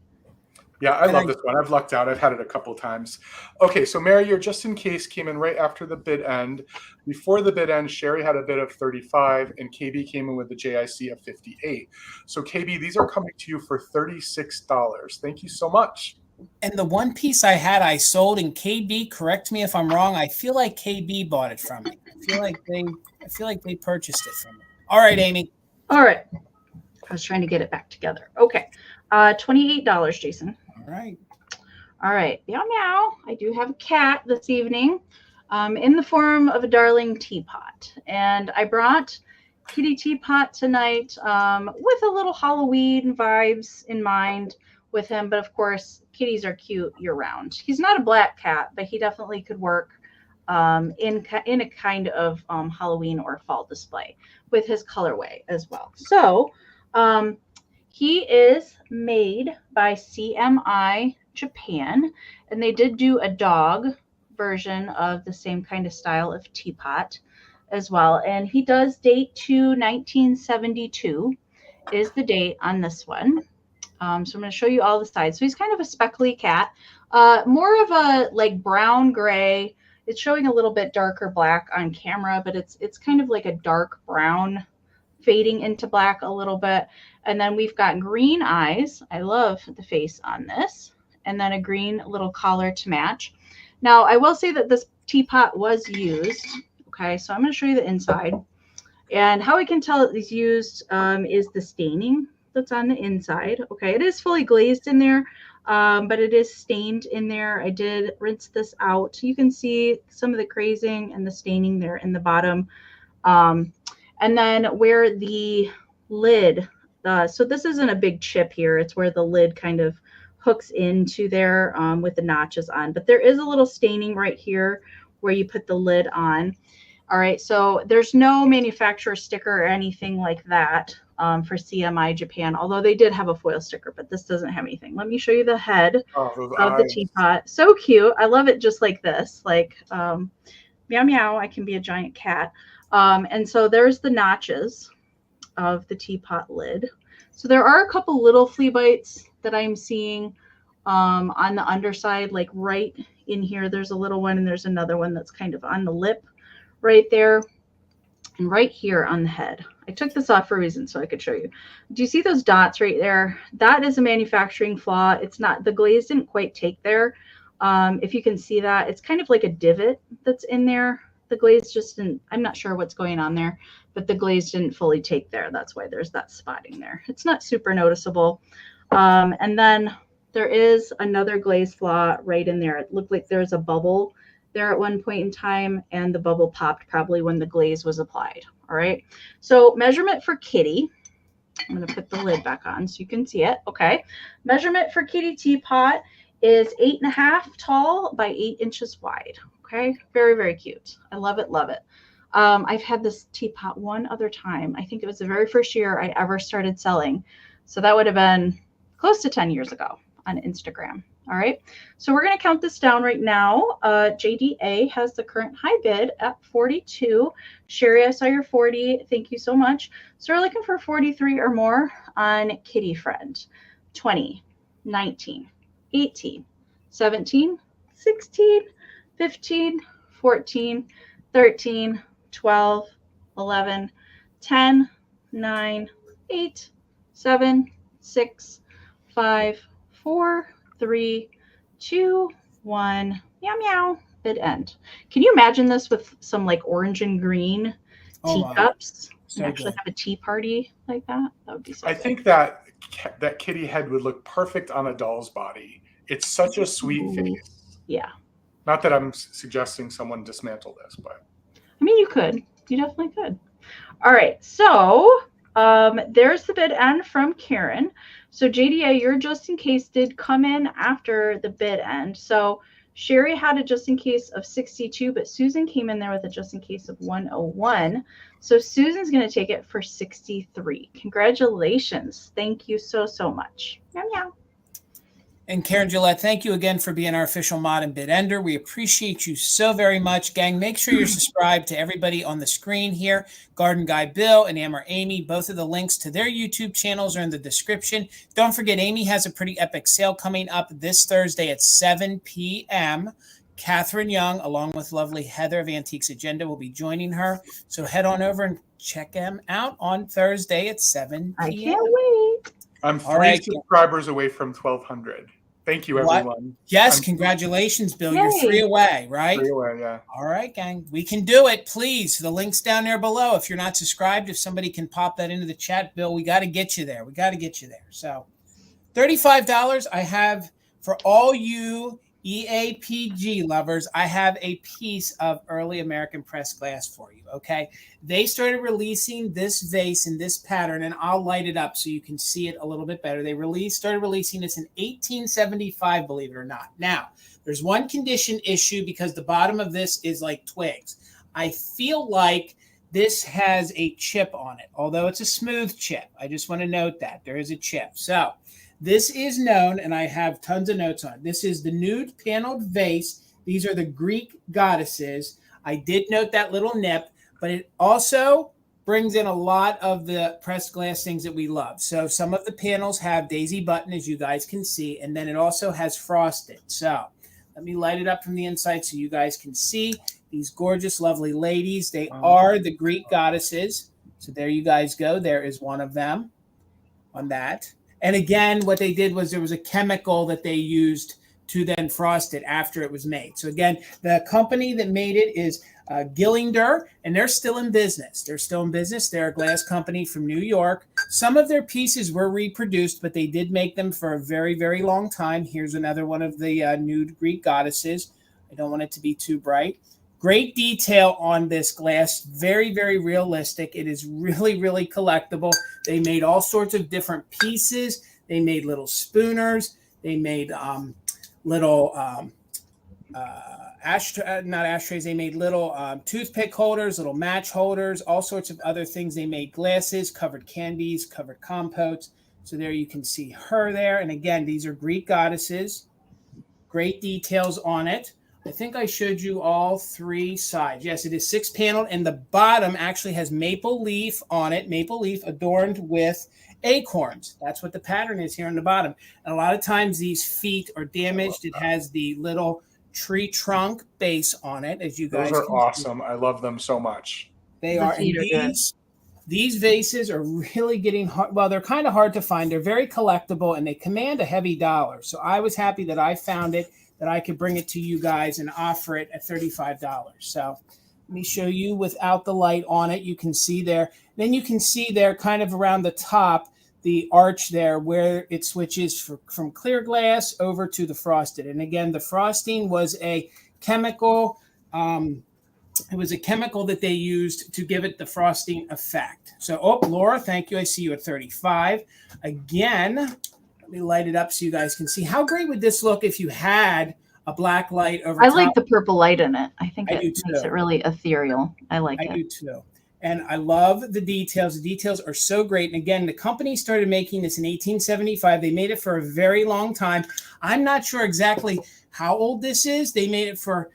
Speaker 3: Yeah, I love this one. I've lucked out. I've had it a couple times. Okay, so Mary, your just in case came in right after the bid end. Before the bid end, Sherry had a bid of 35 and KB came in with the JIC of 58. So KB, these are coming to you for $36. Thank you so much.
Speaker 1: And the one piece I had, I sold, and KB, correct me if I'm wrong, I feel like KB bought it from me. I feel like they purchased it from me. All right, Amy.
Speaker 2: All right. I was trying to get it back together. Okay. $28, Jason.
Speaker 1: All right.
Speaker 2: All right. Meow, meow. I do have a cat this evening in the form of a darling teapot. And I brought Kitty Teapot tonight with a little Halloween vibes in mind with him. But of course, kitties are cute year round. He's not a black cat, but he definitely could work in a kind of Halloween or fall display with his colorway as well. So he is made by CMI Japan, and they did do a dog version of the same kind of style of teapot as well. And he does date to 1972 is the date on this one. So I'm going to show you all the sides. So he's kind of a speckly cat, more of a like brown gray. It's showing a little bit darker black on camera, but it's kind of like a dark brown fading into black a little bit. And then we've got green eyes. I love the face on this. And then a green little collar to match. Now, I will say that this teapot was used. Okay, so I'm going to show you the inside. And how I can tell it's used is the staining that's on the inside. Okay, it is fully glazed in there, but it is stained in there. I did rinse this out. You can see some of the crazing and the staining there in the bottom. And then where the lid, so this isn't a big chip here. It's where the lid kind of hooks into there with the notches on. But there is a little staining right here where you put the lid on. All right, so there's no manufacturer sticker or anything like that for CMI Japan, although they did have a foil sticker, but this doesn't have anything. Let me show you the head of the teapot. So cute. I love it just like this, like meow, meow, I can be a giant cat. And so there's the notches of the teapot lid. So there are a couple little flea bites that I'm seeing on the underside, like right in here. There's a little one and there's another one that's kind of on the lip right there and right here on the head. I took this off for a reason so I could show you. Do you see those dots right there? That is a manufacturing flaw. It's not, the glaze didn't quite take there. If you can see that, it's kind of like a divot that's in there. The glaze just didn't, I'm not sure what's going on there, but the glaze didn't fully take there. That's why there's that spotting there. It's not super noticeable. And then there is another glaze flaw right in there. It looked like there's a bubble there at one point in time, and the bubble popped probably when the glaze was applied. All right. So measurement for Kitty. I'm going to put the lid back on so you can see it. Okay. Measurement for Kitty Teapot is 8.5 tall by 8 inches wide. Okay. Very, very cute. I love it. Love it. I've had this teapot one other time. I think it was the very first year I ever started selling. So that would have been close to 10 years ago on Instagram. All right. So we're going to count this down right now. JDA has the current high bid at 42. Sherry, I saw your 40. Thank you so much. So we're looking for 43 or more on Kitty Friend. 20, 19, 18, 17, 16, 15, 14, 13, 12, 11, 10, 9, 8, 7, 6, 5, 4, 3, 2, 1. Meow, meow. Bid end. Can you imagine this with some like orange and green teacups?
Speaker 1: So
Speaker 2: and actually
Speaker 1: good.
Speaker 2: have a tea party like that? That would be so
Speaker 3: I
Speaker 2: good.
Speaker 3: think that kitty head would look perfect on a doll's body. It's such a sweet face.
Speaker 2: Yeah.
Speaker 3: Not that I'm suggesting someone dismantle this, but
Speaker 2: I mean, you could. You definitely could. All right. So there's the bid end from Karen. So JDA, your just in case did come in after the bid end. So Sherry had a just in case of 62, but Susan came in there with a just in case of 101. So Susan's going to take it for 63. Congratulations. Thank you so, so much. Meow, meow.
Speaker 1: And Karen Gillette, thank you again for being our official mod and bid ender. We appreciate you so very much, gang. Make sure you're subscribed to everybody on the screen here. Garden Guy Bill and ENAMOR Amie, both of the links to their YouTube channels are in the description. Don't forget, Amie has a pretty epic sale coming up this Thursday at 7 p.m. Catherine Young, along with lovely Heather of Antiques Agenda, will be joining her. So head on over and check them out on Thursday at 7 p.m.
Speaker 2: I can't wait.
Speaker 3: I'm 3 subscribers away from 1,200. Thank you, everyone.
Speaker 1: Yes, congratulations, Bill. Yay. You're 3 away, right?
Speaker 3: 3 away, yeah.
Speaker 1: All right, gang. We can do it. Please, the link's down there below. If you're not subscribed, if somebody can pop that into the chat, Bill, we got to get you there. We got to get you there. So $35 I have for all you EAPG lovers. I have a piece of early American pressed glass for you, okay? They started releasing this vase in this pattern, and I'll light it up so you can see it a little bit better. They started releasing this in 1875, believe it or not. Now, there's one condition issue because the bottom of this is like twigs. I feel like this has a chip on it, although it's a smooth chip. I just want to note that there is a chip. So this is known, and I have tons of notes on it. This is the nude paneled vase. These are the Greek goddesses. I did note that little nip, but it also brings in a lot of the pressed glass things that we love. So some of the panels have daisy button, as you guys can see, and then it also has frosted. So let me light it up from the inside so you guys can see these gorgeous, lovely ladies. They are the Greek goddesses. So there you guys go. There is one of them on that. And again, what they did was there was a chemical that they used to then frost it after it was made. So again, the company that made it is Gillinger, and they're still in business. They're still in business. They're a glass company from New York. Some of their pieces were reproduced, but they did make them for a very, very long time. Here's another one of the nude Greek goddesses. I don't want it to be too bright. Great detail on this glass. Very, very realistic. It is really, really collectible. They made all sorts of different pieces. They made little spooners. They made little not ashtrays. They made little toothpick holders, little match holders, all sorts of other things. They made glasses, covered candies, covered compotes. So there you can see her there. And again, these are Greek goddesses. Great details on it. I think I showed you all 3 sides. Yes, it is 6-paneled, and the bottom actually has maple leaf on it, maple leaf adorned with acorns. That's what the pattern is here on the bottom. And a lot of times these feet are damaged. It has the little tree trunk base on it, as you guys
Speaker 3: Those are awesome. See. I love them so much.
Speaker 1: They are. And these vases are really getting hard. Well, they're kind of hard to find. They're very collectible, and they command a heavy dollar. So I was happy that I found it, that I could bring it to you guys and offer it at $35. So let me show you without the light on it. You can see there. Then you can see there kind of around the top, the arch there where it switches from clear glass over to the frosted. And again, the frosting was a chemical. It was a chemical that they used to give it the frosting effect. So, Laura, thank you. I see you at 35. Again, let me light it up so you guys can see. How great would this look if you had a black light over top?
Speaker 2: I like the purple light in it. I think it makes it really ethereal. I like it.
Speaker 1: I do too. And I love the details. The details are so great. And again, the company started making this in 1875. They made it for a very long time. I'm not sure exactly how old this is. They made it for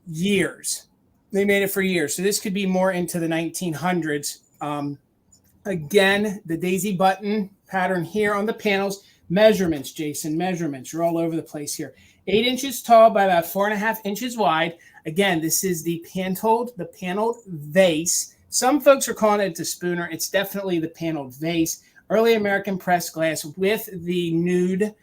Speaker 1: years. They made it for years. So this could be more into the 1900s. Again, the daisy button pattern here on the panels. Measurements, Jason, measurements. You're all over the place here. 8 inches tall by about 4.5 inches wide. Again, this is the paneled vase. Some folks are calling it the spooner. It's definitely the paneled vase. Early American pressed glass with the nude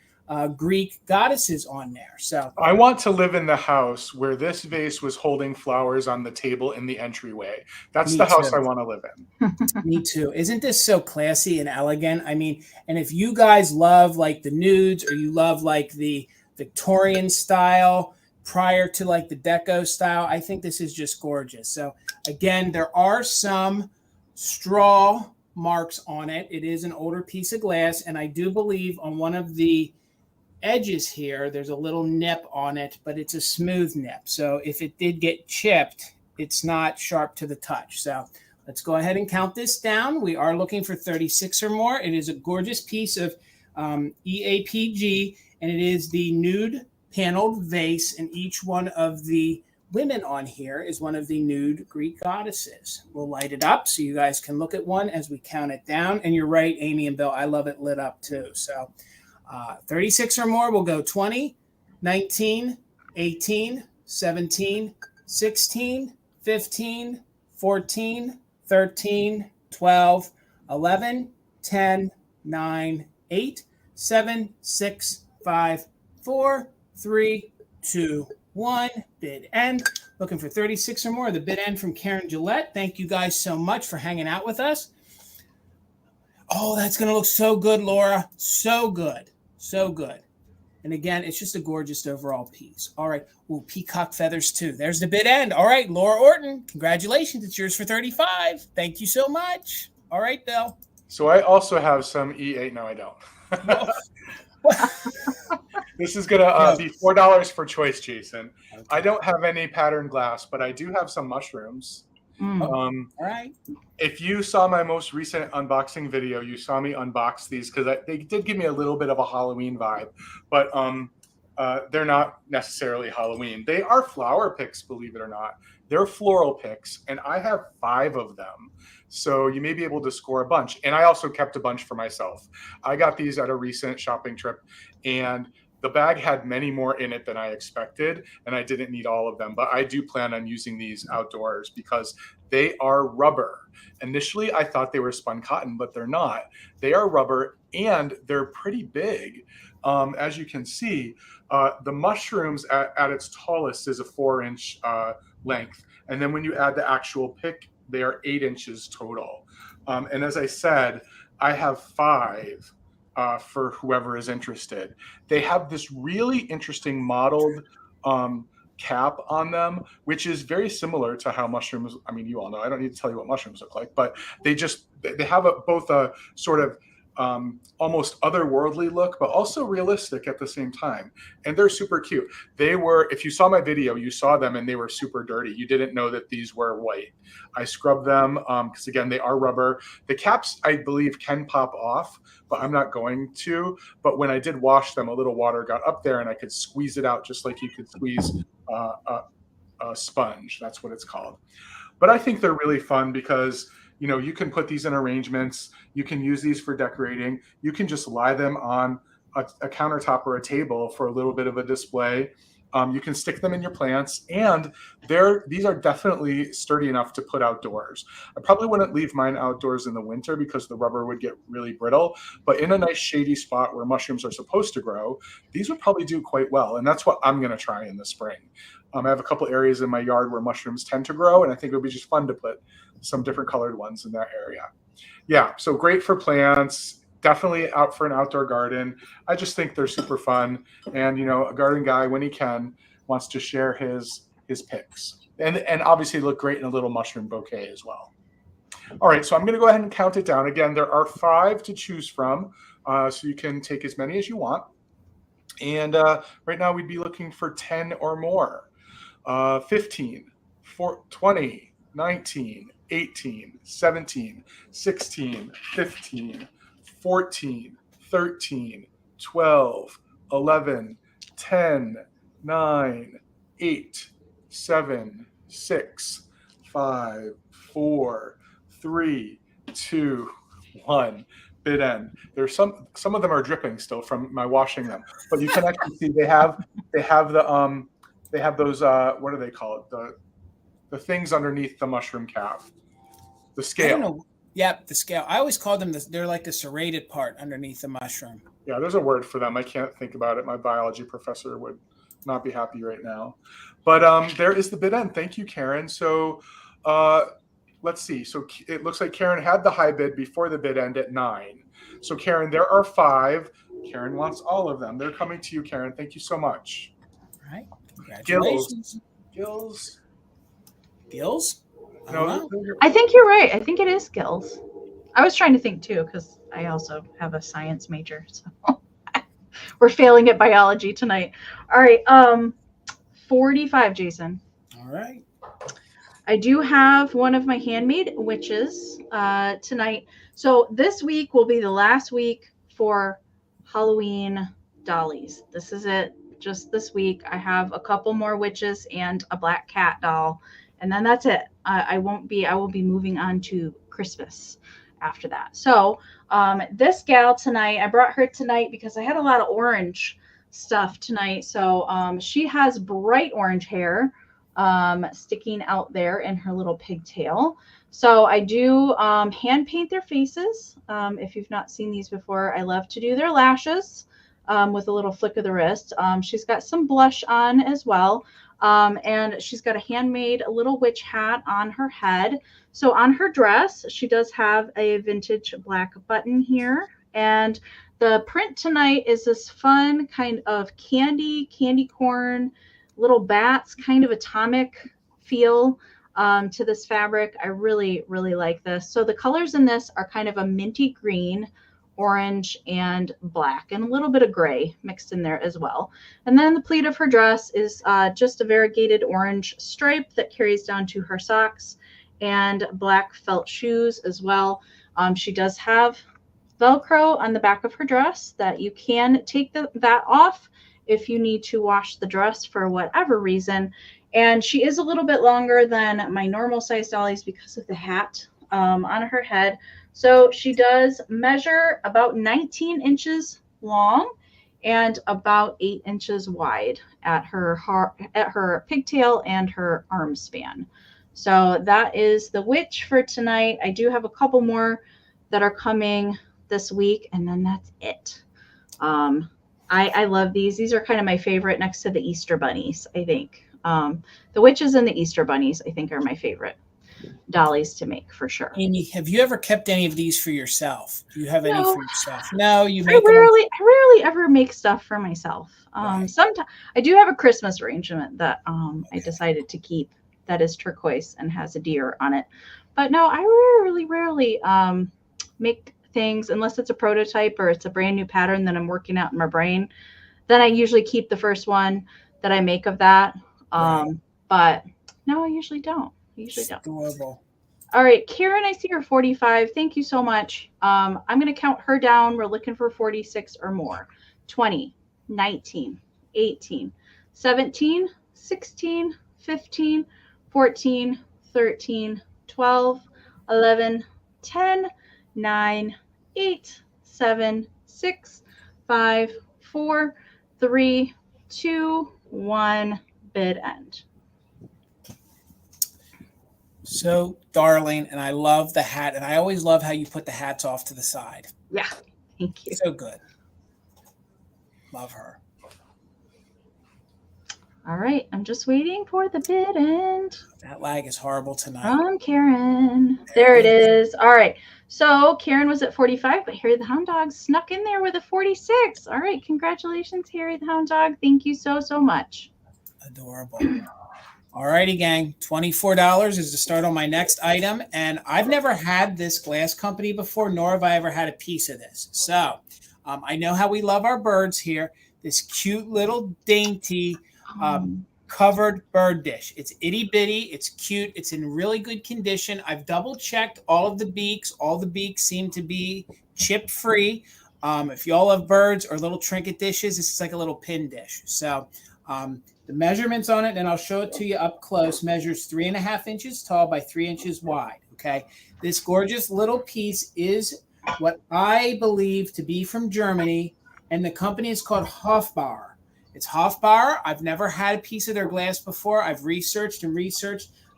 Speaker 1: Greek goddesses on there. So
Speaker 3: I want to live in the house where this vase was holding flowers on the table in the entryway. That's the house I want to live in.
Speaker 1: Me too. Isn't this so classy and elegant? I mean, and if you guys love like the nudes, or you love like the Victorian style prior to like the deco style, I think this is just gorgeous. So again, there are some straw marks on it. It is an older piece of glass, and I do believe on one of the edges here there's a little nip on it, but it's a smooth nip. So if it did get chipped, it's not sharp to the touch. So let's go ahead and count this down. We are looking for 36 or more. It is a gorgeous piece of EAPG, and it is the nude paneled vase, and each one of the women on here is one of the nude Greek goddesses. We'll light it up so you guys can look at one as we count it down. And you're right, Amy and Bill, I love it lit up too. So 36 or more, we'll go 20, 19, 18, 17, 16, 15, 14, 13, 12, 11, 10, 9, 8, 7, 6, 5, 4, 3, 2, 1. Bid end. Looking for 36 or more. The bid end from Karen Gillette. Thank you guys so much for hanging out with us. Oh, that's going to look so good, Laura. So good. So good. And again, it's just a gorgeous overall piece. All right. Ooh, peacock feathers too. There's the bid end. All right, Laura Orton, congratulations. It's yours for 35. Thank you so much. All right, Bill.
Speaker 3: So I also have some E8. No, I don't. This is going to be $4 for choice, Jason. Okay. I don't have any patterned glass, but I do have some mushrooms.
Speaker 1: All right.
Speaker 3: If you saw my most recent unboxing video, you saw me unbox these because they did give me a little bit of a Halloween vibe, but they're not necessarily Halloween. They are flower picks, believe it or not. They're floral picks, and I have 5 of them. So you may be able to score a bunch. And I also kept a bunch for myself. I got these at a recent shopping trip, and the bag had many more in it than I expected, and I didn't need all of them. But I do plan on using these outdoors because they are rubber. Initially, I thought they were spun cotton, but they're not. They are rubber, and they're pretty big. As you can see, the mushrooms at its tallest is a 4-inch length. And then when you add the actual pick, they are 8 inches total. And as I said, I have 5 for whoever is interested. They have this really interesting modeled cap on them, which is very similar to how mushrooms, I mean, you all know, I don't need to tell you what mushrooms look like, but they have both a sort of almost otherworldly look, but also realistic at the same time. And they're super cute. They were, if you saw my video, you saw them and they were super dirty. You didn't know that these were white. I scrubbed them because again, they are rubber. The caps, I believe, can pop off, but I'm not going to. But when I did wash them, a little water got up there and I could squeeze it out just like you could squeeze a sponge. That's what it's called. But I think they're really fun because you know, you can put these in arrangements. You can use these for decorating. You can just lie them on a countertop or a table for a little bit of a display. You can stick them in your plants, and these are definitely sturdy enough to put outdoors. I probably wouldn't leave mine outdoors in the winter because the rubber would get really brittle, but in a nice shady spot where mushrooms are supposed to grow, these would probably do quite well, and that's what I'm going to try in the spring. I have a couple areas in my yard where mushrooms tend to grow, and I think it would be just fun to put some different colored ones in that area. Yeah, so great for plants. Definitely out for an outdoor garden. I just think they're super fun. And, you know, a garden guy, when he can, wants to share his picks. And obviously look great in a little mushroom bouquet as well. All right, so I'm going to go ahead and count it down. Again, there are 5 to choose from, so you can take as many as you want. And right now we'd be looking for 10 or more. 15, 20, 19, 18, 17, 16, 15, 14, 13, 12, 11, 10, 9, 8, 7, 6, 5, 4, 3, 2, 1. Bid end. There's some of them are dripping still from my washing them, but you can actually see they have those what do they call it? The things underneath the mushroom cap. The scale.
Speaker 1: I don't know. Yep, the scale. I always call them they're like the serrated part underneath the mushroom.
Speaker 3: Yeah, there's a word for them. I can't think about it. My biology professor would not be happy right now. But there is the bid end. Thank you, Karen. So let's see. So it looks like Karen had the high bid before the bid end at 9. So Karen, there are 5. Karen wants all of them. They're coming to you, Karen. Thank you so much.
Speaker 1: All right. Congratulations. Gills?
Speaker 3: No,
Speaker 2: I think you're right. I think it is gills. I was trying to think too because I also have a science major, so we're failing at biology tonight. All right, 45, Jason.
Speaker 1: All right.
Speaker 2: I do have one of my handmade witches tonight. So this week will be the last week for Halloween dollies. This is it. Just this week, I have a couple more witches and a black cat doll, and then that's it. I will be moving on to Christmas after that. So this gal tonight, I brought her tonight because I had a lot of orange stuff tonight. So she has bright orange hair sticking out there in her little pigtail. So I do hand paint their faces. If you've not seen these before, I love to do their lashes with a little flick of the wrist. She's got some blush on as well. And she's got a handmade little witch hat on her head. So on her dress, she does have a vintage black button here. And the print tonight is this fun kind of candy corn, little bats, kind of atomic feel to this fabric. I really, really like this. So the colors in this are kind of a minty green, orange, and black, and a little bit of gray mixed in there as well. And then the pleat of her dress is just a variegated orange stripe that carries down to her socks, and black felt shoes as well. She does have Velcro on the back of her dress that you can take that off if you need to wash the dress for whatever reason. And she is a little bit longer than my normal size dollies because of the hat on her head. So she does measure about 19 inches long and about 8 inches wide at her pigtail and her arm span. So that is the witch for tonight. I do have a couple more that are coming this week, and then that's it. I love these. These are kind of my favorite next to the Easter bunnies, I think. The witches and the Easter bunnies, I think, are my favorite dollies to make for sure.
Speaker 1: Amy, have you ever kept any of these for yourself? Do you have any for yourself? No, you make
Speaker 2: I rarely ever make stuff for myself.
Speaker 1: Right.
Speaker 2: Sometimes I do have a Christmas arrangement that I decided to keep that is turquoise and has a deer on it. But no, I rarely make things unless it's a prototype or it's a brand new pattern that I'm working out in my brain. Then I usually keep the first one that I make of that.
Speaker 1: Right.
Speaker 2: But no, I usually don't.
Speaker 1: Adorable.
Speaker 2: All right, Karen, I see her 45. Thank you so much. I'm going to count her down. We're looking for 46 or more. 20, 19, 18, 17, 16, 15, 14, 13, 12, 11, 10, 9, 8, 7, 6, 5, 4, 3, 2, 1, bid end.
Speaker 1: So darling, and I love the hat, and I always love how you put the hats off to the side.
Speaker 2: Yeah, thank you.
Speaker 1: So good. Love her.
Speaker 2: All right, I'm just waiting for the bid end.
Speaker 1: That lag is horrible tonight.
Speaker 2: From Karen. There it is. All right. So Karen was at 45, but Harry the Hound Dog snuck in there with a 46. All right. Congratulations, Harry the Hound Dog. Thank you so much.
Speaker 1: Adorable. All righty, gang. $24 is to start on my next item. And I've never had this glass company before, nor have I ever had a piece of this. So I know how we love our birds here. This cute little dainty covered bird dish. It's itty bitty. It's cute. It's in really good condition. I've double checked all of the beaks. All the beaks seem to be chip free. If y'all love birds or little trinket dishes, this is like a little pin dish. So the measurements on it, and I'll show it to you up close, measures 3.5 inches tall by 3 inches wide. Okay. This gorgeous little piece is what I believe to be from Germany, and the company is called Hofbauer. It's Hofbauer. I've never had a piece of their glass before. I've researched.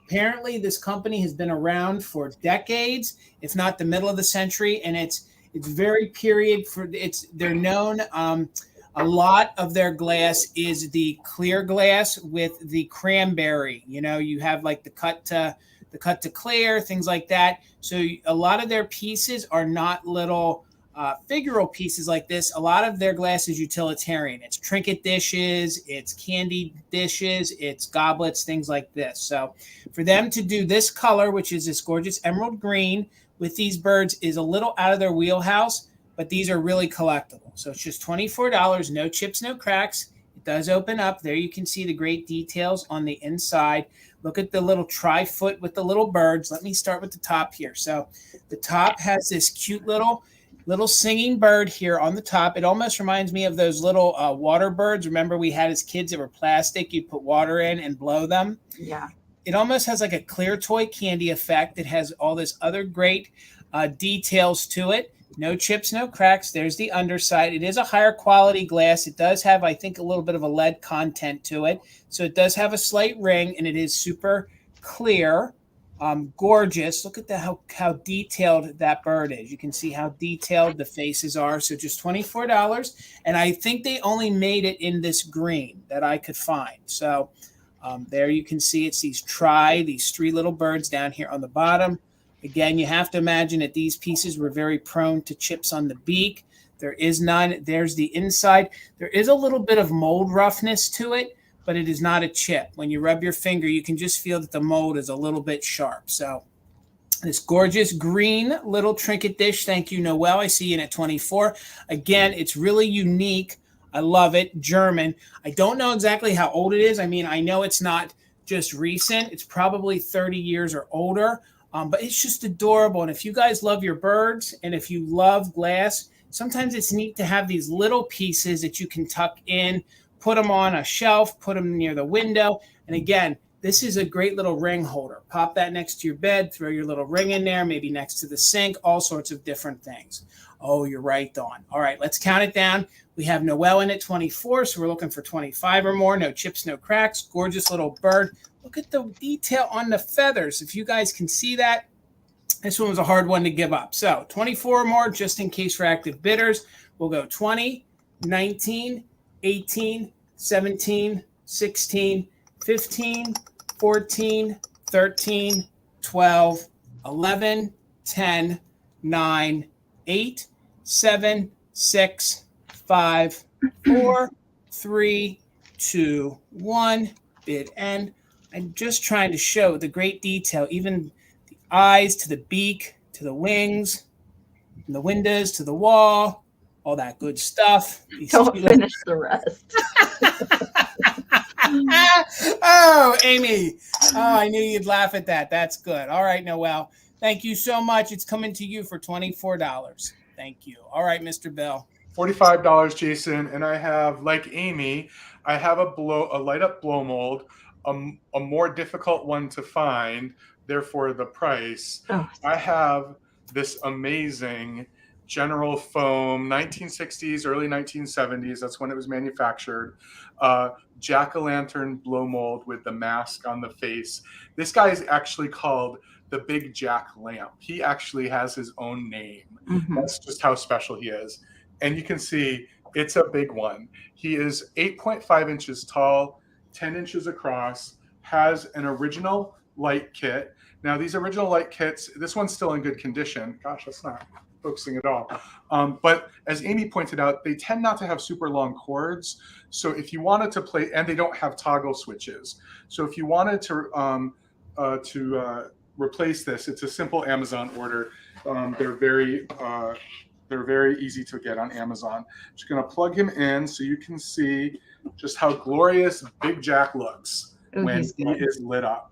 Speaker 1: Apparently, this company has been around for decades, if not the middle of the century, and it's very period. They're known. A lot of their glass is the clear glass with the cranberry. You know, you have like the cut to clear, things like that. So a lot of their pieces are not little figural pieces like this. A lot of their glass is utilitarian. It's trinket dishes, it's candy dishes, it's goblets, things like this. So for them to do this color, which is this gorgeous emerald green with these birds, is a little out of their wheelhouse, but these are really collectible. So it's just $24, no chips, no cracks. It does open up. There you can see the great details on the inside. Look at the little tri-foot with the little birds. Let me start with the top here. So the top has this cute little little singing bird here on the top. It almost reminds me of those little water birds. Remember we had as kids that were plastic. You'd put water in and blow them.
Speaker 2: Yeah.
Speaker 1: It almost has like a clear toy candy effect. It has all this other great details to it. No chips, no cracks. There's the underside. It is a higher quality glass. It does have, I think, a little bit of a lead content to it. So it does have a slight ring, and it is super clear. Gorgeous. Look at how detailed that bird is. You can see how detailed the faces are. So just $24. And I think they only made it in this green that I could find. So there you can see it's these three little birds down here on the bottom. Again, you have to imagine that these pieces were very prone to chips on the beak. There is none. There's the inside. There is a little bit of mold roughness to it, but it is not a chip. When you rub your finger, you can just feel that the mold is a little bit sharp. So this gorgeous green little trinket dish. Thank you, Noelle. I see you in at 24. Again, it's really unique. I love it. German. I don't know exactly how old it is. I mean, I know it's not just recent. It's probably 30 years or older. But it's just adorable. And if you guys love your birds and if you love glass, sometimes it's neat to have these little pieces that you can tuck in, put them on a shelf, put them near the window. And again, this is a great little ring holder. Pop that next to your bed, throw your little ring in there, maybe next to the sink, all sorts of different things. Oh, you're right, Dawn. All right, let's count it down. We have Noelle in at 24, so we're looking for 25 or more. No chips, no cracks. Gorgeous little bird. Look at the detail on the feathers. If you guys can see that, this one was a hard one to give up. So 24 or more, just in case for active bidders. We'll go 20, 19, 18, 17, 16, 15, 14, 13, 12, 11, 10, 9, 8, 7, 6, 5, 4, 3, 2, 1. Bid end. I'm just trying to show the great detail, even the eyes to the beak, to the wings, from the windows to the wall, all that good stuff.
Speaker 2: Don't finish the rest.
Speaker 1: Oh, Amy. Oh, I knew you'd laugh at that. That's good. All right, Noelle. Thank you so much. It's coming to you for $24. Thank you. All right, Mr. Bill.
Speaker 3: $45, Jason. And I have, like Amy, I have a light up blow mold, a more difficult one to find, therefore the price.
Speaker 2: Oh.
Speaker 3: I have this amazing General Foam, 1960s, early 1970s. That's when it was manufactured. Jack-o'-lantern blow mold with the mask on the face. This guy is actually called the Big Jack Lamp. He actually has his own name. Mm-hmm. That's just how special he is. And you can see it's a big one. He is 8.5 inches tall, 10 inches across, has an original light kit. Now, these original light kits, this one's still in good condition. Gosh, that's not focusing at all. But as Amy pointed out, they tend not to have super long cords. So if you wanted to play, and they don't have toggle switches. So if you wanted to replace this, it's a simple Amazon order. They're very easy to get on Amazon. Just gonna plug him in so you can see just how glorious Big Jack looks when he is lit up.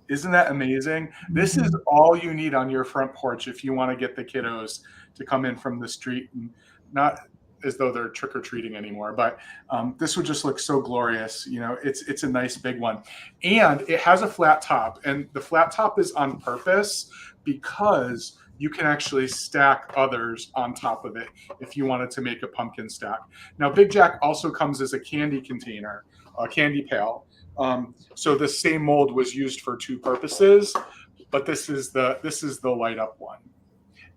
Speaker 3: Isn't that amazing? Mm-hmm. This is all you need on your front porch if you want to get the kiddos to come in from the street, and not as though they're trick-or-treating anymore, but this would just look so glorious. You know, it's a nice big one. And it has a flat top, and the flat top is on purpose because you can actually stack others on top of it if you wanted to make a pumpkin stack. Now, Big Jack also comes as a candy container, a candy pail. So the same mold was used for two purposes, but this is the light up one.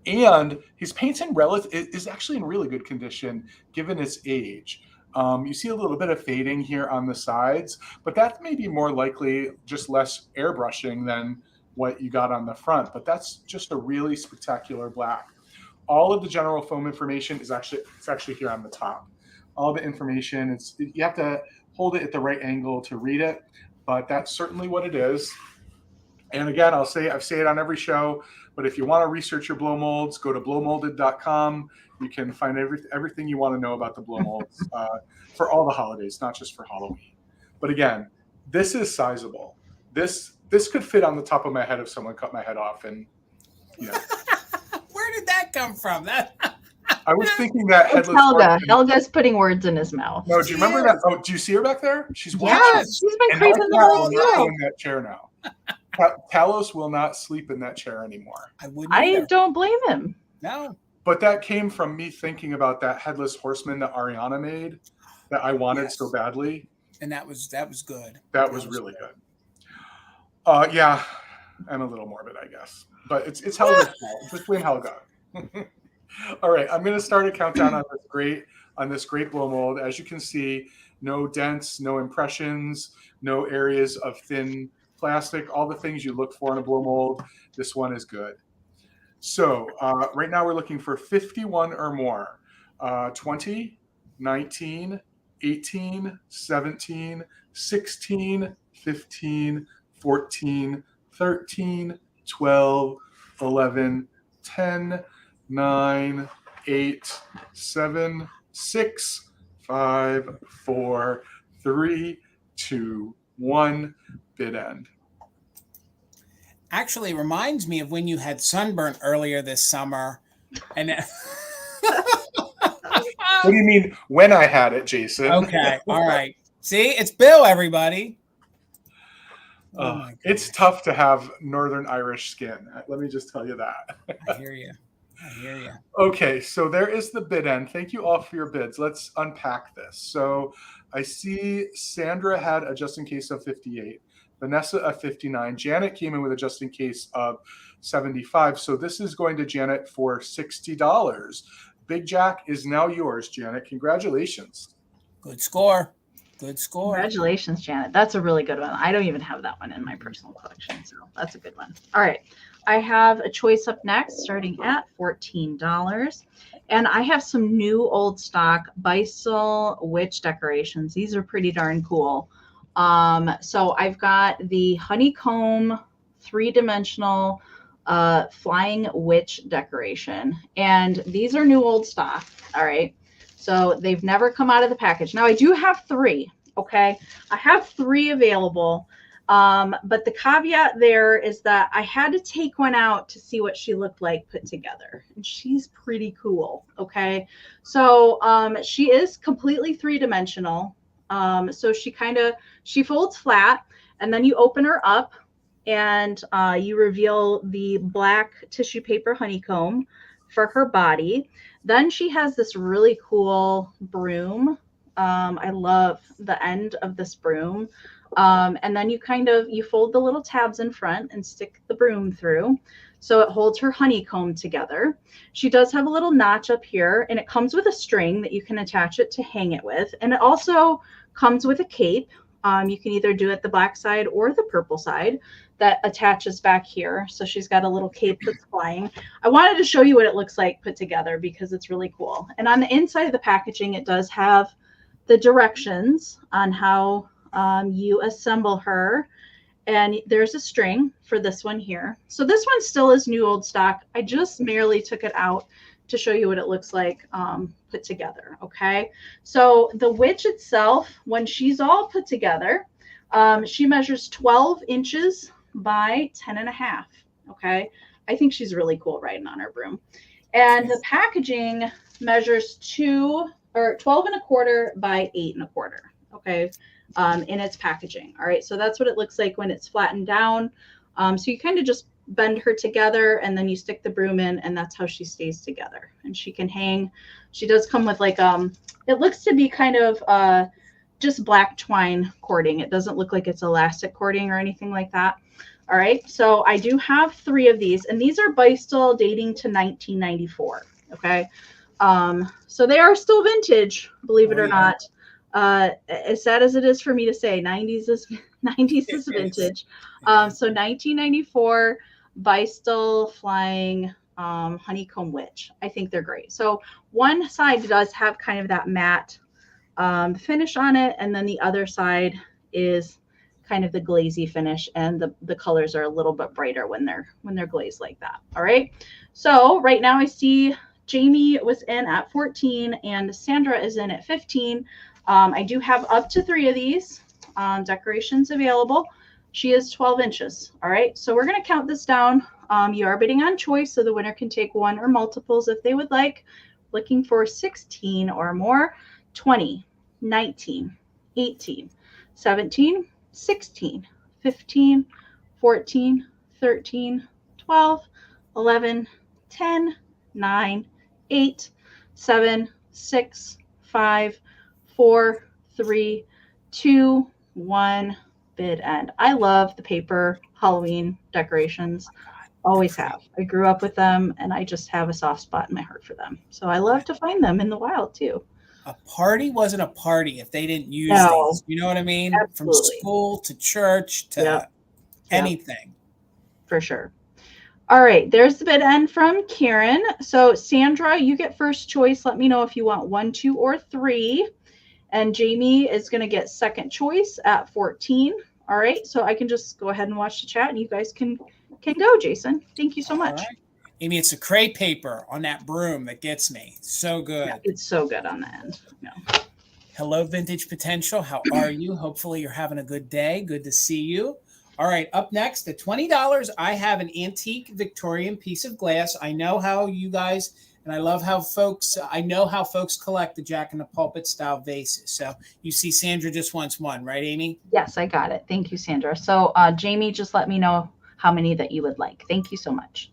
Speaker 3: And his painting is actually in really good condition given its age. You see a little bit of fading here on the sides, but that may be more likely just less airbrushing than what you got on the front, but that's just a really spectacular black. All of the General Foam information is actually here on the top. All the information, you have to hold it at the right angle to read it, but that's certainly what it is. And again, I've say it on every show, but if you want to research your blow molds, go to blowmolded.com. You can find everything you want to know about the blow molds for all the holidays, not just for Halloween. But again, this is sizable. This could fit on the top of my head if someone cut my head off, and you know.
Speaker 1: Where did that come from?
Speaker 3: I was thinking that
Speaker 2: It's
Speaker 3: headless
Speaker 2: Helga.
Speaker 3: horseman.
Speaker 2: Helga's putting words in his mouth.
Speaker 3: No, do you remember that? Oh, do you see her back there? She's watching.
Speaker 2: Yes, she's been
Speaker 3: And
Speaker 2: creeping the
Speaker 3: Cat
Speaker 2: whole
Speaker 3: will not go
Speaker 2: video.
Speaker 3: in that chair now. Talos will not sleep in that chair anymore.
Speaker 1: I wouldn't
Speaker 2: I
Speaker 1: either.
Speaker 2: don't blame him.
Speaker 1: No.
Speaker 3: But that came from me thinking about that headless horseman that Ariana made that I wanted so badly.
Speaker 1: And that was good.
Speaker 3: That was really good. Yeah, I'm a little morbid, I guess. But it's Helga's fault. Just blame Helga. All right, I'm going to start a countdown on this great blow mold. As you can see, no dents, no impressions, no areas of thin plastic, all the things you look for in a blow mold. This one is good. So right now we're looking for 51 or more. 20, 19, 18, 17, 16, 15, 14, 13, 12, 11, 10, 9, 8, 7, 6, 5, 4, 3, 2, 1. Bid end.
Speaker 1: Actually reminds me of when you had sunburn earlier this summer. And
Speaker 3: what do you mean when I had it, Jason?
Speaker 1: Okay. All right. See, it's Bill, everybody.
Speaker 3: It's tough to have Northern Irish skin. Let me just tell you that.
Speaker 1: I hear you.
Speaker 3: Okay, so there is the bid end. Thank you all for your bids. Let's unpack this. So I see Sandra had a just in case of 58. Vanessa a 59. Janet came in with a just in case of 75. So this is going to Janet for $60. Big Jack is now yours, Janet. Congratulations.
Speaker 1: Good score.
Speaker 2: Congratulations, Janet. That's a really good one. I don't even have that one in my personal collection, so that's a good one. All right. I have a choice up next starting at $14. And I have some new old stock Beistel witch decorations. These are pretty darn cool. So I've got the honeycomb 3-dimensional flying witch decoration. And these are new old stock. All right. So they've never come out of the package. Now I do have 3. Okay. I have 3 available. But the caveat there is that I had to take one out to see what she looked like put together. And she's pretty cool. Okay. So she is completely 3-dimensional. So she folds flat, and then you open her up and you reveal the black tissue paper honeycomb for her body. Then she has this really cool broom. I love the end of this broom. And then you fold the little tabs in front and stick the broom through. So it holds her honeycomb together. She does have a little notch up here, and it comes with a string that you can attach it to hang it with. And it also comes with a cape. You can either do it the black side or the purple side that attaches back here. So she's got a little cape that's flying. I wanted to show you what it looks like put together because it's really cool. And on the inside of the packaging, it does have the directions on how you assemble her. And there's a string for this one here. So this one still is new old stock. I just merely took it out to show you what it looks like put together. Okay. So the witch itself, when she's all put together, she measures 12 inches by 10.5. Okay. I think she's really cool riding on her broom. And the packaging measures 12 1/4 by 8 1/4. Okay. In its packaging. All right. So that's what it looks like when it's flattened down. So you kind of just bend her together and then you stick the broom in, and that's how she stays together. And she can hang. She does come with like, it looks to be kind of just black twine cording. It doesn't look like it's elastic cording or anything like that. All right. So I do have 3 of these, and these are Beistel dating to 1994. Okay. So they are still vintage, believe it or not. As sad as it is for me to say, 90s is vintage. So 1994 Beistel flying honeycomb witch. I think they're great. So one side does have kind of that matte finish on it, and then the other side is kind of the glazy finish, and the colors are a little bit brighter when they're glazed like that. All right. So right now I see Jamie was in at 14 and Sandra is in at 15. I do have up to 3 of these decorations available. She is 12 inches. All right. So we're going to count this down. You are bidding on choice, so the winner can take one or multiples if they would like. looking for 16 or more. 20, 19, 18, 17, 16, 15, 14, 13, 12, 11, 10, 9, 8, 7, 6, 5, 4, 3, 2, 1. Bid end. I love the paper Halloween decorations. Always have. I grew up with them, and I just have a soft spot in my heart for them. So I love to find them in the wild too.
Speaker 1: A party wasn't a party if they didn't use these. You know what I mean?
Speaker 2: Absolutely.
Speaker 1: From school to church to anything.
Speaker 2: For sure. All right, there's the bid end from Karen. So Sandra, you get first choice. Let me know if you want 1, 2, or 3. And Jamie is going to get second choice at 14. All right, so I can just go ahead and watch the chat, and you guys can go, Jason. Thank you so much.
Speaker 1: Right. Amy, it's the crepe paper on that broom that gets me. So good.
Speaker 2: Yeah, it's so good on the end. Yeah.
Speaker 1: Hello, Vintage Potential. How are you? Hopefully you're having a good day. Good to see you. All right, up next at $20, I have an antique Victorian piece of glass. I know how you guys, and I love how folks, I know how folks collect the Jack in the Pulpit style vases. So you see Sandra just wants one, right, Amy?
Speaker 2: Yes, I got it. Thank you, Sandra. So Jamie, just let me know how many that you would like. Thank you so much.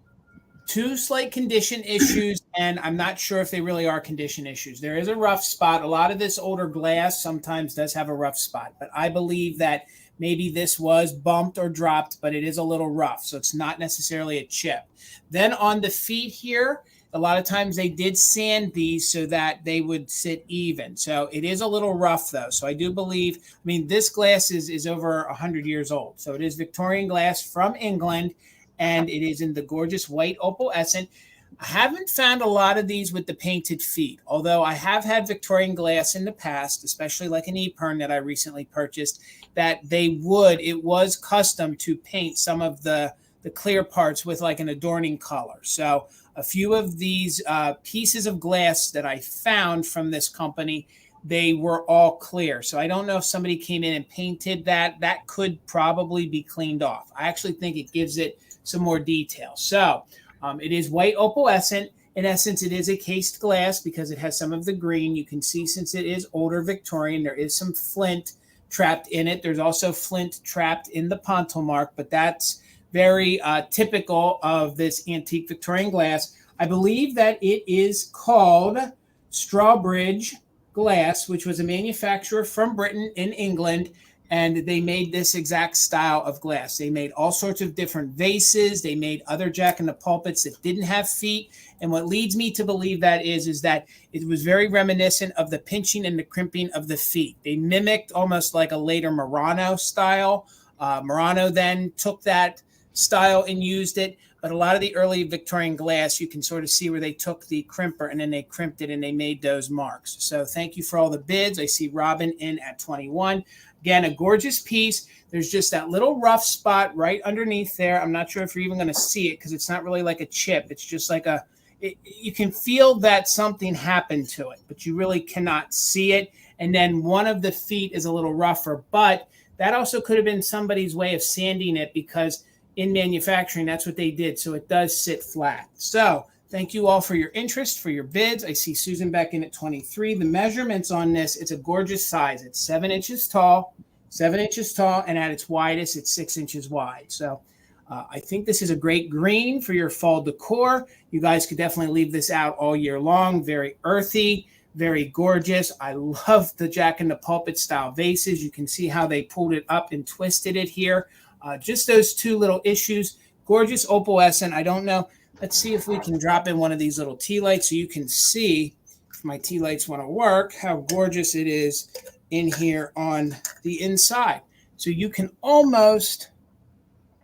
Speaker 1: 2 slight condition issues, and I'm not sure if they really are condition issues. There is a rough spot. A lot of this older glass sometimes does have a rough spot, but I believe that maybe this was bumped or dropped, but it is a little rough, so it's not necessarily a chip. Then on the feet here, a lot of times they did sand these so that they would sit even. So it is a little rough, though. So I do believe, I mean, this glass is over 100 years old. So it is Victorian glass from England, and it is in the gorgeous white opalescent. I haven't found a lot of these with the painted feet, although I have had Victorian glass in the past, especially like an Epergne that I recently purchased, that it was custom to paint some of the clear parts with like an adorning color. So a few of these pieces of glass that I found from this company, they were all clear. So I don't know if somebody came in and painted that. That could probably be cleaned off. I actually think it gives it some more detail. So it is white opalescent. In essence, it is a cased glass because it has some of the green. You can see since it is older Victorian, there is some flint trapped in it. There's also flint trapped in the pontil mark, but that's very typical of this antique Victorian glass. I believe that it is called Strawbridge glass, which was a manufacturer from Britain in England, and they made this exact style of glass. They made all sorts of different vases. They made other Jack in the Pulpits that didn't have feet. And what leads me to believe that is that it was very reminiscent of the pinching and the crimping of the feet. They mimicked almost like a later Murano style. Murano then took that style and used it. But a lot of the early Victorian glass, you can sort of see where they took the crimper and then they crimped it and they made those marks. So thank you for all the bids. I see Robin in at 21. Again, a gorgeous piece. There's just that little rough spot right underneath there. I'm not sure if you're even going to see it because it's not really like a chip. It's just like you can feel that something happened to it, but you really cannot see it. And then one of the feet is a little rougher, but that also could have been somebody's way of sanding it because in manufacturing, that's what they did. So it does sit flat. So thank you all for your interest, for your bids. I see Susan back in at 23. The measurements on this, it's a gorgeous size. It's 7 inches tall, and at its widest, it's 6 inches wide. So I think this is a great green for your fall decor. You guys could definitely leave this out all year long. Very earthy, very gorgeous. I love the Jack in the Pulpit style vases. You can see how they pulled it up and twisted it here. Just those 2 little issues. Gorgeous opalescent. I don't know. Let's see if we can drop in one of these little tea lights so you can see, if my tea lights want to work, how gorgeous it is in here on the inside. So you can almost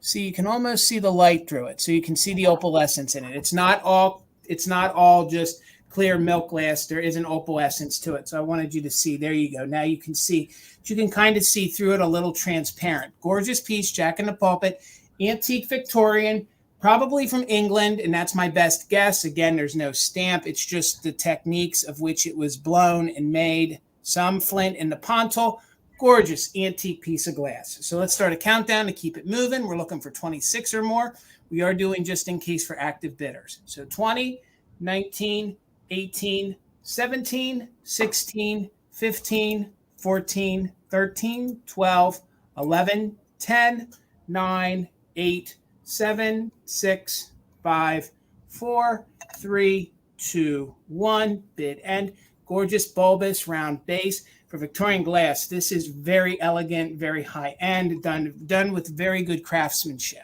Speaker 1: see the light through it. So you can see the opalescence in it. It's not all just clear milk glass. There is an opalescence to it. So I wanted you to see. There you go. Now you can see. You can kind of see through it, a little transparent. Gorgeous piece, Jack in the Pulpit, antique Victorian, probably from England, and that's my best guess. Again, there's no stamp. It's just the techniques of which it was blown and made. Some flint in the pontil. Gorgeous antique piece of glass. So let's start a countdown to keep it moving. We're looking for 26 or more. We are doing just in case for active bidders. So 20, 19, 18, 17, 16, 15, 14, 13, 12, 11, 10, 9, 8, 7, 6, 5, 4, 3, 2, 1. Bid end. Gorgeous bulbous round base for Victorian glass. This is very elegant, very high end, done with very good craftsmanship.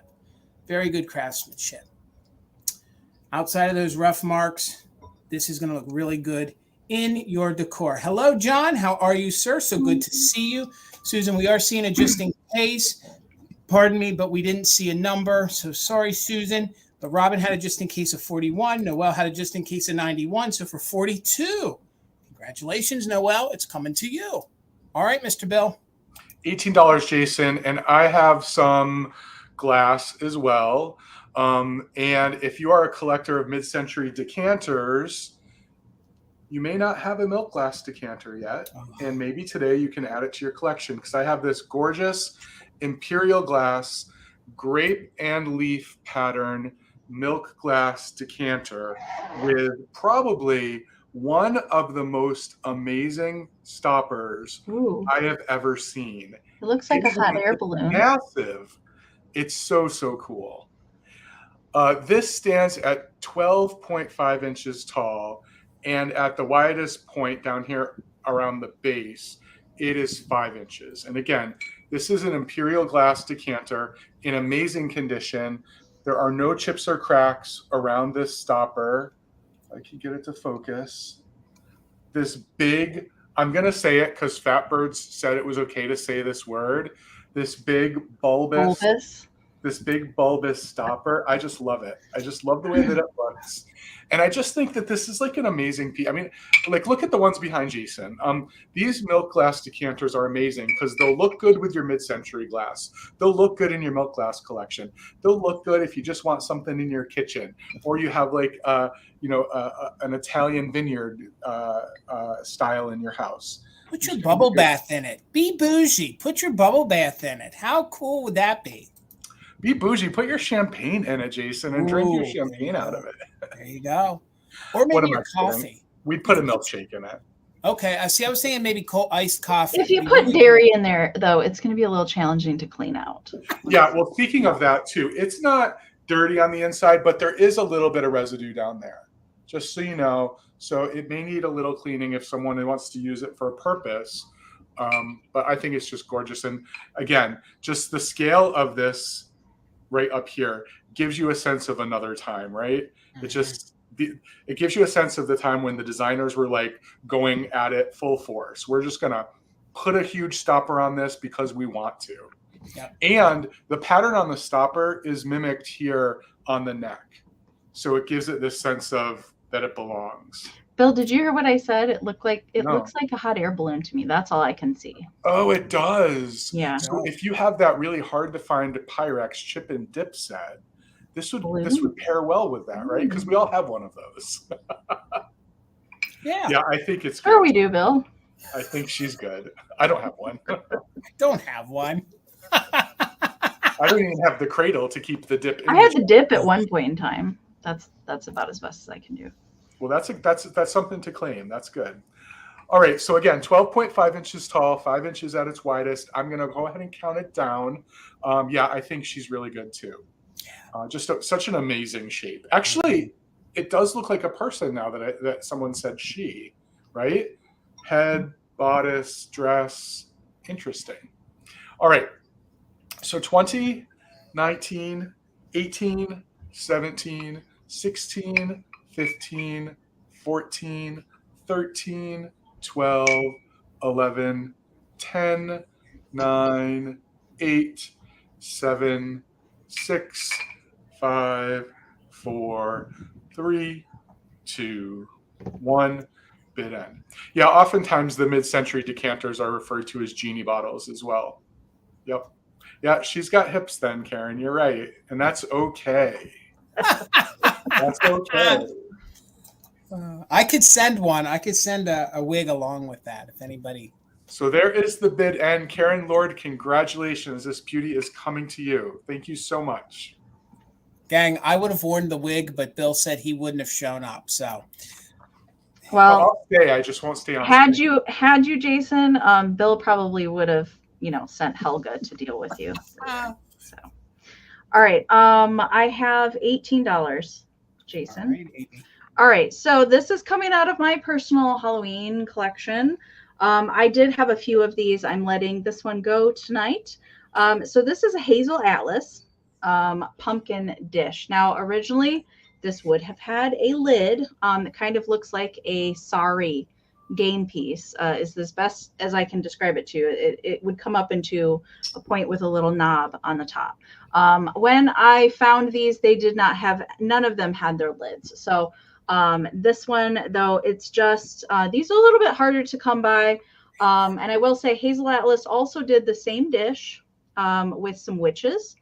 Speaker 1: Very good craftsmanship. Outside of those rough marks, this is going to look really good in your decor. Hello, John. How are you, sir? So good to see you. Susan, we are seeing a just in case. Pardon me, but we didn't see a number. So sorry, Susan. But Robin had a just in case of 41. Noel had a just in case of 91. So for 42. Congratulations, Noel. It's coming to you. All right, Mr. Bill.
Speaker 3: $18, Jason. And I have some glass as well. And if you are a collector of mid-century decanters, you may not have a milk glass decanter yet. And maybe today you can add it to your collection, because I have this gorgeous imperial glass grape and leaf pattern milk glass decanter with probably one of the most amazing stoppers I have ever seen.
Speaker 2: It looks like a hot air balloon.
Speaker 3: Massive. It's so, so cool. This stands at 12.5 inches tall, and at the widest point down here around the base, it is 5 inches. And again, this is an imperial glass decanter in amazing condition. There are no chips or cracks around this stopper. I can get it to focus. This big, I'm going to say it because Fatbirds said it was okay to say this word. This big bulbous. This big bulbous stopper. I just love it. I just love the way that it looks. And I just think that this is like an amazing piece. I mean, like, look at the ones behind Jason. These milk glass decanters are amazing because they'll look good with your mid-century glass. They'll look good in your milk glass collection. They'll look good if you just want something in your kitchen, or you have like, an Italian vineyard style in your house.
Speaker 1: Put your bubble bath in it. Be bougie. Put your bubble bath in it. How cool would that be?
Speaker 3: Be bougie. Put your champagne in it, Jason, and drink your champagne out of it.
Speaker 1: There you go. Or maybe your coffee.
Speaker 3: We'd put a milkshake in it.
Speaker 1: Okay. I was saying maybe cold iced coffee.
Speaker 2: If you put dairy in there, though, it's going to be a little challenging to clean out.
Speaker 3: Yeah. Well, speaking of that, too, it's not dirty on the inside, but there is a little bit of residue down there, just so you know. So it may need a little cleaning if someone wants to use it for a purpose. But I think it's just gorgeous. And again, just the scale of this right up here gives you a sense of another time, right? Mm-hmm. It gives you a sense of the time when the designers were like going at it full force. We're just gonna put a huge stopper on this because we want to. Yep. And the pattern on the stopper is mimicked here on the neck, so it gives it this sense of that it belongs.
Speaker 2: Bill, did you hear what I said? It looks like a hot air balloon to me. That's all I can see.
Speaker 3: Oh, it does.
Speaker 2: Yeah.
Speaker 3: So if you have that really hard to find Pyrex chip and dip set, this would pair well with that, right? Because we all have one of those.
Speaker 1: Yeah.
Speaker 3: Yeah, I think it's good.
Speaker 2: Sure we do, Bill.
Speaker 3: I think she's good. I don't have one.
Speaker 1: I don't have one.
Speaker 3: I don't even have the cradle to keep the dip in.
Speaker 2: I had the dip at one point in time. That's about as best as I can do.
Speaker 3: Well, that's something to claim. That's good. All right. So again, 12.5 inches tall, 5 inches at its widest. I'm going to go ahead and count it down. Yeah, I think she's really good too. Just such an amazing shape. Actually, it does look like a person now that someone said she, right? Head, bodice, dress. Interesting. All right. So 20, 19, 18, 17, 16, 15, 14, 13, 12, 11, 10, 9, 8, 7, 6, 5, 4, 3, 2, 1. Bid end. Yeah, oftentimes the mid-century decanters are referred to as genie bottles as well. Yep. Yeah, she's got hips then, Karen. You're right. And that's okay. That's okay.
Speaker 1: I could send one. I could send a wig along with that if anybody.
Speaker 3: So there is the bid end. Karen Lord, congratulations. This beauty is coming to you. Thank you so much.
Speaker 1: Gang, I would have worn the wig, but Bill said he wouldn't have shown up. So
Speaker 2: Well,
Speaker 3: I'll stay. I just won't stay on.
Speaker 2: Had you, Jason, Bill probably would have, sent Helga to deal with you. So, all right. I have $18, Jason.
Speaker 1: All right, Amy.
Speaker 2: All right. So this is coming out of my personal Halloween collection. I did have a few of these. I'm letting this one go tonight. So this is a Hazel Atlas pumpkin dish. Now, originally, this would have had a lid that kind of looks like a sari game piece, is as best as I can describe it to you. It would come up into a point with a little knob on the top. When I found these, they did not have, none of them had their lids. So this one, though, it's just, these are a little bit harder to come by. And I will say Hazel Atlas also did the same dish with some witches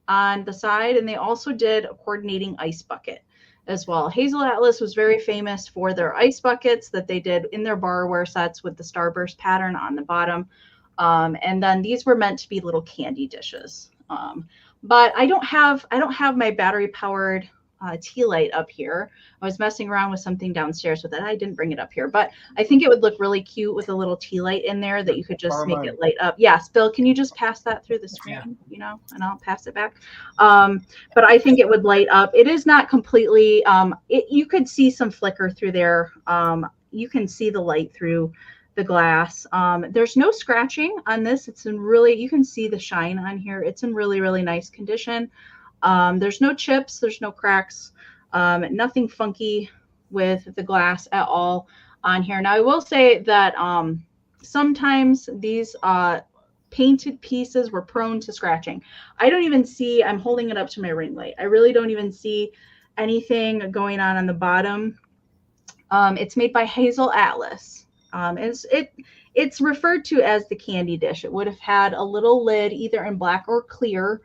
Speaker 2: on the side. And they also did a coordinating ice bucket as well. Hazel Atlas was very famous for their ice buckets that they did in their barware sets with the starburst pattern on the bottom. And then these were meant to be little candy dishes. But I don't have my battery powered tea light up here. I was messing around with something downstairs with it. I didn't bring it up here, but I think it would look really cute with a little tea light in there that you could just make it light up. Yes, Bill, can you just pass that through the screen, and I'll pass it back. But I think it would light up. It is not completely, you could see some flicker through there. You can see the light through the glass. There's no scratching on this. It's in really, you can see the shine on here. It's in really, really nice condition. There's no chips, there's no cracks, nothing funky with the glass at all on here. Now, I will say that sometimes these painted pieces were prone to scratching. I don't even see, I'm holding it up to my ring light. I really don't even see anything going on the bottom. It's made by Hazel Atlas. It's referred to as the candy dish. It would have had a little lid, either in black or clear,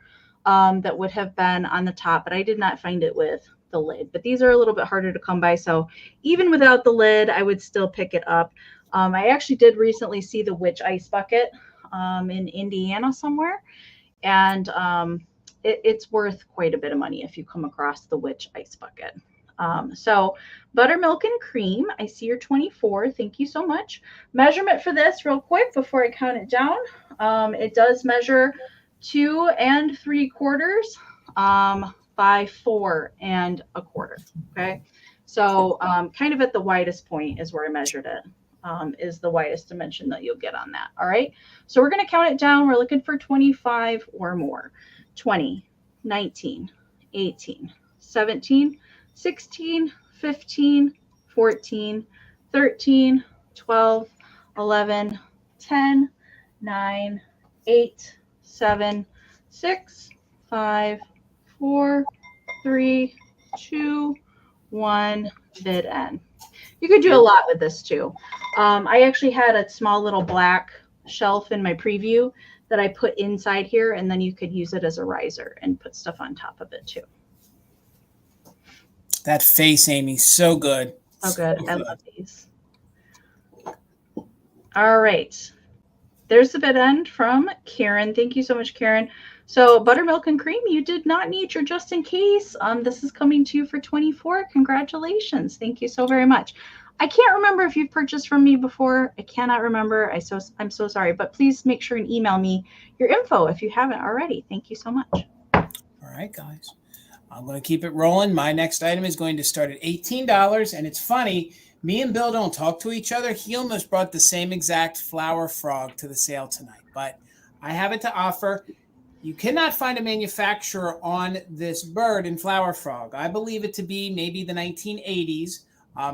Speaker 2: that would have been on the top, but I did not find it with the lid. But these are a little bit harder to come by, so even without the lid, I would still pick it up. I actually did recently see the witch ice bucket in Indiana somewhere, and it's worth quite a bit of money if you come across the witch ice bucket. So buttermilk and cream, I see you're 24. Thank you so much. Measurement for this real quick before I count it down. It does measure 2 3/4 by 4 1/4. Okay. So kind of at the widest point is where I measured it, is the widest dimension that you'll get on that. All right. So we're going to count it down. We're looking for 25 or more. 20, 19, 18, 17, 16, 15, 14, 13, 12, 11, 10, 9, 8, 7, 6, 5, 4, 3, 2, 1, bid end. You could do a lot with this too. I actually had a small little black shelf in my preview that I put inside here, and then you could use it as a riser and put stuff on top of it too.
Speaker 1: That face, Amy, so good.
Speaker 2: Oh, good. I love these. All right. There's the bid end from Karen. Thank you so much, Karen. So buttermilk and cream, you did not need your just in case. This is coming to you for 24. Congratulations. Thank you so very much. I can't remember if you've purchased from me before. I cannot remember. I'm so sorry, but please make sure and email me your info if you haven't already. Thank you so much.
Speaker 1: All right, guys. I'm going to keep it rolling. My next item is going to start at $18. And it's funny, me and Bill don't talk to each other. He almost brought the same exact flower frog to the sale tonight, but I have it to offer. You cannot find a manufacturer on this bird in flower frog. I believe it to be maybe the 1980s.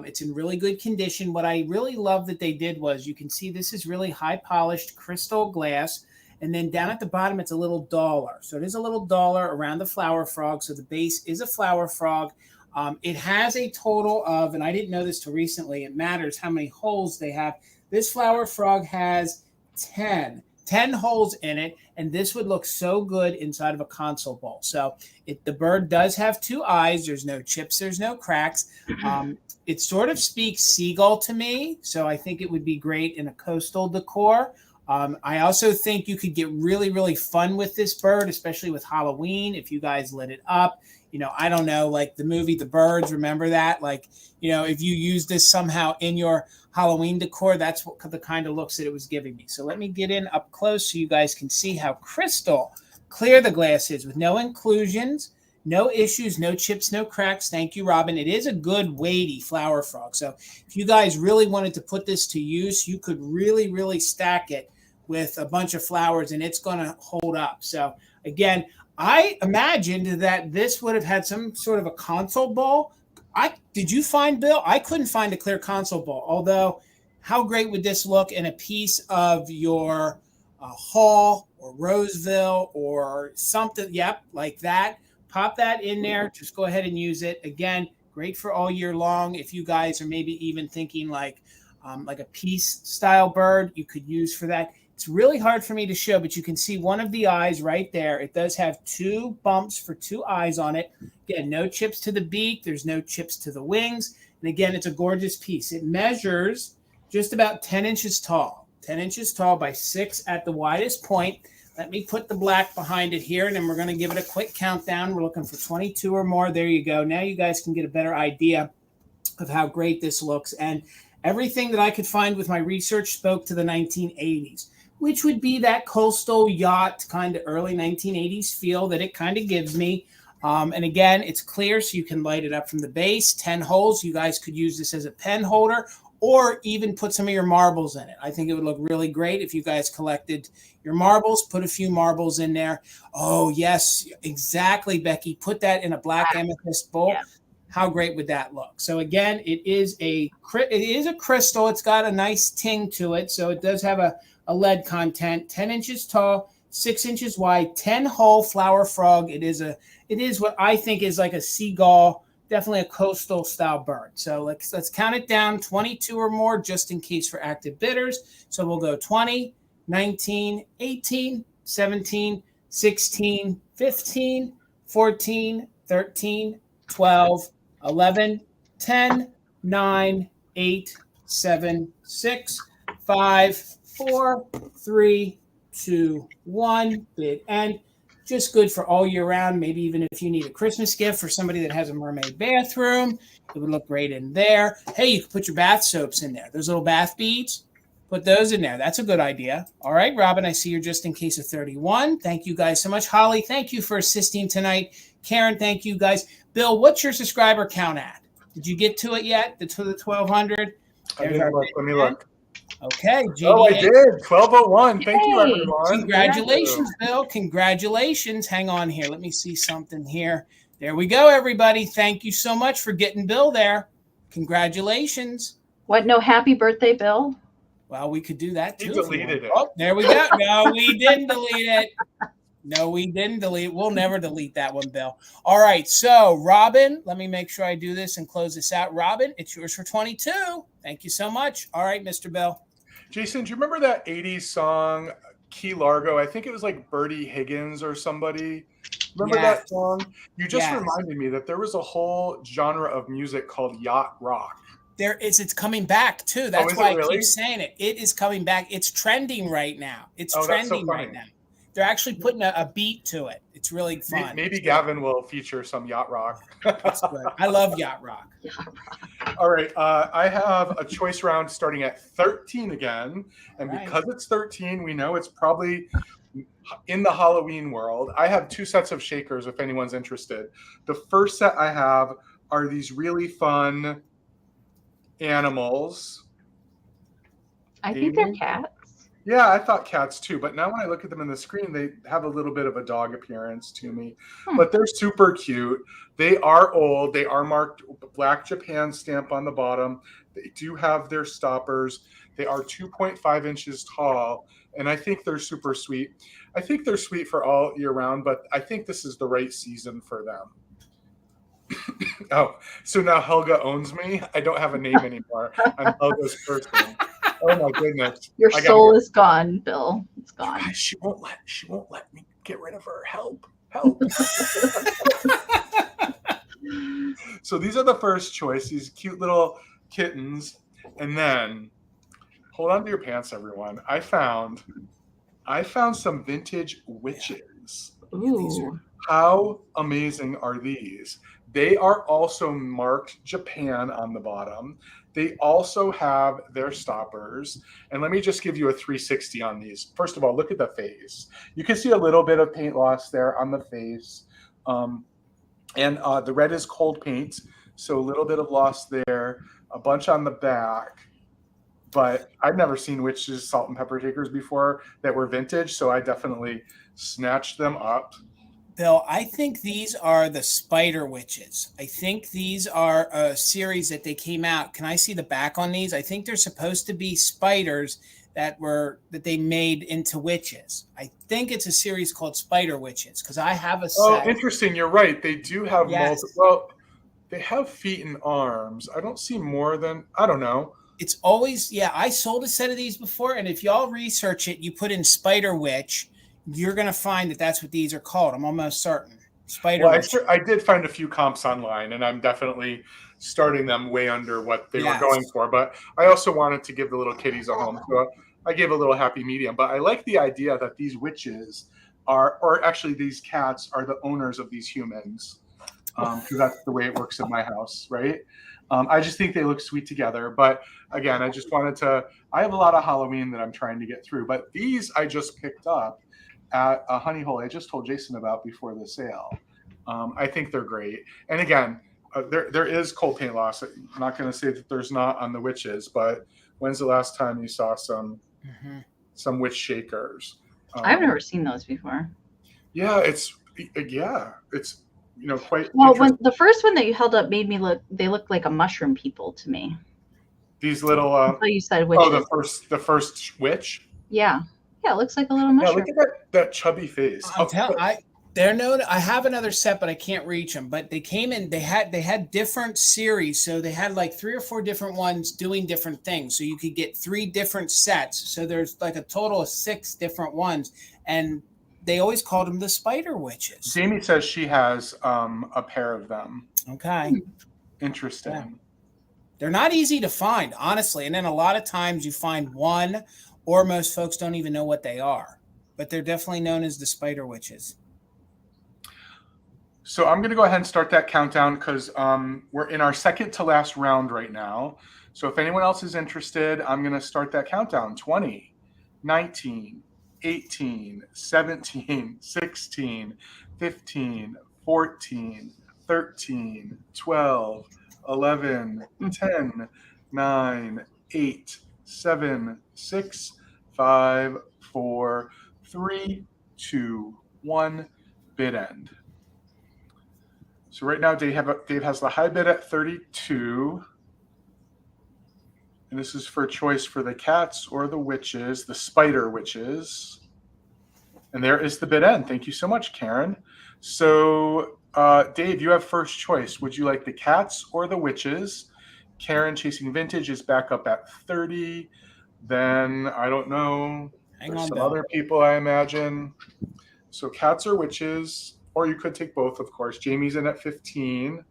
Speaker 1: It's in really good condition. What I really love that they did was, you can see this is really high polished crystal glass. And then down at the bottom, it's a little dollar. So it is a little dollar around the flower frog. So the base is a flower frog. It has a total of, and I didn't know this till recently, it matters how many holes they have. This flower frog has 10 holes in it, and this would look so good inside of a console bowl. So the bird does have 2 eyes. There's no chips. There's no cracks. It sort of speaks seagull to me, so I think it would be great in a coastal decor. I also think you could get really, really fun with this bird, especially with Halloween, if you guys lit it up. I don't know, like the movie The Birds, remember that? Like, if you use this somehow in your Halloween decor, that's what the kind of looks that it was giving me. So let me get in up close so you guys can see how crystal clear the glass is with no inclusions, no issues, no chips, no cracks. Thank you, Robin. It is a good weighty flower frog. So if you guys really wanted to put this to use, you could really, really stack it with a bunch of flowers and it's going to hold up. So again, I imagined that this would have had some sort of a console ball. Did you find, Bill? I couldn't find a clear console ball, although how great would this look in a piece of your Hall or Roseville or something? Yep, like that. Pop that in there. Just go ahead and use it. Again, great for all year long. If you guys are maybe even thinking like a peace style bird, you could use for that. It's really hard for me to show, but you can see one of the eyes right there. It does have 2 bumps for 2 eyes on it. Again, no chips to the beak. There's no chips to the wings. And again, it's a gorgeous piece. It measures just about 10 inches tall, 10 inches tall by 6 at the widest point. Let me put the black behind it here, and then we're going to give it a quick countdown. We're looking for 22 or more. There you go. Now you guys can get a better idea of how great this looks. And everything that I could find with my research spoke to the 1980s, which would be that coastal yacht kind of early 1980s feel that it kind of gives me. And again, it's clear, so you can light it up from the base. 10 holes. You guys could use this as a pen holder or even put some of your marbles in it. I think it would look really great if you guys collected your marbles, put a few marbles in there. Oh, yes, exactly, Becky. Put that in a black amethyst bowl. Yeah. How great would that look? So again, it is a crystal. It's got a nice ting to it. So it does have a lead content, 10 inches tall, 6 inches wide, 10-hole flower frog. It is what I think is like a seagull, definitely a coastal style bird. So let's count it down, 22 or more, just in case for active bidders. So we'll go 20, 19, 18, 17, 16, 15, 14, 13, 12, 11, 10, 9, 8, 7, 6, 5, 4, 3, 2, 1. Bid end. Just good for all year round. Maybe even if you need a Christmas gift for somebody that has a mermaid bathroom, it would look great in there. Hey, you can put your bath soaps in there. Those little bath beads, put those in there. That's a good idea. All right, Robin, I see you're just in case of 31. Thank you guys so much. Holly, thank you for assisting tonight. Karen, thank you guys. Bill, what's your subscriber count at? Did you get to it yet? To the 1,200?
Speaker 3: Let me look.
Speaker 1: Okay.
Speaker 3: Oh, I did. 1201. Thank you, everyone.
Speaker 1: Congratulations, Bill. Congratulations. Hang on here. Let me see something here. There we go, everybody. Thank you so much for getting Bill there. Congratulations.
Speaker 2: What? No happy birthday, Bill?
Speaker 1: Well, we could do that too.
Speaker 3: He deleted it.
Speaker 1: Oh, there we go. No, we didn't delete it. No, we didn't delete it. We'll never delete that one, Bill. All right. So, Robin, let me make sure I do this and close this out. Robin, it's yours for 22. Thank you so much. All right, Mr. Bill.
Speaker 3: Jason, do you remember that 80s song, Key Largo? I think it was like Bertie Higgins or somebody. Remember that song? You just reminded me that there was a whole genre of music called yacht rock.
Speaker 1: It's coming back too. That's why I keep saying it. It is coming back. It's trending right now. It's trending right now. They're actually putting a beat to it. It's really fun.
Speaker 3: Maybe Gavin will feature some yacht rock.
Speaker 1: That's good. I love yacht rock.
Speaker 3: All right. I have a choice round starting at 13 again. And because it's 13, we know it's probably in the Halloween world. I have 2 sets of shakers if anyone's interested. The first set I have are these really fun animals.
Speaker 2: I think they're cats.
Speaker 3: Yeah, I thought cats too, but now when I look at them in the screen, they have a little bit of a dog appearance to me. But they're super cute. They are old. They are marked Black Japan stamp on the bottom. They do have their stoppers. They are 2.5 inches tall, and I think they're super sweet. I think they're sweet for all year round, but I think this is the right season for them. Oh, so now Helga owns me? I don't have a name anymore. I'm Helga's person. Oh my goodness!
Speaker 2: Your soul is gone, Bill. It's gone.
Speaker 3: Guys, she won't let me get rid of her. Help! So these are the first choice. These cute little kittens, and then hold on to your pants, everyone. I found some vintage witches.
Speaker 2: Ooh.
Speaker 3: How amazing are these? They are also marked Japan on the bottom. They also have their stoppers. And let me just give you a 360 on these. First of all, look at the face. You can see a little bit of paint loss there on the face. And the red is cold paint, so a little bit of loss there, a bunch on the back. But I've never seen witches salt and pepper shakers before that were vintage, so I definitely snatched them up.
Speaker 1: Bill, I think these are the Spider Witches. I think these are a series that they came out. Can I see the back on these? I think they're supposed to be spiders that they made into witches. I think it's a series called Spider Witches because I have a set.
Speaker 3: Oh, interesting. You're right. They do have
Speaker 1: Yes.
Speaker 3: multiple. Well, they have feet and arms. I don't see more than, I don't know.
Speaker 1: It's always, I sold a set of these before. And if y'all research it, you put in Spider Witch, you're going to find that that's what these are called. I'm almost certain. Spider Witch.
Speaker 3: I did find a few comps online, and I'm definitely starting them way under what they were going for. But I also wanted to give the little kitties a home. So I gave a little happy medium. But I like the idea that these witches are, or actually these cats are the owners of these humans. Because that's the way it works in my house, right? I just think they look sweet together. But again, I just wanted to, I have a lot of Halloween that I'm trying to get through. But these I just picked up at a honey hole I just told Jason about before the sale. I think they're great. And again, there is cold paint loss. I'm not going to say that there's not on the witches, but when's the last time you saw some witch shakers?
Speaker 2: I've never seen those before.
Speaker 3: Yeah, it's quite
Speaker 2: well. When the first one that you held up made me they look like a mushroom people to me.
Speaker 3: These little.
Speaker 2: So you said witches.
Speaker 3: Oh, the first witch.
Speaker 2: Yeah. Yeah, it looks like a little mushroom.
Speaker 3: Yeah, look at that chubby face.
Speaker 1: I have another set, but I can't reach them. But they came in. They had different series, so they had like 3 or 4 different ones doing different things. So you could get 3 different sets. So there's like a total of 6 different ones, and they always called them the Spider Witches.
Speaker 3: Jamie says she has a pair of them.
Speaker 1: Okay,
Speaker 3: interesting.
Speaker 1: Yeah. They're not easy to find, honestly, and then a lot of times you find one. Or most folks don't even know what they are, but they're definitely known as the Spider Witches.
Speaker 3: So I'm going to go ahead and start that countdown because we're in our second to last round right now. So if anyone else is interested, I'm going to start that countdown. 20, 19, 18, 17, 16, 15, 14, 13, 12, 11, 10, 9, 8, 7, 6, 5, 4, 3, 2, 1, bid end. So right now Dave has the high bid at 32. And this is for choice for the cats or the witches, the Spider Witches. And there is the bid end. Thank you so much, Karen. So Dave, you have first choice. Would you like the cats or the witches? Karen, Chasing Vintage, is back up at 30. Then, I don't know, there's some other people, I imagine. So cats or witches, or you could take both, of course. Jamie's in at 15.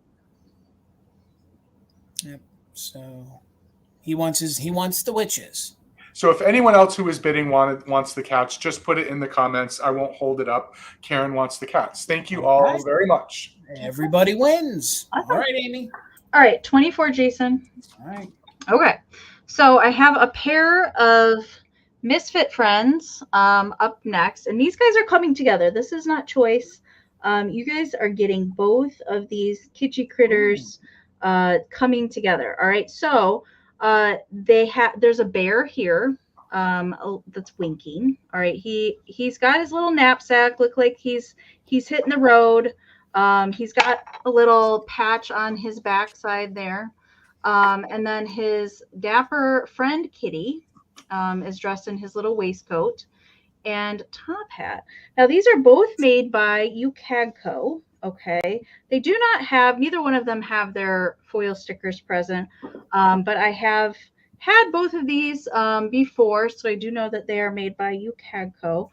Speaker 1: Yep. So he wants the witches.
Speaker 3: So if anyone else who is bidding wants the cats, just put it in the comments. I won't hold it up. Karen wants the cats. Thank you all very much.
Speaker 1: Everybody wins. Awesome. All right, Amy.
Speaker 2: All right, 24, Jason.
Speaker 1: All right.
Speaker 2: Okay. So I have a pair of Misfit Friends up next, and these guys are coming together. This is not choice. You guys are getting both of these kitschy critters coming together. All right. So there's a bear here that's winking. All right. He's got his little knapsack. Look like he's hitting the road. He's got a little patch on his backside there. And then his dapper friend Kitty is dressed in his little waistcoat and top hat. Now, these are both made by UCAGCO. Okay. They do not have, neither one of them have their foil stickers present. But I have had both of these before, so I do know that they are made by UCAGCO.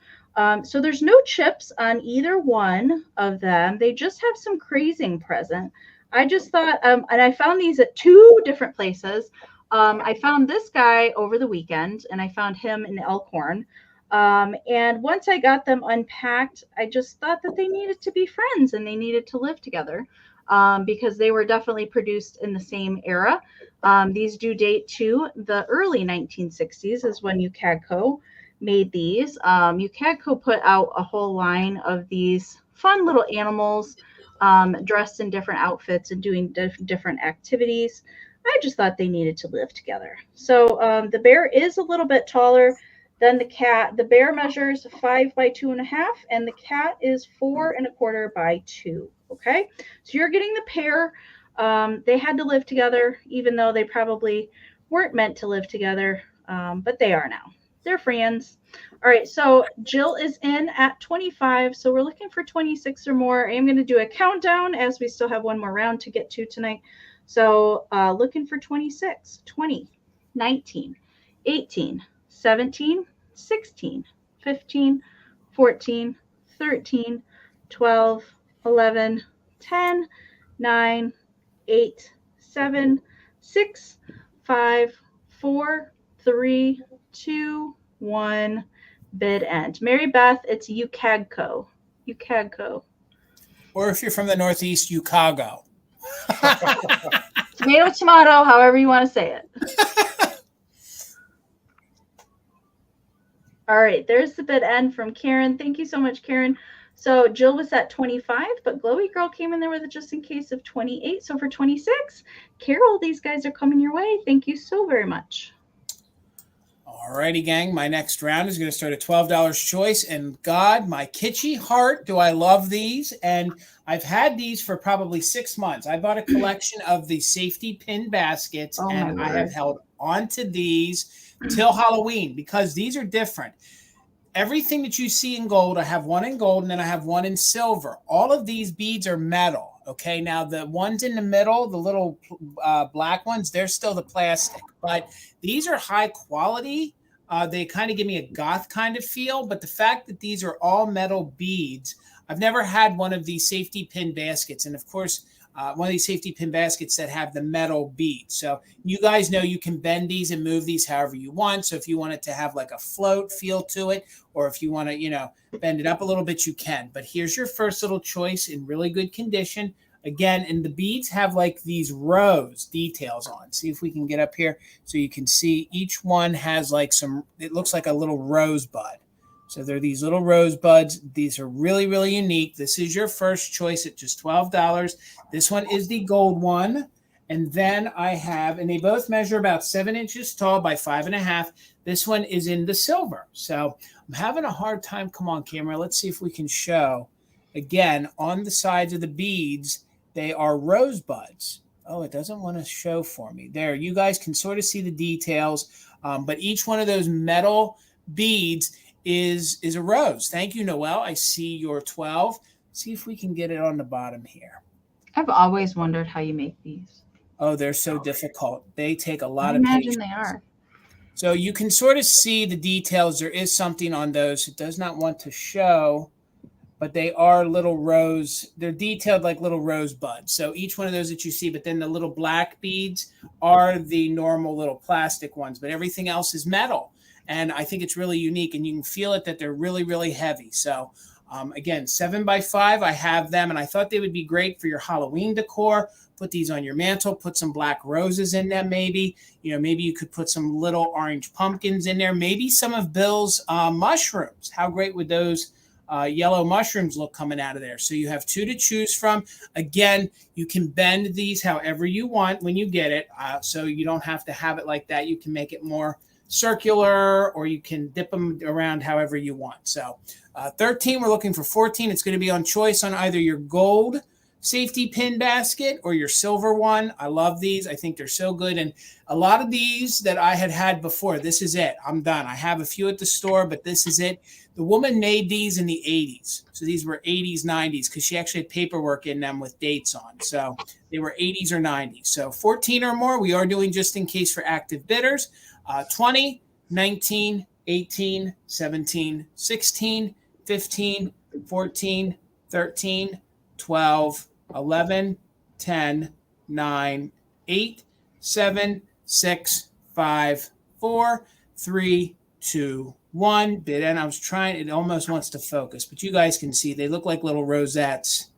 Speaker 2: So there's no chips on either one of them. They just have some crazing present. I just thought, and I found these at 2 different places. I found this guy over the weekend, and I found him in Elkhorn. And once I got them unpacked, I just thought that they needed to be friends and they needed to live together, because they were definitely produced in the same era. These do date to the early 1960s is when UCAGCO made these. UCAGCO put out a whole line of these fun little animals, dressed in different outfits and doing different activities. I just thought they needed to live together. So the bear is a little bit taller than the cat. The bear measures 5 by 2.5, and the cat is 4 1/4 by 2. Okay, so you're getting the pair. They had to live together, even though they probably weren't meant to live together, but they are now. They're friends. All right, so Jill is in at 25, so we're looking for 26 or more. I am going to do a countdown as we still have one more round to get to tonight. So looking for 26, 20, 19, 18, 17, 16, 15, 14, 13, 12, 11, 10, 9, 8, 7, 6, 5, 4, 3, 2, 1. Bid end. Mary Beth, it's UCAGCO. UCAGCO.
Speaker 1: Or if you're from the Northeast, UCAGCO.
Speaker 2: Tomato, tomato, however you want to say it. All right, there's the bid end from Karen. Thank you so much, Karen. So Jill was at 25, but Glowy Girl came in there with a just in case of 28. So for 26, Carol, these guys are coming your way. Thank you so very much.
Speaker 1: All righty, gang. My next round is going to start at $12 choice. And God, my kitschy heart, do I love these. And I've had these for probably 6 months. I bought a collection of the safety pin baskets, and I have held on to these till Halloween because these are different. Everything that you see in gold, I have one in gold and then I have one in silver. All of these beads are metal. Okay, now the ones in the middle, the little black ones, they're still the plastic, but these are high quality. They kind of give me a goth kind of feel, but the fact that these are all metal beads, I've never had one of these safety pin baskets. And of course, one of these safety pin baskets that have the metal beads. So you guys know you can bend these and move these however you want. So if you want it to have like a float feel to it, or if you want to, bend it up a little bit, you can. But here's your first little choice in really good condition. Again, and the beads have like these rose details on. See if we can get up here so you can see each one has like it looks like a little rosebud. So they're these little rosebuds. These are really, really unique. This is your first choice at just $12. This one is the gold one. And then I have, and they both measure about 7 inches tall by 5.5. This one is in the silver. So I'm having a hard time. Come on, camera. Let's see if we can show. Again, on the sides of the beads, they are rosebuds. Oh, it doesn't want to show for me. There, you guys can sort of see the details. But each one of those metal beads is a rose. Thank you, Noelle. I see your 12. See if we can get it on the bottom here.
Speaker 2: I've always wondered how you make these.
Speaker 1: Oh, they're so difficult. They take a lot of patience.
Speaker 2: I imagine they are.
Speaker 1: So you can sort of see the details. There is something on those. It does not want to show, but they are little rose. They're detailed like little rosebuds. So each one of those that you see, but then the little black beads are the normal little plastic ones, but everything else is metal. And I think it's really unique, and you can feel it that they're really, really heavy. So again, 7 by 5, I have them, and I thought they would be great for your Halloween decor. Put these on your mantle, put some black roses in them maybe. Maybe you could put some little orange pumpkins in there. Maybe some of Bill's mushrooms. How great would those yellow mushrooms look coming out of there? So you have 2 to choose from. Again, you can bend these however you want when you get it. So you don't have to have it like that. You can make it more circular, or you can dip them around however you want. So 13, we're looking for 14. It's going to be on choice on either your gold safety pin basket or your silver one. I love these. I think they're so good. And a lot of these that I had before, this is it. I'm done. I have a few at the store, but this is it. The woman made these in the 80s. So these were 80s, 90s, because she actually had paperwork in them with dates on. So they were 80s or 90s. So 14 or more, we are doing just in case for active bidders. 20, 19, 18, 17, 16, 15, 14, 13, 12, 11, 10, 9, 8, 7, 6, 5, 4, 3, 2, one bid end. I was trying, it almost wants to focus, but you guys can see they look like little rosettes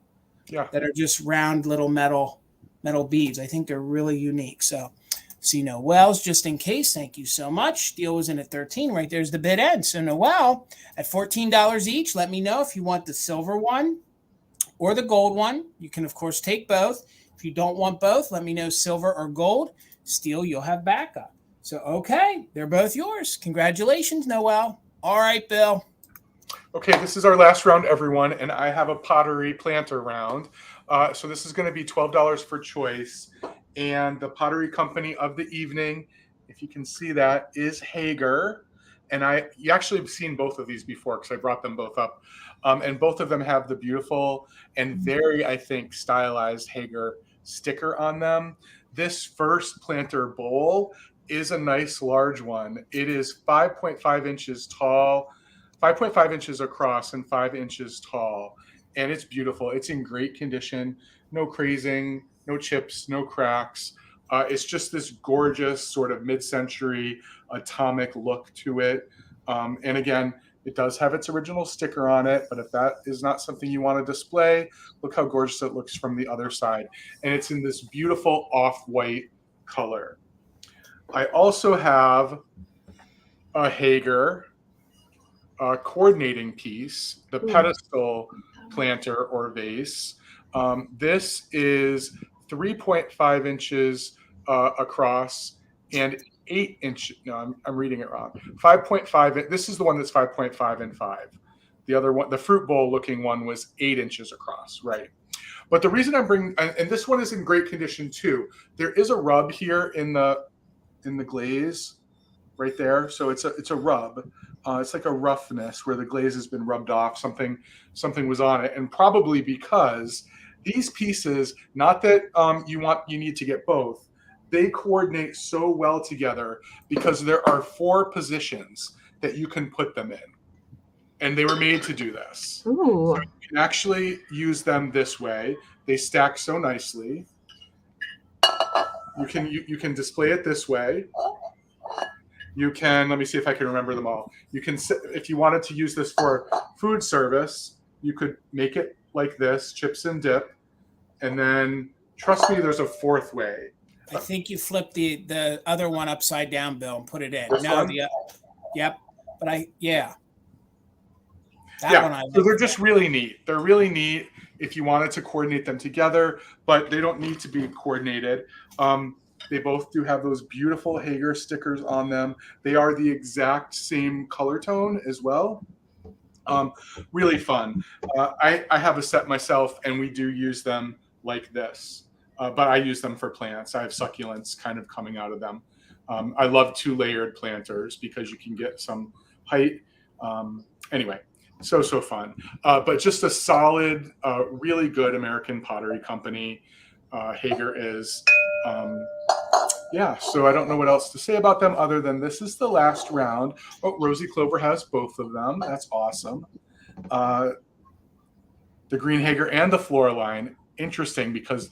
Speaker 1: that are just round little metal beads. I think they're really unique. So see Noelle's just in case. Thank you so much. Deal was in at 13. Right there's the bid end. So Noelle at $14 each. Let me know if you want the silver one or the gold one. You can, of course, take both. If you don't want both, let me know silver or gold. Steel, you'll have backup. So, okay, they're both yours. Congratulations, Noelle. All right, Bill.
Speaker 3: Okay, this is our last round, everyone, and I have a pottery planter round. So this is going to be $12 for choice. And the pottery company of the evening, if you can see that, is Hager. And you actually have seen both of these before because I brought them both up. And both of them have the beautiful and very, I think, stylized Hager sticker on them. This first planter bowl is a nice large one. It is 5.5 inches tall, 5.5 inches across, and 5 inches tall. And it's beautiful. It's in great condition. No crazing, no chips, no cracks. It's just this gorgeous sort of mid-century atomic look to it. And again, it does have its original sticker on it, but if that is not something you want to display, look how gorgeous it looks from the other side. And it's in this beautiful off-white color. I also have a Hager coordinating piece, the pedestal planter or vase. This is 3.5 inches across and 8 inches. No, I'm reading it wrong. 5.5. This is the one that's 5.5 and 5. The other one, the fruit bowl looking one, was 8 inches across, right? But the reason I'm bringing, and this one is in great condition too. There is a rub here in the glaze right there. So it's a rub. It's like a roughness where the glaze has been rubbed off. Something was on it, and probably because these pieces, not that you need to get both, they coordinate so well together because there are 4 positions that you can put them in, and they were made to do this.
Speaker 2: Ooh.
Speaker 3: So you can actually use them this way. They stack so nicely. You can display it this way. You can, let me see if I can remember them all. You can, if you wanted to use this for food service, you could make it like this, chips and dip. And then, trust me, there's a 4th way.
Speaker 1: I think you flipped the other one upside down, Bill, and put it in.
Speaker 3: This one?
Speaker 1: Yep. But
Speaker 3: yeah.
Speaker 1: One
Speaker 3: So they're just really neat. They're really neat if you wanted to coordinate them together, but they don't need to be coordinated. They both do have those beautiful Hager stickers on them. They are the exact same color tone as well. Really fun. I have a set myself, and we do use them like this. But I use them for plants. I have succulents kind of coming out of them. I love 2-layered planters because you can get some height. Anyway, so fun. But just a solid, really good American pottery company. Hager is. So I don't know what else to say about them other than this is the last round. Oh, Rosie Clover has both of them. That's awesome. The Green Hager and the Floraline. Interesting because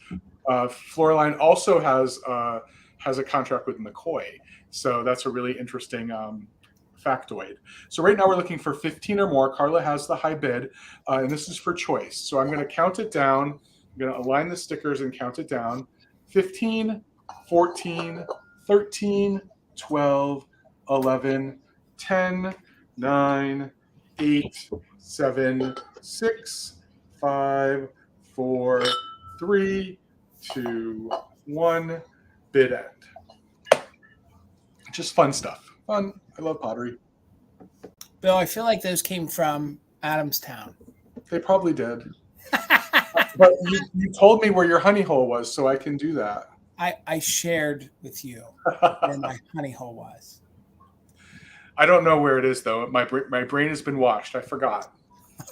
Speaker 3: Floraline also has a contract with McCoy. So that's a really interesting factoid. So right now we're looking for 15 or more. Carla has the high bid, and this is for choice. So I'm going to count it down. I'm going to align the stickers and count it down. 15, 14, 13, 12, 11, 10, 9, 8, 7, 6, 5, 4, 3, 2, 1, bid end. Just fun stuff. Fun. I love pottery.
Speaker 1: Bill, I feel like those came from Adamstown.
Speaker 3: They probably did. But you told me where your honey hole was, so I can do that.
Speaker 1: I shared with you where my honey hole was.
Speaker 3: I don't know where it is, though. My brain has been washed. I forgot.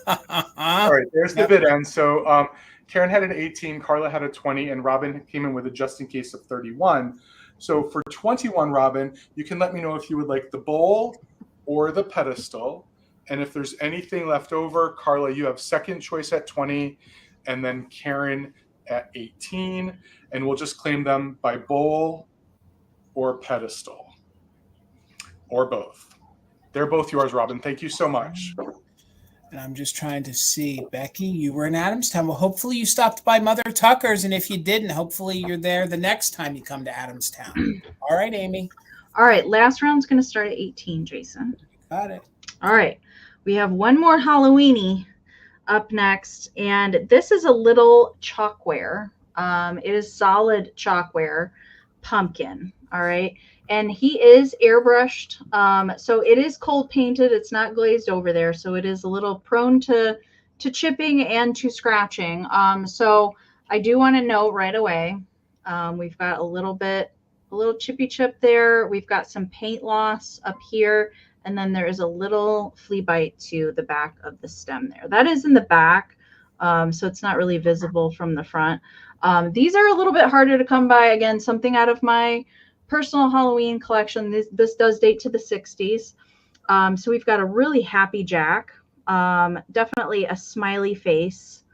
Speaker 3: All right, there's the bid end. So Karen had an 18, Carla had a 20, and Robin came in with a just in case of 31. So for 21, Robin, you can let me know if you would like the bowl or the pedestal. And if there's anything left over, Carla, you have second choice at 20, and then Karen at 18. And we'll just claim them by bowl or pedestal or both. They're both yours, Robin. Thank you so much.
Speaker 1: And I'm just trying to see, Becky, you were in Adamstown. Well, hopefully you stopped by Mother Tucker's, and if you didn't, hopefully you're there the next time you come to Adamstown. All right, Amy.
Speaker 2: All right, last round's going to start at 18, Jason.
Speaker 1: Got it.
Speaker 2: All right, we have one more Halloweeny up next, and this is a little chalkware. It is solid chalkware pumpkin. All right, and he is airbrushed, so it is cold painted. It's not glazed over there, so it is a little prone to chipping and to scratching. So I do want to know right away, we've got a little chippy chip there. We've got some paint loss up here, and then there is a little flea bite to the back of the stem there. That is in the back, so it's not really visible from the front. These are a little bit harder to come by. Again, something out of my personal Halloween collection. This does date to the 60s. So we've got a really happy Jack, definitely a smiley face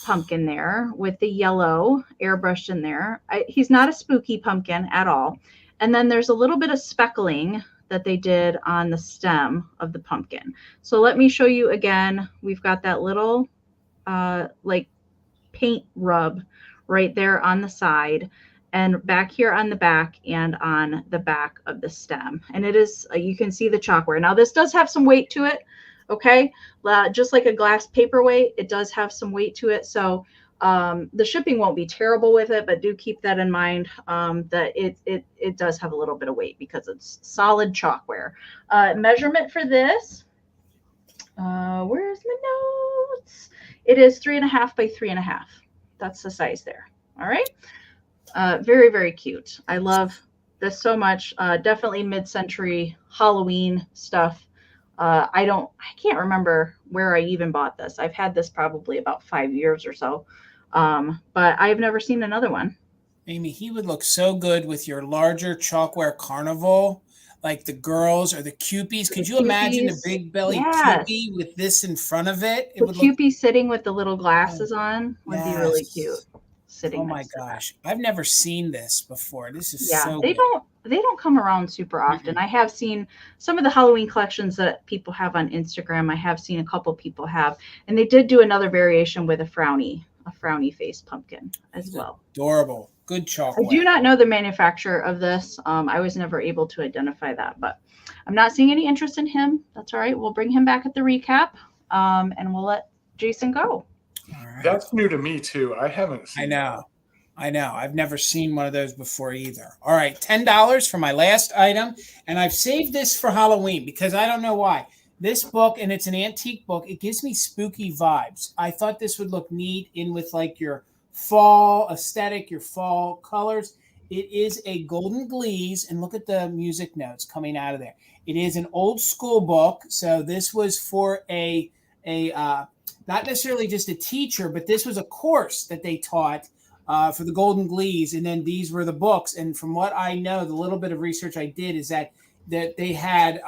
Speaker 2: pumpkin there with the yellow airbrushed in there. He's not a spooky pumpkin at all. And then there's a little bit of speckling that they did on the stem of the pumpkin. So let me show you again. We've got that little like paint rub right there on the side, and back here on the back and on the back of the stem. And it is, you can see the chalkware. Now this does have some weight to it. Okay. Just like a glass paperweight, it does have some weight to it. So the shipping won't be terrible with it, but do keep that in mind, that it does have a little bit of weight because it's solid chalkware. Measurement for this, where's my notes? It is 3.5 by 3.5. That's the size there. All right. Very, very cute. I love this so much. Definitely mid-century Halloween stuff. I can't remember where I even bought this. I've had this probably about 5 years or so. But I've never seen another one.
Speaker 1: Amy, he would look so good with your larger chalkware carnival, like the girls or the Cupies. Could you imagine the big belly Cupie with this in front of it?
Speaker 2: The Cupie sitting with the little glasses on would be really cute. Sitting.
Speaker 1: Oh my gosh, I've never seen this before. This is so
Speaker 2: they don't come around super often.
Speaker 1: Mm-hmm.
Speaker 2: I have seen some of the Halloween collections that people have on Instagram. I have seen a couple people have, and they did do another variation with a frowny face pumpkin as well.
Speaker 1: Adorable. Good chocolate.
Speaker 2: I do not know the manufacturer of this. I was never able to identify that, but I'm not seeing any interest in him. That's all right. We'll bring him back at the recap, and we'll let Jason go.
Speaker 1: All right.
Speaker 3: That's new to me too. I haven't seen
Speaker 1: I know. I've never seen one of those before either. All right, $10 for my last item. And I've saved this for Halloween because I don't know why. This book, and it's an antique book, it gives me spooky vibes. I thought this would look neat in with like your fall aesthetic, your fall colors. It is a Golden Glees, and look at the music notes coming out of there. It is an old school book. So this was for a not necessarily just a teacher, but this was a course that they taught for the Golden Glees, and then these were the books. And from what I know, the little bit of research I did is that they had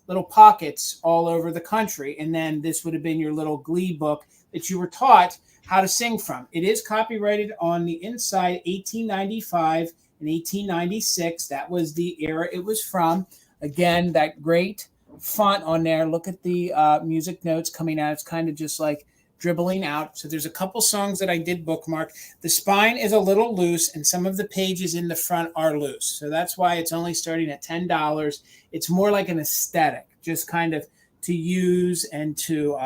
Speaker 1: little pockets all over the country, and then this would have been your little Glee book that you were taught how to sing from. It is copyrighted on the inside, 1895 and 1896. That was the era it was from. Again, that great font on there. Look at the music notes coming out. It's kind of just like dribbling out. So there's a couple songs that I did bookmark. The spine is a little loose, and some of the pages in the front are loose. So that's why it's only starting at $10. It's more like an aesthetic, just kind of to use and to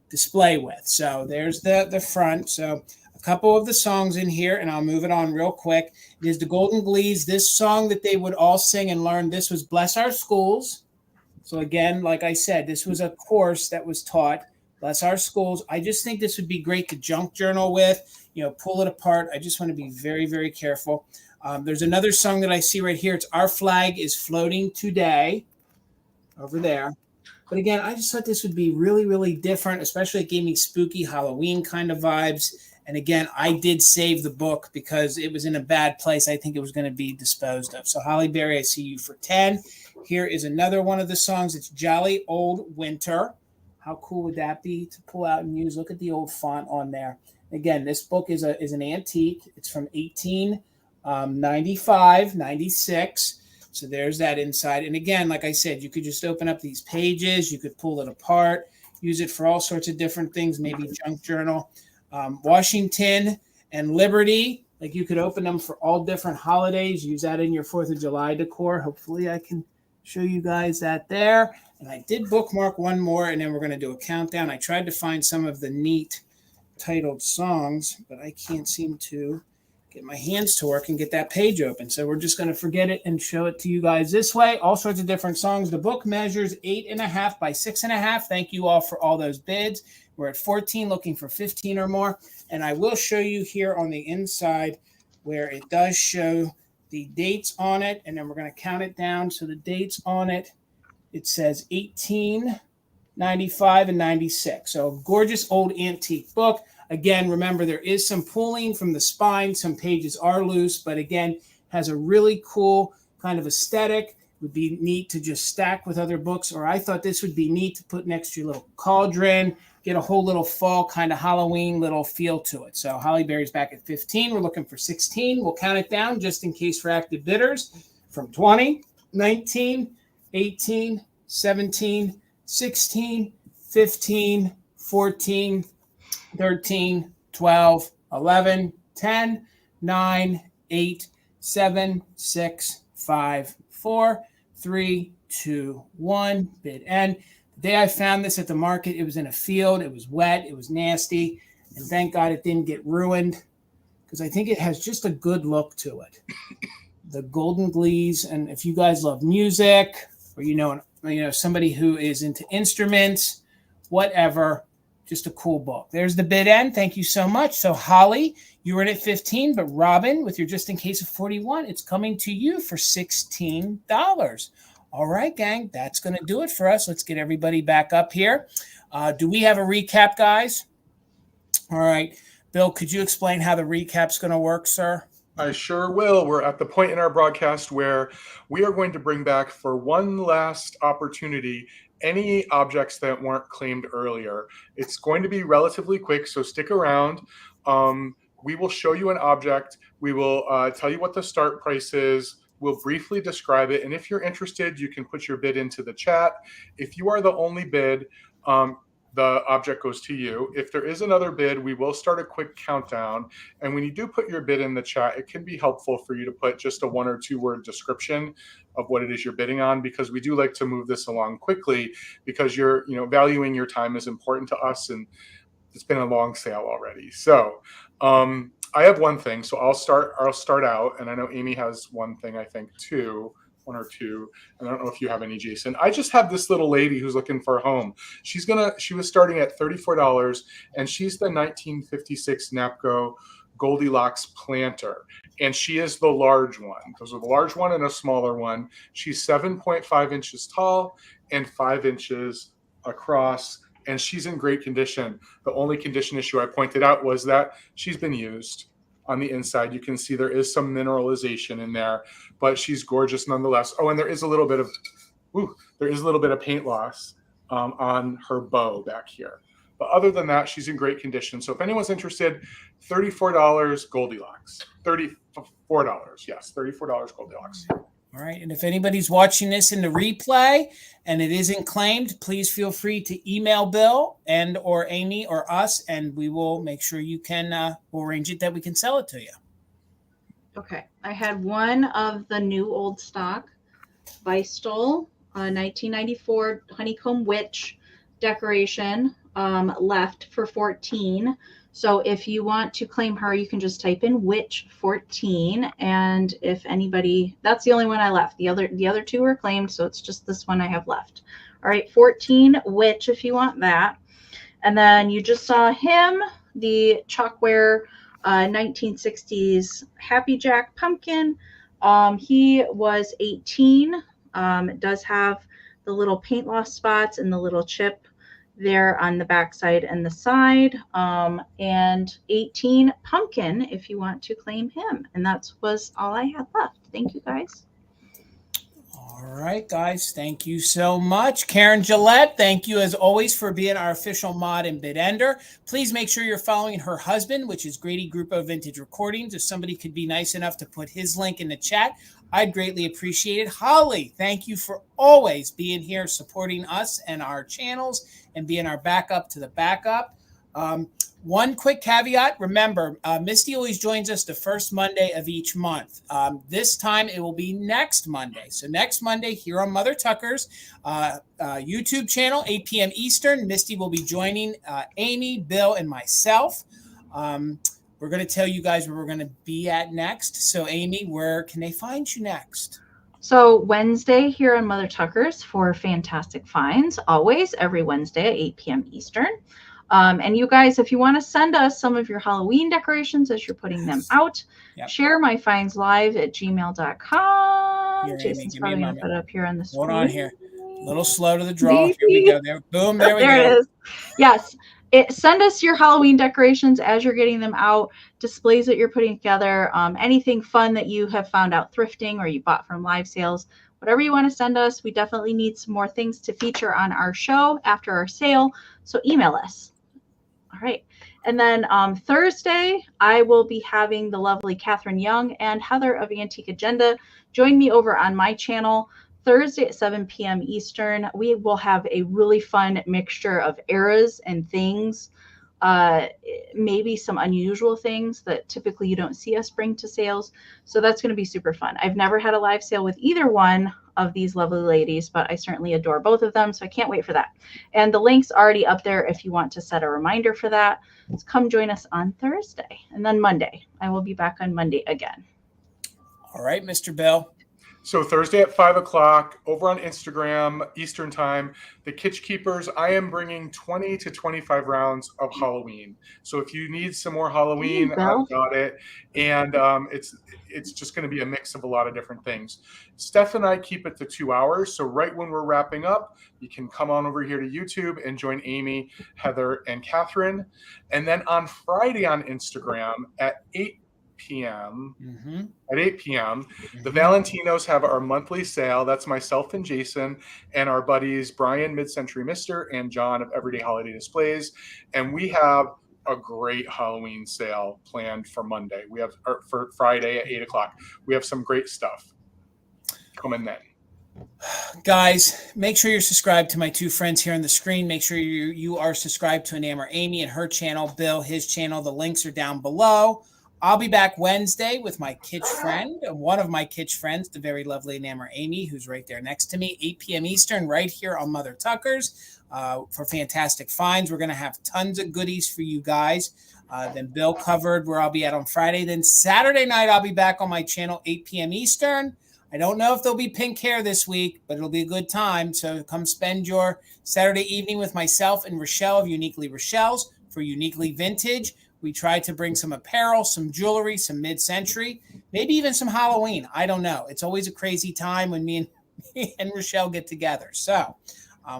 Speaker 1: display with. So there's the front. So a couple of the songs in here, and I'll move it on real quick. It is the Golden Glees. This song that they would all sing and learn, this was Bless Our Schools. So again, like I said, this was a course that was taught. Bless Our Schools. I just think this would be great to junk journal with, pull it apart. I just want to be very, very careful. There's another song that I see right here. It's Our Flag is Floating Today over there. But again, I just thought this would be really, really different, especially it gave me spooky Halloween kind of vibes. And again, I did save the book because it was in a bad place. I think it was going to be disposed of. So Holly Berry, I see you for 10. Here is another one of the songs. It's Jolly Old Winter. How cool would that be to pull out and use? Look at the old font on there. Again, this book is an antique. It's from 1895, 96. So there's that inside. And again, like I said, you could just open up these pages. You could pull it apart, use it for all sorts of different things, maybe junk journal. Washington and Liberty, like you could open them for all different holidays. Use that in your 4th of July decor. Hopefully I can show you guys that there. And I did bookmark one more, and then we're going to do a countdown. I tried to find some of the neat titled songs, but I can't seem to get my hands to work and get that page open. So we're just going to forget it and show it to you guys this way. All sorts of different songs. The book measures 8.5 by 6.5. Thank you all for all those bids. We're at 14, looking for 15 or more. And I will show you here on the inside where it does show the dates on it. And then we're going to count it down. So the dates on it, it says 1895 and 96. So a gorgeous old antique book. Again, remember, there is some pulling from the spine. Some pages are loose, but again, has a really cool kind of aesthetic. It would be neat to just stack with other books, or I thought this would be neat to put next to your little cauldron, get a whole little fall kind of Halloween little feel to it. So Holly Berry's back at 15. We're looking for 16. We'll count it down just in case for active bidders from 20, 19, 18, 17, 16, 15, 14, 13, 12, 11, 10, 9, 8, 7, 6, 5, 4, 3, 2, 1. Bid end. The day I found this at the market, it was in a field. It was wet. It was nasty. And thank God it didn't get ruined, because I think it has just a good look to it. The golden glees. And if you guys love music, or you know somebody who is into instruments, whatever, just a cool book. There's the bid end. Thank you so much. So Holly, you were in at 15, but Robin, with your just in case of 41, it's coming to you for $16. All right, gang, that's going to do it for us. Let's get everybody back up here. Do we have a recap, guys? All right. Bill, could you explain how the recap's going to work, sir?
Speaker 3: I sure will. We're at the point in our broadcast where we are going to bring back for one last opportunity any objects that weren't claimed earlier. It's going to be relatively quick, so stick around. We will show you an object. We will tell you what the start price is. We'll briefly describe it. And if you're interested, you can put your bid into the chat. If you are the only bid, the object goes to you. If there is another bid, we will start a quick countdown. And when you do put your bid in the chat, it can be helpful for you to put just a 1 or 2 word description of what it is you're bidding on, because we do like to move this along quickly, because you're, valuing your time is important to us, and it's been a long sale already. So I have one thing, so I'll start out, and I know Amy has one thing, I think, too. 1 or 2, and I don't know if you have any, Jason. I just have this little lady who's looking for a home. She was starting at $34, and she's the 1956 Napco Goldilocks planter, and she is the large one. There's a large one and a smaller one. She's 7.5 inches tall and 5 inches across, and she's in great condition. The only condition issue I pointed out was that she's been used. On the inside, you can see there is some mineralization in there, but she's gorgeous nonetheless. Oh, and there is a little bit of paint loss on her bow back here. But other than that, she's in great condition. So if anyone's interested, $34 Goldilocks. $34, yes, $34 Goldilocks.
Speaker 1: All right. And if anybody's watching this in the replay and it isn't claimed, please feel free to email Bill and or Amy or us, and we will make sure you can we'll arrange it that we can sell it to you.
Speaker 2: Okay. I had one of the new old stock Weistol 1994 Honeycomb Witch decoration left for 14. So if you want to claim her, you can just type in Witch 14. And if anybody, that's the only one I left. The other 2 were claimed, so it's just this one I have left. All right, 14 Witch if you want that. And then you just saw him, the Chalkware 1960s Happy Jack pumpkin. He was 18. It does have the little paint loss spots and the little chip there on the back side and the side, and 18 pumpkin if you want to claim him. And that was all I had left. Thank you, guys.
Speaker 1: All All right, guys. Thank you so much. Karen Gillette, thank you as always for being our official mod and bid ender. Please make sure you're following her husband, which is Grady Grupo Vintage Recordings. If somebody could be nice enough to put his link in the chat, I'd greatly appreciate it. Holly, thank you for always being here, supporting us and our channels and being our backup to the backup. One quick caveat. Remember, Misty always joins us the first Monday of each month. This time it will be next Monday. So next Monday here on Mother Tucker's YouTube channel, 8 p.m. Eastern, Misty will be joining Amy, Bill, and myself. We're going to tell you guys where we're going to be at next. So Amy, where can they find you next?
Speaker 2: So Wednesday here on Mother Tucker's for fantastic finds, always every Wednesday at 8 p.m. Eastern. And you guys, if you want to send us some of your Halloween decorations as you're putting them out, share my finds live at gmail.com.
Speaker 1: Here,
Speaker 2: Jason's probably going to put it up here on the screen.
Speaker 1: Hold on here. A little slow to the draw. Here we go. There, boom. There we go.
Speaker 2: There it is. Yes. Send us your Halloween decorations as you're getting them out, displays that you're putting together, anything fun that you have found out thrifting or you bought from live sales. Whatever you want to send us, we definitely need some more things to feature on our show after our sale. So email us. All right. And then Thursday, I will be having the lovely Catherine Young and Heather of Antique Agenda join me over on my channel Thursday at 7 p.m. Eastern. We will have a really fun mixture of eras and things, maybe some unusual things that typically you don't see us bring to sales. So that's going to be super fun. I've never had a live sale with either one of these lovely ladies, but I certainly adore both of them. So I can't wait for that. And the link's already up there if you want to set a reminder for that. So come join us on Thursday. And then Monday, I will be back on Monday again.
Speaker 1: All right, Mr. Bill.
Speaker 3: So Thursday at 5 o'clock over on Instagram, Eastern time, the Kitsch Keepers, I am bringing 20 to 25 rounds of Halloween. So if you need some more Halloween, I've got it. And it's just going to be a mix of a lot of different things. Steph and I keep it to 2 hours. So right when we're wrapping up, you can come on over here to YouTube and join Amy, Heather, and Catherine. And then on Friday on Instagram at 8 p.m. At 8 p.m. The Valentinos have our monthly sale. That's myself and Jason and our buddies Brian, Mid-Century Mister, and John of Everyday Holiday Displays. And we have a great Halloween sale planned for Monday. We have for Friday at 8 o'clock. We have some great stuff coming then.
Speaker 1: Guys, make sure you're subscribed to my two friends here on the screen. Make sure you are subscribed to Enamor Amie and her channel, Bill, his channel. The links are down below. I'll be back Wednesday with my Kitsch friend, one of my Kitsch friends, the very lovely Enamor Amie, who's right there next to me, 8 p.m. Eastern, right here on Mother Tucker's for fantastic finds. We're going to have tons of goodies for you guys. Then Bill covered where I'll be at on Friday. Then Saturday night, I'll be back on my channel, 8 p.m. Eastern. I don't know if there'll be pink hair this week, but it'll be a good time. So come spend your Saturday evening with myself and Rochelle of Uniquely Rochelle's for Uniquely Vintage. We try to bring some apparel, some jewelry, some mid-century, maybe even some Halloween. I don't know. It's always a crazy time when me and Rochelle get together. So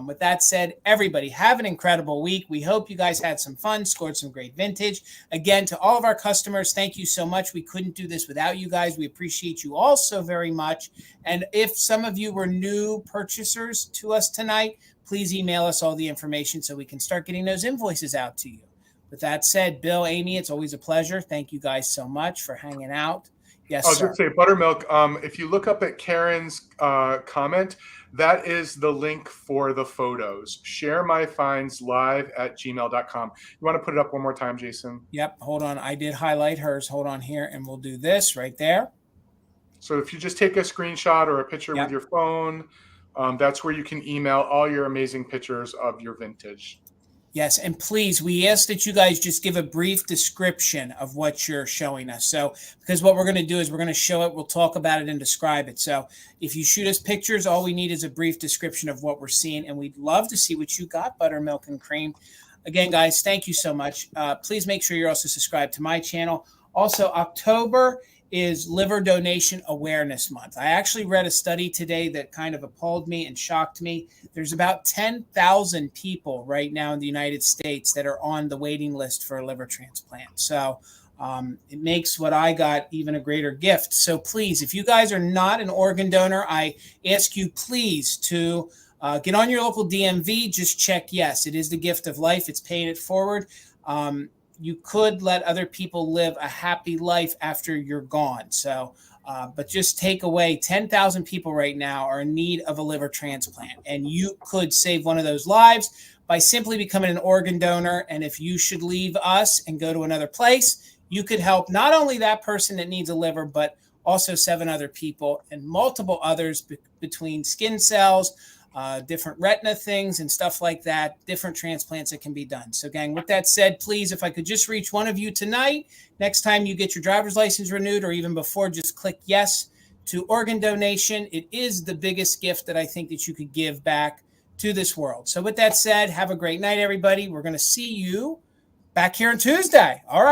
Speaker 1: with that said, everybody have an incredible week. We hope you guys had some fun, scored some great vintage. Again, to all of our customers, thank you so much. We couldn't do this without you guys. We appreciate you all so very much. And if some of you were new purchasers to us tonight, please email us all the information so we can start getting those invoices out to you. With that said, Bill, Amy, it's always a pleasure. Thank you guys so much for hanging out. Yes,
Speaker 3: I was going to say, Buttermilk, if you look up at Karen's comment, that is the link for the photos. Share my finds live at gmail.com. You want to put it up one more time, Jason?
Speaker 1: Yep. Hold on. I did highlight hers. Hold on here, and we'll do this right there.
Speaker 3: So if you just take a screenshot or a picture with your phone, that's where you can email all your amazing pictures of your vintage.
Speaker 1: Yes, and please, we ask that you guys just give a brief description of what you're showing us. So, because what we're going to do is we're going to show it, we'll talk about it and describe it. So, if you shoot us pictures, all we need is a brief description of what we're seeing, and we'd love to see what you got, Buttermilk and Cream. Again, guys, thank you so much. Please make sure you're also subscribed to my channel. Also, October is Liver Donation Awareness Month. I actually read a study today that kind of appalled me and shocked me. There's about 10,000 people right now in the United States that are on the waiting list for a liver transplant. So it makes what I got even a greater gift. So please, if you guys are not an organ donor, I ask you please to get on your local DMV. Just check yes. It is the gift of life. It's paying it forward. You could let other people live a happy life after you're gone. So, but just take away 10,000 people right now are in need of a liver transplant, and you could save one of those lives by simply becoming an organ donor. And if you should leave us and go to another place, you could help not only that person that needs a liver, but also 7 other people and multiple others between skin cells, different retina things and stuff like that, different transplants that can be done. So gang, with that said, please, if I could just reach one of you tonight, next time you get your driver's license renewed or even before, just click yes to organ donation. It is the biggest gift that I think that you could give back to this world. So with that said, have a great night, everybody. We're going to see you back here on Tuesday. All right.